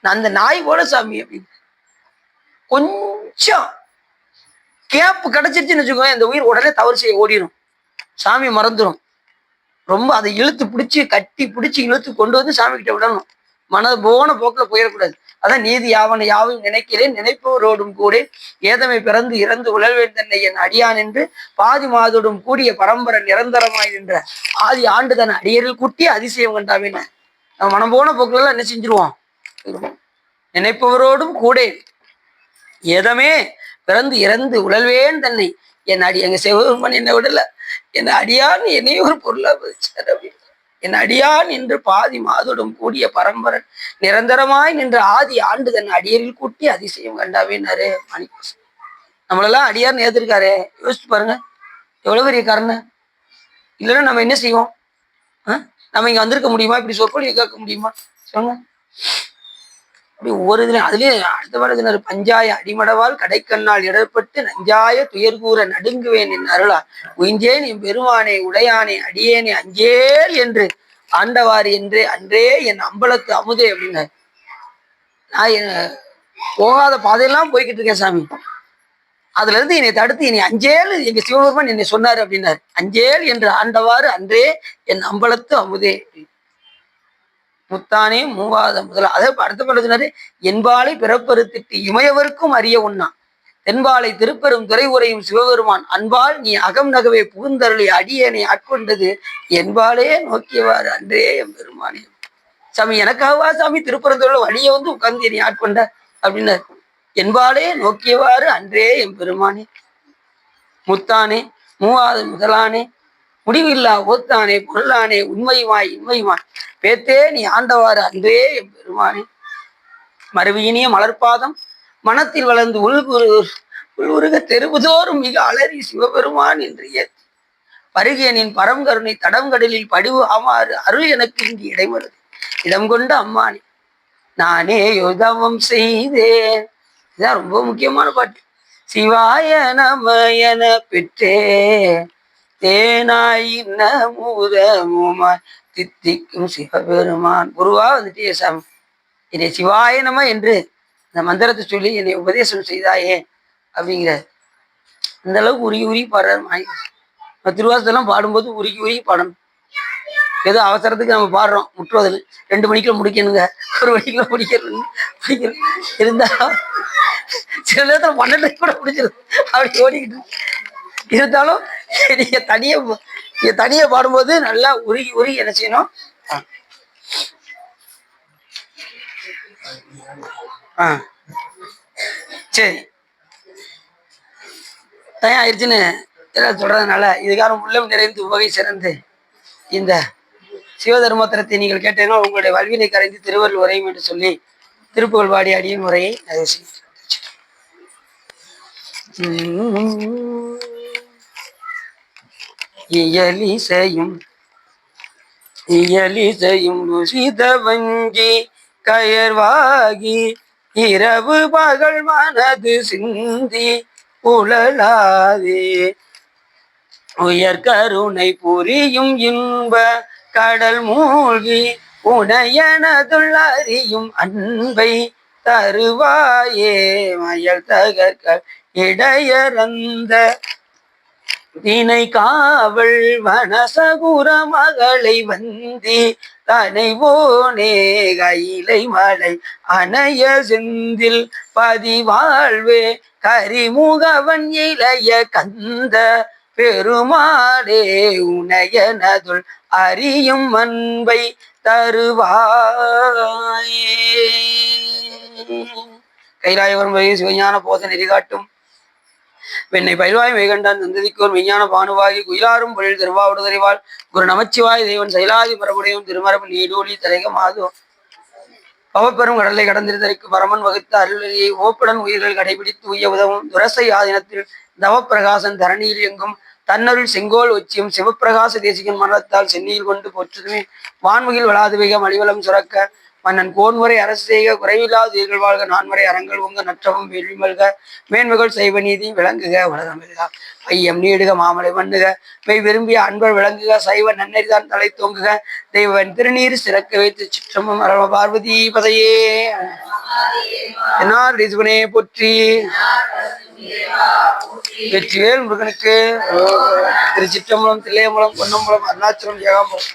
நான் அந்த நாய் போல சாமி அப்படின்னு. கொஞ்சம் கேப்பு கிடைச்சிருச்சுன்னு வச்சுக்கோங்க, இந்த உயிர் உடனே தவறு செய்ய ஓடிடும், சாமி மறந்துடும். ரொம்ப அதை இழுத்து பிடிச்சி கட்டி பிடிச்சி இழுத்து கொண்டு வந்து சாமி கிட்ட விடணும். மனது போன போக்குல போயிடக்கூடாது. அதான் நீதி யாவன யாவையும் நினைக்கிறேன் நினைப்பவரோடும் கூட ஏதமை பிறந்து இறந்து உழல்வேன் தன்னை என் அடியான் என்று பாதி மாதோடும் கூடிய பரம்பரை நிரந்தரமாய் என்ற ஆதி ஆண்டு தன் அடியரில் கூட்டி அதிசயம் கண்டாவேன்னு நம்ம மனம் போன போக்குல எல்லாம் என்ன செஞ்சிருவோம், நினைப்பவரோடும் கூட ஏதமே பிறந்து இறந்து உழல்வேன் தன்னை என் அடி எங்க சிவபெருமான் என்னை விடல, என் அடியான் என்னைய ஒரு பொருளா பதிச்சார் அப்படின்னு. என் அடியான் என்று பாதி மாதோடும் கூடிய பரம்பரன் நிரந்தரமாய் நின்ற ஆதி ஆண்டு தன் அடியரில் கூட்டி அதிசயம் கண்டாவேன்னாரு மாணிக்கம். நம்மளெல்லாம் அடியார் நேர்த்திருக்காரு, யோசிச்சு பாருங்க எவ்வளவு பெரிய காரணம். இல்லைன்னா நம்ம என்ன செய்வோம்? நம்ம இங்க வந்திருக்க முடியுமா? இப்படி சொற்பொழிவு கேட்க முடியுமா? சொல்லுங்க. அப்படி ஒவ்வொரு இதுலையும் அதுலயும் அடுத்த பாடத்தினர் பஞ்சாய அடிமடவால் கடைக்கண்ணால் இடர்பட்டு நஞ்சாய துயர்கூற நடுங்குவேன் என் அருளா உயிஞ்சேன் என் பெருமானே உடையானே அடியேனே அஞ்சேல் என்று ஆண்டவாறு என்றே அன்றே என் அம்பலத்து அமுதே அப்படின்னாரு. நான் போகாத பாதையெல்லாம் போய்கிட்டு இருக்கேன் சாமி, அதுல இருந்து என்னை தடுத்து என்னை அஞ்சேல் எங்க சிவபெருமான் என்னை சொன்னாரு அப்படின்னாரு. அஞ்சேல் என்று ஆண்டவாறு அன்றே என் அம்பலத்து அமுதே முத்தானே மூவாத முதல. அதை அடுத்த படுத்தினாரு என்பாலை பிறப்பறுத்திட்டு இமையவருக்கும் அறிய உண்ணா தென்பாலை திருப்பெரும் துறை உரையும் சிவபெருமான் அன்பால் நீ அகம் நகவே புகுந்தருளி அடியேனை ஆட்கொண்டது என்பாலே நோக்கியவாறு அன்றே என் பெருமானே. சாமி எனக்காகவா சாமி திருப்பரந்துள்ள வழியை வந்து உட்கார்ந்து என்னை ஆட்கொண்ட அப்படின்னாரு. என்பாலே நோக்கியவாறு அன்றே என் பெருமானே முத்தானே மூவாத முதலானே முடிவில்லா ஓத்தானே பொருளானே உண்மையுமாய் இன்மையுமாய் பேத்தே நீ ஆண்டவாறு அன்றே என் பெருமானே. மறுவியினிய மலர்பாதம் மனத்தில் வளர்ந்து உள்வுருக தெருவுதோறும் மிக அலறி சிவபெருமான் என்று ஏற்றி பருகியனின் பரங்கருணை தடங்கடலில் படிவு ஆமாறு அருள் எனக்கு இங்கு இடைமருது இடம் கொண்ட அம்மானே நானே யோதவம் செய்தேன். இதுதான் ரொம்ப முக்கியமான பாட்டு. சிவாய நமயன பெற்றே தேனாய் மூதமுமாய் தித்திக்கும் சிவபெருமான் குருவா வந்துட்டே சாமி என்னை சிவாய நம என்று இந்த மந்திரத்தை சொல்லி என்னை உபதேசம் செய்தாயே அப்படிங்கிற அந்த அளவுக்கு உருகி உருகி பாடுறாரு. திருவாசத்தெல்லாம் பாடும்போது உருகி உருகி பாடணும். ஏதோ அவசரத்துக்கு நம்ம பாடுறோம் முற்றுவதில் 2 மணிக்குள்ள முடிக்கணுங்க, 1 மணிக்குள்ள முடிக்கணும் இருந்தாலும் சில நேரத்தில் 12 கூட முடிச்சிடும் அப்படி ஓடிக்கிட்டு. இருந்தாலும் நீங்க தனியா பாடும்போது நல்லா உருகி உருகி என்ன செய்யணும். சரி தயம் ஆயிடுச்சுன்னு எல்லாம் சொல்றதுனால இதுக்கான உள்ளம் நிறைந்து உவகை சிறந்து இந்த சிவதர்மோத்தரத்தை நீங்கள் கேட்டீங்கன்னா உங்களுடைய வல்வினை கரைந்து திருவருள் உரையும் என்று சொல்லி திருப்புகழ் பாடி அடியின் முறையை நிறைவு செய்கிறேன். இயலிசையும் ருசித வங்கி கயர்வாகி இரவு பகல் மனது சிந்தி உழலாதே உயர்கருணை புரியும் இன்ப கடல் மூழ்கி உனையனதுள் அறியும் அன்பை தருவாயே மயல் தகர்கள் இடையறந்த தினை காவல் வனசகுர மகளை வந்தி தனைவோனே கைலை மலை அணைய செந்தில் பதிவாழ்வே கரிமுகவன் இளைய கந்த பெருமாளே உனையனதுள் அறியும் அன்பை தருவாயே. கைலாயவன் சிவஞான போத நெறிகாட்டும் வெண்ணை பயில்வாய் மேகண்டான் சந்ததிக்கோர் மெய்ஞான பானுவாகி குயிலாரும் பொழில் திருவாவுடுதறிவாள் குரு நமச்சிவாய் தெய்வன் செயலாதி பரமுடையும் திருமரபு நீடூழி தலைக மாதோ பவப்பெரும் கடலை கடந்திருத்தரைக்கு பரமன் வகுத்த அருளியை ஓப்புடன் உயிர்கள் கடைபிடித்து உய்ய உதவும் துரசை ஆதீனத்தில் தவப்பிரகாசன் தரணியில் எங்கும் தன்னருள் செங்கோல் ஒச்சியும் சிவப்பிரகாச தேசிகன் மரணத்தால் சென்னியில் கொண்டு போற்றுமே வான்முகில் வளாதுவிக மலிவலம் சுரக்க மன்னன் கோன்முறை அரசு செய்க குறைவில்லாத உயிர்கள் வாழ்க நான்முறை அறங்கள் உங்க நற்றவும் வேள்வி மல்க மேன்மைகள் செய்வ நீதி விளங்குக உலகமில்க ஐயம் நீடுக மாமலை மண்ணுக மெய் விரும்பிய அன்பர் விளங்குக சைவ நன்னெறிதான் தலை தோங்குக தெய்வன் திருநீர் சிறக்க வைத்து சிற்றமும் அரவ பார்வதி பதையே என்னார் ரிசுவனே போற்றி வெற்றிவேல் முருகனுக்கு திருச்சிற்றம்பலம் தில்லையம்பலம் பொன்னம்பலம் அருணாச்சலம் ஏகாம்பரம்.